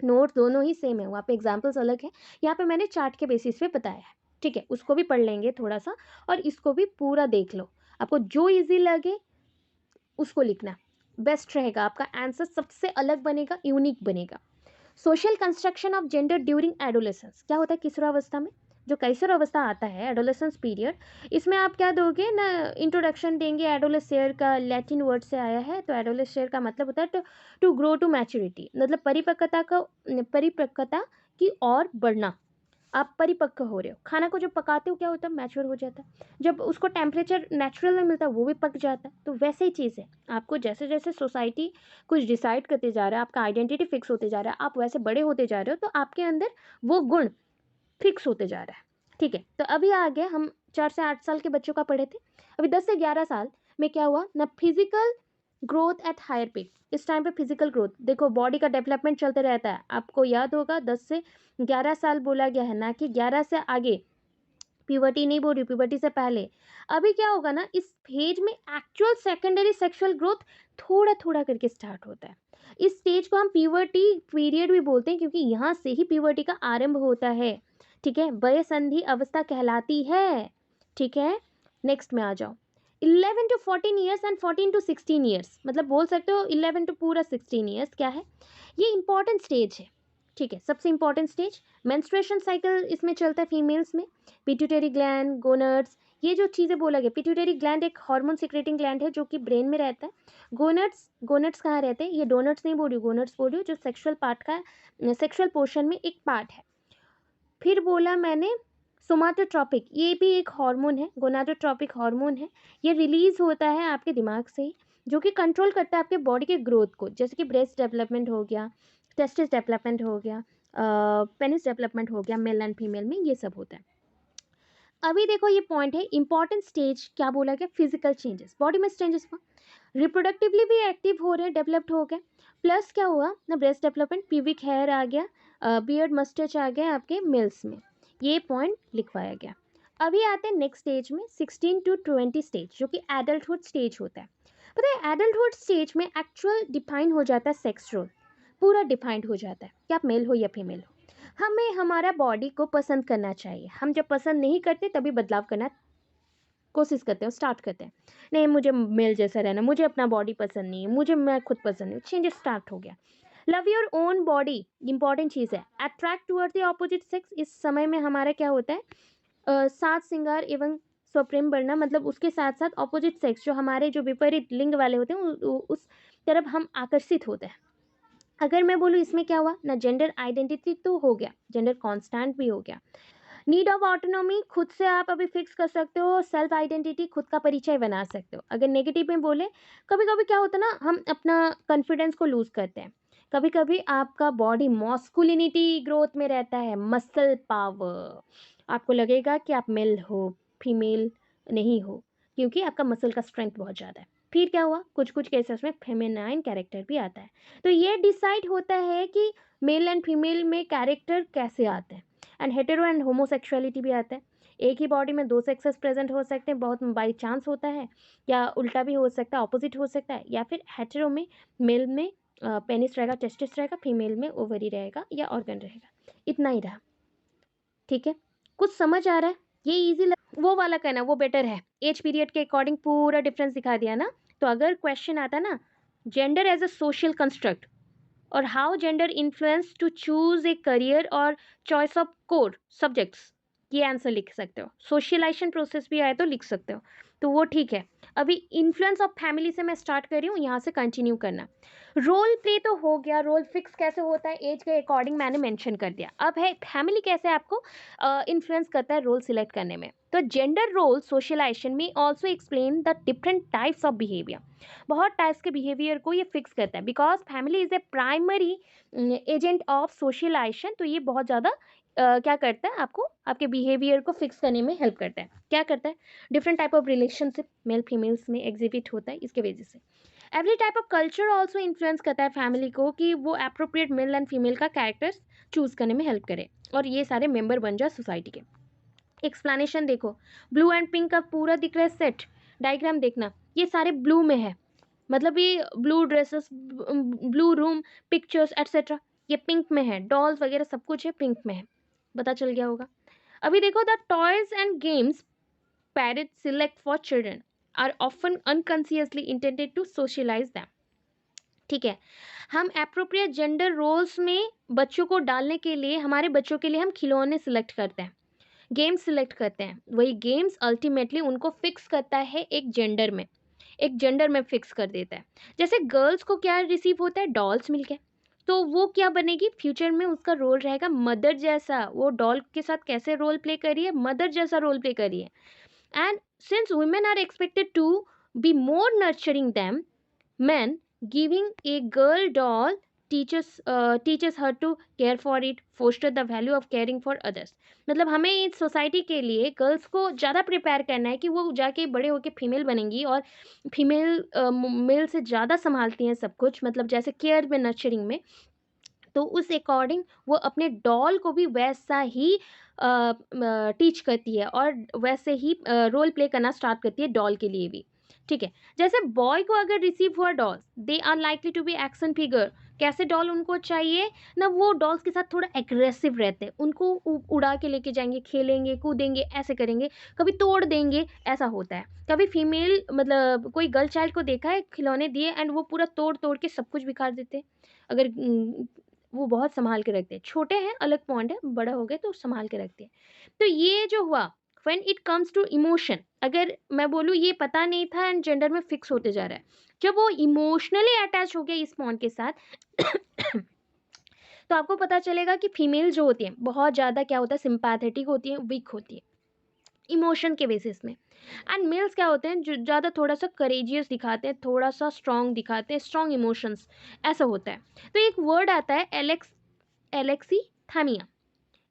नोट दोनों ही सेम है, वहाँ पे एग्जाम्पल्स अलग है, यहाँ पे मैंने चार्ट के बेसिस पे बताया है, ठीक है। उसको भी पढ़ लेंगे थोड़ा सा और इसको भी पूरा देख लो, आपको जो इजी लगे उसको लिखना बेस्ट रहेगा, आपका आंसर सबसे अलग बनेगा, यूनिक बनेगा। Social construction of gender during adolescence, क्या होता है किशोरावस्था में, जो कैशोरावस्था आता है एडोलेसेंस पीरियड, इसमें आप क्या दोगे ना, इंट्रोडक्शन देंगे। एडोलेसेयर का लैटिन वर्ड से आया है, तो एडोलेसेयर का मतलब होता है टू ग्रो टू मैच्योरिटी, मतलब परिपक्वता की ओर बढ़ना। आप परिपक्व हो रहे हो, खाना को जब पकाते हो क्या होता है, मैच्योर हो जाता है, जब उसको टेम्परेचर नेचुरल में मिलता है वो भी पक जाता है। तो वैसे ही चीज़ है, आपको जैसे जैसे सोसाइटी कुछ डिसाइड करते जा रहा है, आपका आइडेंटिटी फिक्स होते जा रहा है, आप वैसे बड़े होते जा रहे हो, तो आपके अंदर वो गुण फिक्स होते जा रहा है, ठीक है। तो अभी आगे हम 4 से 8 साल के बच्चों का पढ़े थे। अभी 10 से 11 साल में क्या हुआ ना, physical growth at higher peak. इस टाइम पे फिजिकल ग्रोथ देखो, बॉडी का डेवलपमेंट चलते रहता है, आपको याद होगा 10 से 11 साल बोला गया है, ना कि 11 से आगे। प्यूबर्टी नहीं बोल रही, प्यूबर्टी से पहले। अभी क्या होगा ना, इस फेज में एक्चुअल सेकेंडरी सेक्सुअल ग्रोथ थोड़ा थोड़ा करके स्टार्ट होता है। इस स्टेज को हम प्यूबर्टी पीरियड भी बोलते हैं, क्योंकि यहाँ से ही प्यूबर्टी का आरंभ होता है, ठीक है। वय संधि अवस्था कहलाती है, ठीक है। नेक्स्ट में आ जाओ, 11 to 14 years and 14 to 16 years, मतलब बोल सकते हो 11 to पूरा 16 ईयर्स क्या है, ये इंपॉर्टेंट स्टेज है, ठीक है। सबसे इंपॉर्टेंट स्टेज, मेंस्ट्रुएशन साइकिल इसमें चलता है फीमेल्स में। पिट्यूटरी ग्लैंड, गोनड्स, ये जो चीज़ें बोला गया, पिट्यूटरी ग्लैंड एक हार्मोन सिक्रेटिंग ग्लैंड है जो कि ब्रेन में रहता है। गोनड्स, गोनड्स कहाँ रहते हैं, ये डोनट्स नहीं बोल रही हूँ, गोनड्स बोल रही हूँ, जो सेक्सुअल पार्ट का, सेक्सुअल पोर्शन में एक पार्ट है। फिर बोला मैंने सोमाटोट्रॉपिक, ये भी एक हार्मोन है, गोनाडोट्रॉपिक हार्मोन है। ये रिलीज होता है आपके दिमाग से ही, जो कि कंट्रोल करता है आपके बॉडी के ग्रोथ को, जैसे कि ब्रेस्ट डेवलपमेंट हो गया, टेस्टिस डेवलपमेंट हो गया, पेनिस डेवलपमेंट हो गया, मेल एंड फीमेल में ये सब होता है। अभी देखो ये पॉइंट है इंपॉर्टेंट स्टेज, क्या बोला गया, फिजिकल चेंजेस, बॉडी में चेंजेस हुआ, रिप्रोडक्टिवली भी एक्टिव हो रहे हैं, डेवलप्ड हो गए। प्लस क्या हुआ ना, ब्रेस्ट डेवलपमेंट, प्यूबिक हेयर आ गया, बियर्ड मस्टच आ गया आपके मेल्स में, ये पॉइंट लिखवाया गया। अभी आते हैं नेक्स्ट स्टेज में, 16 to 20 स्टेज, जो कि एडल्टहुड स्टेज होता है। पता है एडल्टहुड स्टेज में एक्चुअल डिफाइन हो जाता है सेक्स रोल, पूरा डिफाइंड हो जाता है कि आप मेल हो या फीमेल हो। हमें हमारा बॉडी को पसंद करना चाहिए, हम जब पसंद नहीं करते तभी बदलाव करना कोशिश करते हैं, स्टार्ट करते हैं, नहीं मुझे मेल जैसा रहना, मुझे अपना बॉडी पसंद नहीं है, मुझे मैं खुद पसंद नहीं, चेंजेस स्टार्ट हो गया। Love your own body, important चीज़ है। Attract towards the opposite sex, इस समय में हमारा क्या होता है, साथ श्रृंगार एवं स्वप्रेम बढ़ना, मतलब उसके साथ साथ ऑपोजिट सेक्स, जो हमारे जो विपरीत लिंग वाले होते हैं उस तरफ हम आकर्षित होते हैं। अगर मैं बोलूँ इसमें क्या हुआ ना, जेंडर आइडेंटिटी तो हो गया, जेंडर कांस्टेंट भी हो गया। नीड ऑफ ऑटोनॉमी, खुद से आप अभी फिक्स कर सकते हो, सेल्फ आइडेंटिटी, खुद का परिचय बना सकते हो। अगर नेगेटिव में बोले, कभी कभी क्या होता है ना, हम अपना कॉन्फिडेंस को लूज करते हैं, कभी कभी आपका बॉडी मॉस्कुलिनिटी ग्रोथ में रहता है, मसल पावर, आपको लगेगा कि आप मेल हो, फीमेल नहीं हो, क्योंकि आपका मसल का स्ट्रेंथ बहुत ज़्यादा है। फिर क्या हुआ, कुछ कुछ केसेस में फेमिनाइन कैरेक्टर भी आता है। तो ये डिसाइड होता है कि मेल एंड फीमेल में कैरेक्टर कैसे आते हैं, एंड हेटेरो एंड होमोसेक्सुअलिटी भी आता है। एक ही बॉडी में 2 सेक्सेस प्रेजेंट हो सकते हैं, बहुत बाई चांस होता है, या उल्टा भी हो सकता है, ऑपोजिट हो सकता है, या फिर हेटेरो में मेल में पेनिस रहेगा, टेस्टिस रहेगा, फीमेल में ओवरी रहेगा या ऑर्गन रहेगा। इतना ही रहा, ठीक है। कुछ समझ आ रहा है? ये इजी वो वाला करना, वो बेटर है। एज पीरियड के अकॉर्डिंग पूरा डिफरेंस दिखा दिया ना। तो अगर क्वेश्चन आता ना, gender as a social construct और how gender influence to choose a career और चॉइस ऑफ कोर सब्जेक्ट्स, ये आंसर लिख सकते हो। सोशलाइजेशन प्रोसेस भी आए तो लिख सकते हो, तो वो ठीक है। अभी इन्फ्लुएंस ऑफ फैमिली से मैं स्टार्ट कर रही हूँ, यहाँ से कंटिन्यू करना। रोल प्ले तो हो गया, रोल फिक्स कैसे होता है एज के अकॉर्डिंग मैंने मेंशन कर दिया। अब है फैमिली कैसे आपको इन्फ्लुएंस करता है रोल सिलेक्ट करने में। तो जेंडर रोल सोशलाइजेशन में also explain the different types of behaviour. बहुत टाइप्स के बिहेवियर को ये फिक्स करता है, because family is a primary agent of socialization. तो ये बहुत ज़्यादा क्या करता है, आपको आपके बिहेवियर को फिक्स करने में हेल्प करता है। क्या करता है, different type of relationship mail females में एग्जिबिट होता है इसके वजह से। Every type of culture also influence करता है फैमिली को कि वो अप्रोप्रिएट मेल एंड फीमेल का कैरेक्टर्स चूज करने में हेल्प करे और ये सारे मेंबर बन जाए सोसाइटी के। एक्सप्लेनेशन देखो, ब्लू एंड पिंक का पूरा दिख रहा है सेट, डायग्राम देखना, ये सारे ब्लू में है, मतलब ये blue dresses, blue room, pictures etcetera, ये पिंक में है, डॉल्स वगैरह सब कुछ है पिंक में है, पता चल गया होगा। अभी देखो, the toys and games parents select for children are often unconsciously intended to socialize them। ठीक है, हम अप्रोप्रिएट जेंडर रोल्स में बच्चों को डालने के लिए, हमारे बच्चों के लिए हम खिलौने सिलेक्ट करते हैं, गेम्स सिलेक्ट करते हैं। वही गेम्स अल्टीमेटली उनको फिक्स करता है एक जेंडर में, एक जेंडर में फिक्स कर देता है। जैसे गर्ल्स को क्या रिसीव होता है, डॉल्स मिल के, तो वो क्या बनेगी फ्यूचर में, उसका रोल रहेगा मदर जैसा। वो डॉल के साथ कैसे रोल प्ले करी है, मदर जैसा रोल प्ले करी है। And since women are expected to be more nurturing than men, giving a girl doll teaches her to care for it, foster the value of caring for others। मतलब हमें इस society के लिए girls को ज़्यादा prepare करना है कि वो जाके बड़े होके फीमेल बनेंगी और फीमेल मेल से ज़्यादा संभालती हैं सब कुछ, मतलब जैसे केयर में, नर्चरिंग में। तो उस अकॉर्डिंग वो अपने डॉल को भी वैसा ही टीच करती है और वैसे ही रोल प्ले करना स्टार्ट करती है डॉल के लिए भी। ठीक है, जैसे बॉय को अगर रिसीव हुआ dolls, they are likely to be action figure. कैसे डॉल उनको चाहिए ना, वो डॉल्स के साथ थोड़ा एग्रेसिव रहते हैं, उनको उड़ा के लेके जाएंगे, खेलेंगे कूदेंगे, ऐसे करेंगे, कभी तोड़ देंगे, ऐसा होता है। कभी फीमेल मतलब कोई गर्ल चाइल्ड को देखा है खिलौने दिए एंड वो पूरा तोड़ तोड़ के सब कुछ बिखार देते हैं। अगर वो बहुत संभाल के रखते हैं, छोटे हैं अलग पॉइंट है, बड़ा हो गए तो संभाल के रखते हैं। तो ये जो हुआ when it comes to emotion, अगर मैं बोलूँ ये पता नहीं था एंड जेंडर में फिक्स होते जा रहा है, जब वो इमोशनली अटैच हो गया इस पॉइंट के साथ तो आपको पता चलेगा कि फीमेल जो होती है बहुत ज़्यादा क्या होता है, सिंपैथेटिक होती है, वीक होती है इमोशन के बेसिस में। एंड मेल्स क्या होते हैं जो ज़्यादा थोड़ा सा करेजियस दिखाते हैं, थोड़ा सा स्ट्रॉन्ग दिखाते हैं, स्ट्रॉन्ग इमोशंस, ऐसा होता है। तो एक वर्ड आता है एलेक्सीथामिया।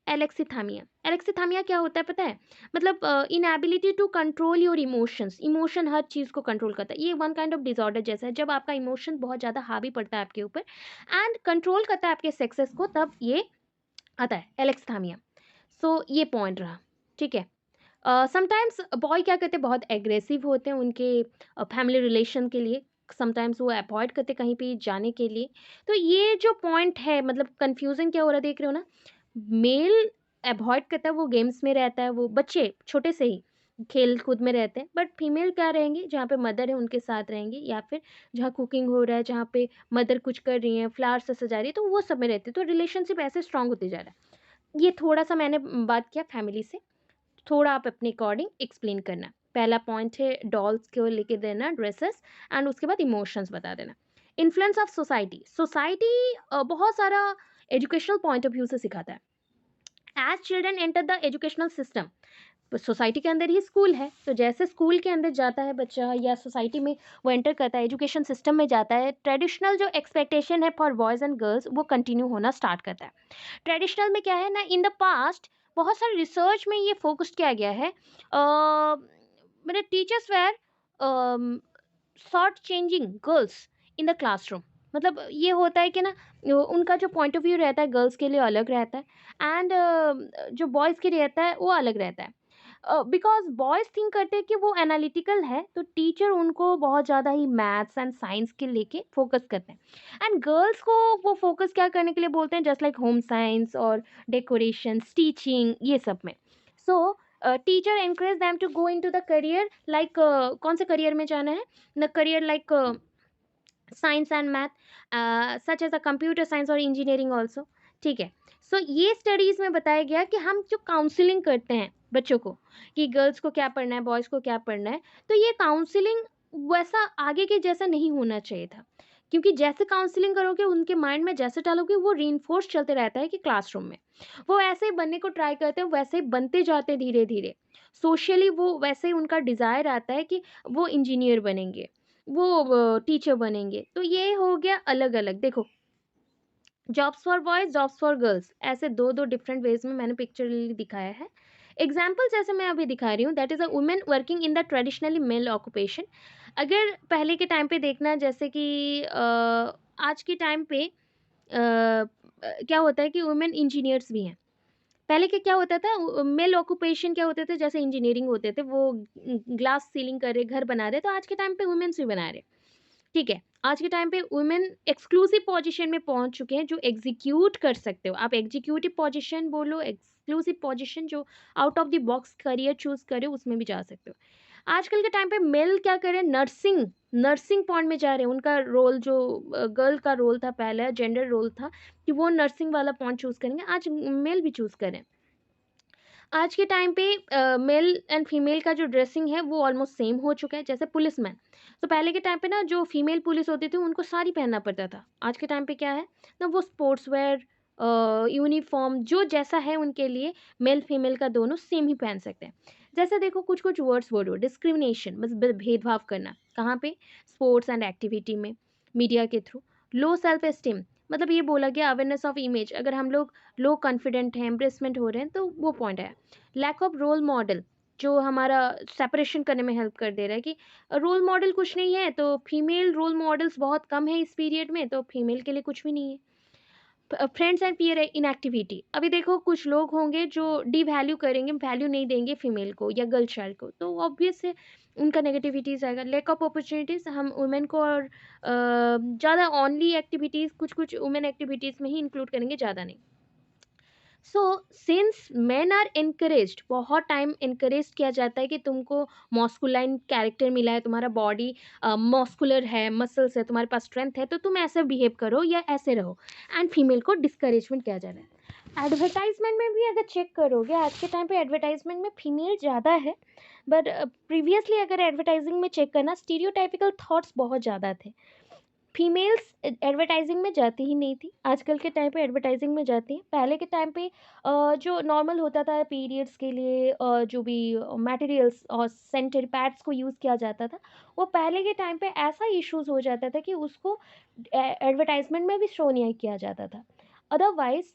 एलेक्सीथामिया, एलेक्सीथामिया क्या होता है पता है, मतलब inability to control your emotions. Emotion हर चीज़ को कंट्रोल करता है, ये वन काइंड ऑफ डिसऑर्डर जैसा है, जब आपका इमोशन बहुत ज़्यादा हावी पड़ता है आपके ऊपर एंड कंट्रोल करता है आपके सेक्सेस को, तब ये आता है एलेक्सीथामिया। सो ये पॉइंट रहा, ठीक है। समटाइम्स बॉय क्या करते हैं, बहुत एग्रेसिव होते हैं उनके फैमिली रिलेशन के लिए, समटाइम्स वो अवॉइड करते कहीं पे जाने के लिए। तो ये जो पॉइंट है, मतलब कंफ्यूजन क्या हो रहा है देख रहे हो ना, मेल अवॉइड करता है, वो गेम्स में रहता है, वो बच्चे छोटे से ही खेल कूद में रहते हैं, बट फीमेल क्या रहेंगी, जहाँ पे मदर है उनके साथ रहेंगी, या फिर जहाँ कुकिंग हो रहा है, जहाँ पे मदर कुछ कर रही हैं, फ्लावर से सजा रही है, तो वो सब में रहते हैं। तो रिलेशनशिप ऐसे स्ट्रांग होते जा रहा है। ये थोड़ा सा मैंने बात किया फैमिली से, थोड़ा आप अपने अकॉर्डिंग एक्सप्लेन करना। पहला पॉइंट है डॉल्स को लेके देना, ड्रेसेस, एंड उसके बाद इमोशंस बता देना। इन्फ्लुएंस ऑफ सोसाइटी, सोसाइटी बहुत सारा एजुकेशनल पॉइंट ऑफ व्यू से सिखाता है। As children enter the educational system, society के अंदर ही स्कूल है, तो जैसे स्कूल के अंदर जाता है बच्चा या सोसाइटी में वो एंटर करता है, एजुकेशन सिस्टम में जाता है, ट्रेडिशनल जो एक्सपेक्टेशन है फॉर बॉयज़ एंड गर्ल्स वो कंटिन्यू होना स्टार्ट करता है। ट्रेडिशनल में क्या है ना, इन द पास्ट बहुत सारे रिसर्च में ये फोकस्ड किया गया है, मेरे teachers were short changing girls in the classroom. मतलब ये होता है कि ना, उनका जो पॉइंट ऑफ व्यू रहता है गर्ल्स के लिए अलग रहता है एंड जो बॉयज़ के लिए रहता है वो अलग रहता है। बिकॉज बॉयज़ थिंक करते हैं कि वो एनालिटिकल है, तो टीचर उनको बहुत ज़्यादा ही मैथ्स एंड साइंस के लेके फोकस करते हैं। एंड गर्ल्स को वो फोकस क्या करने के लिए बोलते हैं, जस्ट लाइक होम साइंस और डेकोरेशन, टीचिंग, ये सब में। So teacher encourage them to go into the career, like कौन से करियर में जाना है, the career like science and math, such as a computer science और इंजीनियरिंग ऑल्सो। ठीक है। सो ये स्टडीज़ में बताया गया कि हम जो काउंसलिंग करते हैं बच्चों को, कि गर्ल्स को क्या पढ़ना है, बॉयज़ को क्या पढ़ना है, तो ये काउंसलिंग वैसा आगे के जैसा नहीं होना चाहिए था। क्योंकि जैसे काउंसलिंग करोगे, उनके माइंड में जैसे डालोगे, वो रीइंफोर्स चलते रहता है कि क्लासरूम में वो ऐसे ही बनने को ट्राई करते हैं, वैसे ही बनते जाते हैं धीरे धीरे। सोशली वो वैसे ही उनका डिज़ायर आता है कि वो इंजीनियर बनेंगे, वो टीचर बनेंगे। तो ये हो गया अलग अलग। देखो, jobs for boys, jobs for girls, ऐसे दो दो डिफरेंट वेज में मैंने पिक्चरली दिखाया है। एग्जाम्पल जैसे मैं अभी दिखा रही हूँ, that is a women working in the traditionally male occupation. अगर पहले के टाइम पे देखना, जैसे कि आज के टाइम पे क्या होता है कि वुमेन इंजीनियर्स भी हैं। पहले के क्या होता था, मेल ऑक्यूपेशन क्या होते थे, जैसे इंजीनियरिंग होते थे, वो ग्लास सीलिंग कर रहे, घर बना रहे, तो आज के टाइम पे वुमेन्स भी बना रहे। ठीक है। आज के टाइम पे वुमेन एक्सक्लूसिव पोजीशन में पहुंच चुके हैं, जो एग्जीक्यूट कर सकते हो आप। एग्जीक्यूटिव पोजीशन बोलो, एक्सक्लूसिव पोजीशन, जो out of the box career choose करे, उसमें भी जा सकते हो। आजकल के टाइम पे मेल क्या करे, नर्सिंग, नर्सिंग पॉइंट में जा रहे हैं। उनका रोल जो गर्ल का रोल था, पहला जेंडर रोल था कि वो नर्सिंग वाला पॉइंट चूज करेंगे, आज मेल भी चूज करें। आज के टाइम पे मेल एंड फीमेल का जो ड्रेसिंग है वो ऑलमोस्ट सेम हो चुका है। जैसे पुलिसमैन, तो पहले के टाइम पे ना जो फीमेल पुलिस होती थी, उनको साड़ी पहनना पड़ता था। आज के टाइम पे क्या है ना, वो स्पोर्ट्स वेयर, यूनिफॉर्म, जो जैसा है उनके लिए, मेल फीमेल का दोनों सेम ही पहन सकते हैं। जैसे देखो, कुछ कुछ वर्ड्स बोलो, डिस्क्रिमिनेशन, बस भेदभाव करना, कहाँ पे, स्पोर्ट्स एंड एक्टिविटी में, मीडिया के थ्रू। लो सेल्फ एस्टीम, मतलब ये बोला गया अवेयरनेस ऑफ इमेज, अगर हम लोग लो कॉन्फिडेंट हैं, एम्ब्रेसमेंट हो रहे हैं, तो वो पॉइंट है। लैक ऑफ रोल मॉडल, जो हमारा सेपरेशन करने में हेल्प कर दे रहा है कि रोल मॉडल कुछ नहीं है, तो फीमेल रोल मॉडल्स बहुत कम है इस पीरियड में, तो फीमेल के लिए कुछ भी नहीं है। फ्रेंड्स एंड पीयर इनएक्टिविटी, अभी देखो कुछ लोग होंगे जो डी वैल्यू करेंगे, वैल्यू नहीं देंगे फीमेल को या गर्ल चाइल्ड को, तो ऑब्वियस है उनका नेगेटिविटीज़ आएगा। लैक ऑफ अपॉर्चुनिटीज़, हम वुमेन को और ज़्यादा ओनली एक्टिविटीज़, कुछ कुछ वुमेन एक्टिविटीज़ में ही इंक्लूड करेंगे, ज़्यादा नहीं। So since men are encouraged, बहुत टाइम इनकरेज किया जाता है कि तुमको मॉस्कुलाइन कैरेक्टर मिला है, तुम्हारा बॉडी मॉस्कुलर है, मसल्स है, तुम्हारे पास स्ट्रेंथ है, तो तुम ऐसे बिहेव करो या ऐसे रहो। एंड फीमेल को डिस्करेजमेंट किया जा रहा है। एडवर्टाइजमेंट में भी अगर चेक करोगे, आज के टाइम पे एडवर्टाइजमेंट में फीमेल ज़्यादा है, बट प्रीवियसली अगर एडवर्टाइजिंग में चेक करना, स्टीरियोटाइपिकल थॉट्स बहुत ज़्यादा थे। फीमेल्स एडवर्टाइजिंग में जाती ही नहीं थी, आजकल के टाइम पे एडवर्टाइजिंग में जाती हैं। पहले के टाइम पे जो नॉर्मल होता था पीरियड्स के लिए, जो भी मटेरियल्स और सैनिटरी पैड्स को यूज़ किया जाता था, वो पहले के टाइम पे ऐसा इश्यूज हो जाता था कि उसको एडवर्टाइजमेंट में भी शो नहीं किया जाता था। अदरवाइज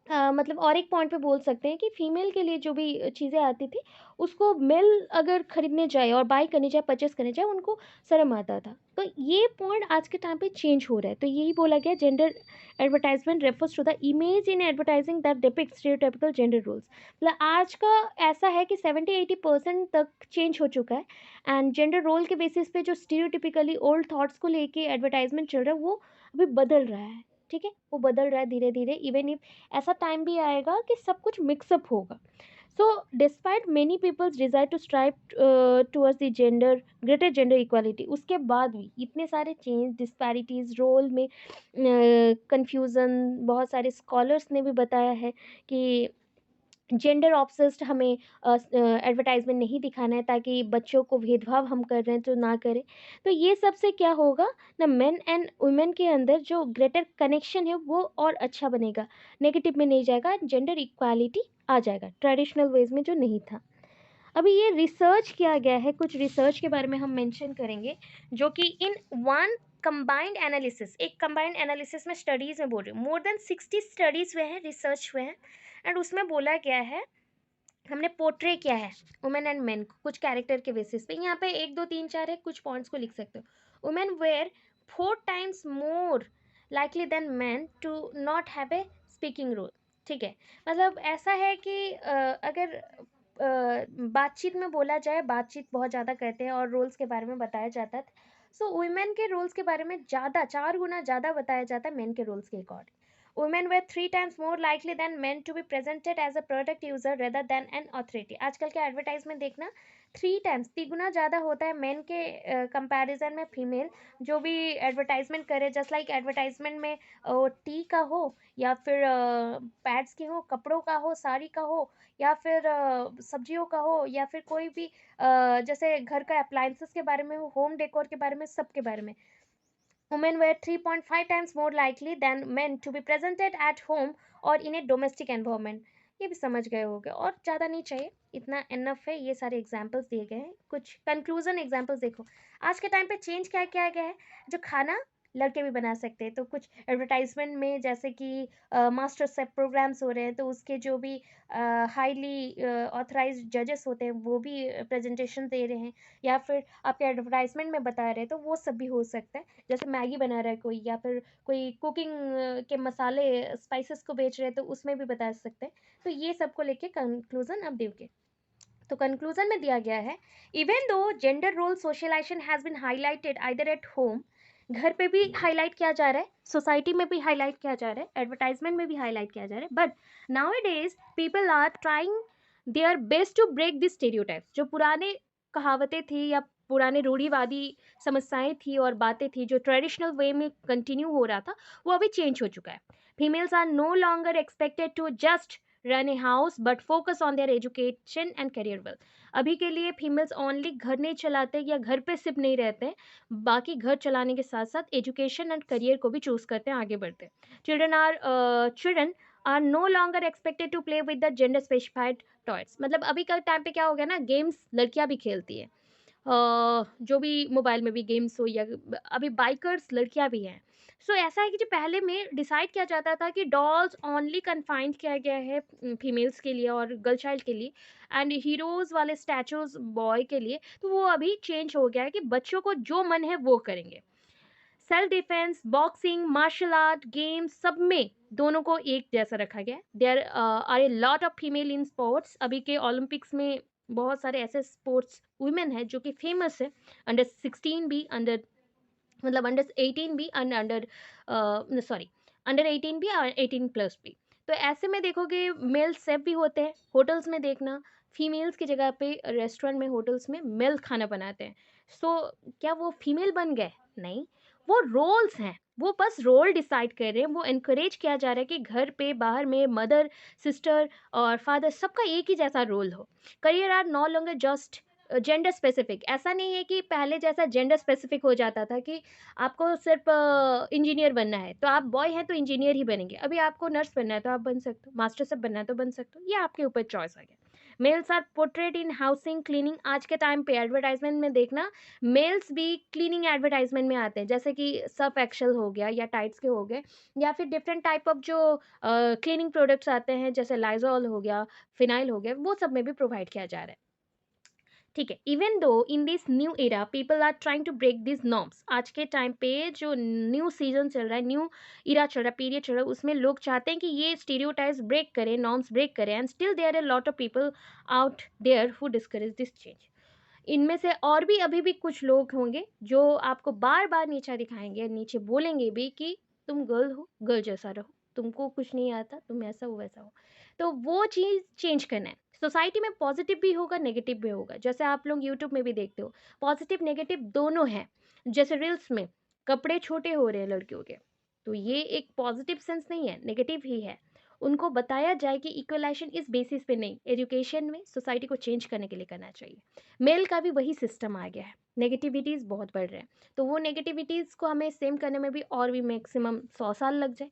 मतलब और एक पॉइंट पे बोल सकते हैं कि फीमेल के लिए जो भी चीज़ें आती थी, उसको मेल अगर खरीदने जाए और बाय करने जाए, परचेस करने जाए, उनको शर्म आता था। तो ये पॉइंट आज के टाइम पे चेंज हो रहा है। तो यही बोला गया, gender advertisement refers to the image in advertising that depict stereotypical gender roles. मतलब आज का ऐसा है कि 70-80% तक चेंज हो चुका है। एंड जेंडर रोल के बेसिस पे जो स्टीरियोटिपिकली ओल्ड थॉट्स को लेके एडवर्टाइजमेंट चल रहा है, वो अभी बदल रहा है। ठीक है, वो बदल रहा है धीरे धीरे। इवन इफ ऐसा टाइम भी आएगा कि सब कुछ मिक्सअप होगा। So despite many peoples desire to strive towards the gender, greater gender equality, उसके बाद भी इतने सारे चेंज, डिस्पैरिटीज़, रोल में कन्फ्यूज़न, बहुत सारे स्कॉलर्स ने भी बताया है कि जेंडर ऑब्सेस्ड हमें एडवर्टाइजमेंट नहीं दिखाना है, ताकि बच्चों को भेदभाव हम कर रहे हैं तो ना करें। तो ये सब से क्या होगा ना, मेन एंड वुमेन के अंदर जो ग्रेटर कनेक्शन है वो और अच्छा बनेगा, नेगेटिव में नहीं जाएगा, जेंडर इक्वालिटी आ जाएगा ट्रेडिशनल वेज में जो नहीं था। अभी ये रिसर्च किया गया है, कुछ रिसर्च के बारे में हम मेंशन करेंगे, जो कि इन वन कंबाइंड एनालिसिस, एक कंबाइंड एनालिसिस में स्टडीज़ में बोल रही हूँ, मोर देन 60 स्टडीज़ हुए हैं, रिसर्च हुए हैं। एंड उसमें बोला गया है, हमने पोर्ट्रे किया है वुमेन एंड मेन को कुछ कैरेक्टर के बेसिस पे। यहाँ पे 1 2 3 4 है, कुछ पॉइंट्स को लिख सकते हो। Women were 4 times more likely than man to not have a speaking role. ठीक है, मतलब ऐसा है कि अगर बातचीत में बोला जाए, बातचीत बहुत ज़्यादा करते हैं और रोल्स के बारे में बताया जाता है। सो वुमेन के रोल्स के बारे में ज़्यादा 4 गुना ज़्यादा बताया जाता है मेन के रोल्स के according. Women were 3 times more likely than men to be presented as a product user rather than an authority. आजकल के एडवर्टाइजमेंट देखना 3 टाइम्स 3 गुना ज़्यादा होता है मेन के कंपैरिजन में फीमेल जो भी एडवर्टाइजमेंट करे। जस्ट लाइक एडवर्टाइजमेंट में टी का हो या फिर पैड्स की हो, कपड़ों का हो, साड़ी का हो या फिर सब्जियों का हो या फिर कोई भी जैसे घर का अप्लायंसेस के बारे में हो, होम डेकोर के बारे में, सब के बारे में। Women were 3.5 times more likely than men to be presented at home or in a domestic environment. ये भी समझ गए होगे और ज़्यादा नहीं चाहिए, इतना इनफ है। ये सारे एग्जाम्पल्स दिए गए हैं। कुछ कंक्लूजन एग्जाम्पल्स देखो। आज के टाइम पे चेंज क्या किया गया है, जो खाना लड़के भी बना सकते हैं। तो कुछ एडवर्टाइजमेंट में जैसे कि मास्टर शेफ प्रोग्राम्स हो रहे हैं, तो उसके जो भी हाईली ऑथराइज्ड जजेस होते हैं वो भी प्रेजेंटेशन दे रहे हैं, या फिर आपके एडवर्टाइजमेंट में बता रहे हैं, तो वो सब भी हो सकता है। जैसे मैगी बना रहा है कोई या फिर कोई कुकिंग के मसाले स्पाइसेस को बेच रहे हैं, तो उसमें भी बता सकते हैं। तो ये सब को लेके कंक्लूजन अब देंगे। तो कंक्लूजन में दिया गया है, even though gender role socialization has been highlighted either at home, घर पे भी हाईलाइट किया जा रहा है, सोसाइटी में भी हाईलाइट किया जा रहा है, एडवर्टाइजमेंट में भी हाईलाइट किया जा रहा है, but now it is people are trying their best to break this stereotypes. जो पुराने कहावतें थी या पुराने रूढ़िवादी समस्याएं थी और बातें थी जो ट्रेडिशनल वे में कंटिन्यू हो रहा था, वो अभी चेंज हो चुका है। Females are no longer expected to just run a house but focus on their education and career well. अभी के लिए फीमेल्स ओनली घर नहीं चलाते या घर पे सिर्फ नहीं रहते, बाकी घर चलाने के साथ साथ एजुकेशन एंड करियर को भी चूज करते हैं, आगे बढ़ते हैं। Children are no longer expected to play with the gender specified toys. मतलब अभी का टाइम पे क्या हो गया ना, गेम्स लड़कियां भी खेलती है, जो भी मोबाइल में भी गेम्स हो, या अभी बाइकर्स लड़कियां भी हैं। सो ऐसा है कि जो पहले में डिसाइड किया जाता था कि डॉल्स ओनली कन्फाइंड किया गया है फीमेल्स के लिए और गर्ल चाइल्ड के लिए, एंड हीरोज वाले स्टैचूज बॉय के लिए, तो वो अभी चेंज हो गया है कि बच्चों को जो मन है वो करेंगे। Self defence, boxing, martial art, games, सब में दोनों को एक जैसा रखा गया है। There are a lot of female in sports. अभी के ओलंपिक्स में बहुत सारे ऐसे स्पोर्ट्स वुमेन है जो कि फेमस है, अंडर 16 भी, अंडर मतलब अंडर 18 भी, अंडर सॉरी अंडर 18 भी और 18 प्लस भी। तो ऐसे में देखोगे मेल सेफ भी होते हैं। होटल्स में देखना, फीमेल्स की जगह पे रेस्टोरेंट में, होटल्स में मेल खाना बनाते हैं। सो क्या वो फीमेल बन गए? नहीं, वो रोल्स हैं, वो बस रोल डिसाइड कर रहे हैं। वो इनकरेज किया जा रहा है कि घर पे बाहर में मदर, सिस्टर और फादर सबका एक ही जैसा रोल हो। Career are no longer just gender specific. ऐसा नहीं है कि पहले जैसा जेंडर स्पेसिफिक हो जाता था कि आपको सिर्फ इंजीनियर बनना है तो आप बॉय हैं तो इंजीनियर ही बनेंगे। अभी आपको नर्स बनना है तो आप बन सकते हो, मास्टर शेफ बनना है तो बन सकते हो, ये आपके ऊपर चॉइस आ गया। Males are portrait in housing, cleaning. आज के टाइम पे एडवर्टाइजमेंट में देखना, मेल्स भी क्लीनिंग एडवर्टाइजमेंट में आते हैं, जैसे कि सर्फ एक्सेल हो गया या टाइट्स के हो गए, या फिर डिफरेंट टाइप ऑफ जो क्लीनिंग प्रोडक्ट्स आते हैं जैसे लाइजॉल हो गया, फिनाइल हो गया, वो सब में भी प्रोवाइड किया जा रहा है। ठीक है, even though in this new era people are trying to break this norms. आज के टाइम पे जो न्यू सीजन चल रहा है, न्यू इरा चल रहा है, पीरियड चल रहा है, उसमें लोग चाहते हैं कि ये स्टीरियोटाइप्स ब्रेक करें, नॉर्म्स ब्रेक करें, and still there are lot of people out there who discourage this change. इनमें से और भी अभी भी कुछ लोग होंगे जो आपको बार बार नीचा दिखाएंगे, नीचे बोलेंगे भी कि तुम गर्ल हो, गर्ल जैसा रहो, तुमको कुछ नहीं आता, तुम ऐसा हो वैसा हो। तो वो चीज़ चेंज करना है। सोसाइटी में पॉजिटिव भी होगा, नेगेटिव भी होगा। जैसे आप लोग यूट्यूब में भी देखते हो, पॉजिटिव नेगेटिव दोनों हैं। जैसे रील्स में कपड़े छोटे हो रहे हैं लड़कियों के, तो ये एक पॉजिटिव सेंस नहीं है, नेगेटिव ही है। उनको बताया जाए कि इक्वलाइजेशन इस बेसिस पे नहीं, एजुकेशन में सोसाइटी को चेंज करने के लिए करना चाहिए। मेल का भी वही सिस्टम आ गया है, नेगेटिविटीज़ बहुत बढ़ रहे हैं, तो वो नेगेटिविटीज़ को हमें सेम करने में भी और भी मैक्सिमम 100 साल लग जाए।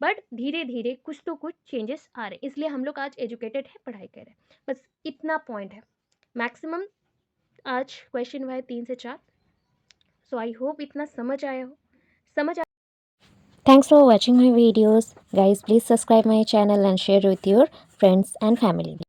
बट धीरे धीरे कुछ तो कुछ चेंजेस आ रहे हैं, इसलिए हम लोग आज एजुकेटेड है, पढ़ाई कर रहे हैं। बस इतना पॉइंट है मैक्सिमम। आज क्वेश्चन हुआ है 3 से 4। सो आई होप इतना समझ आया हो, समझ आ Thanks for watching my videos. Guys, please subscribe my channel and share with your friends and family.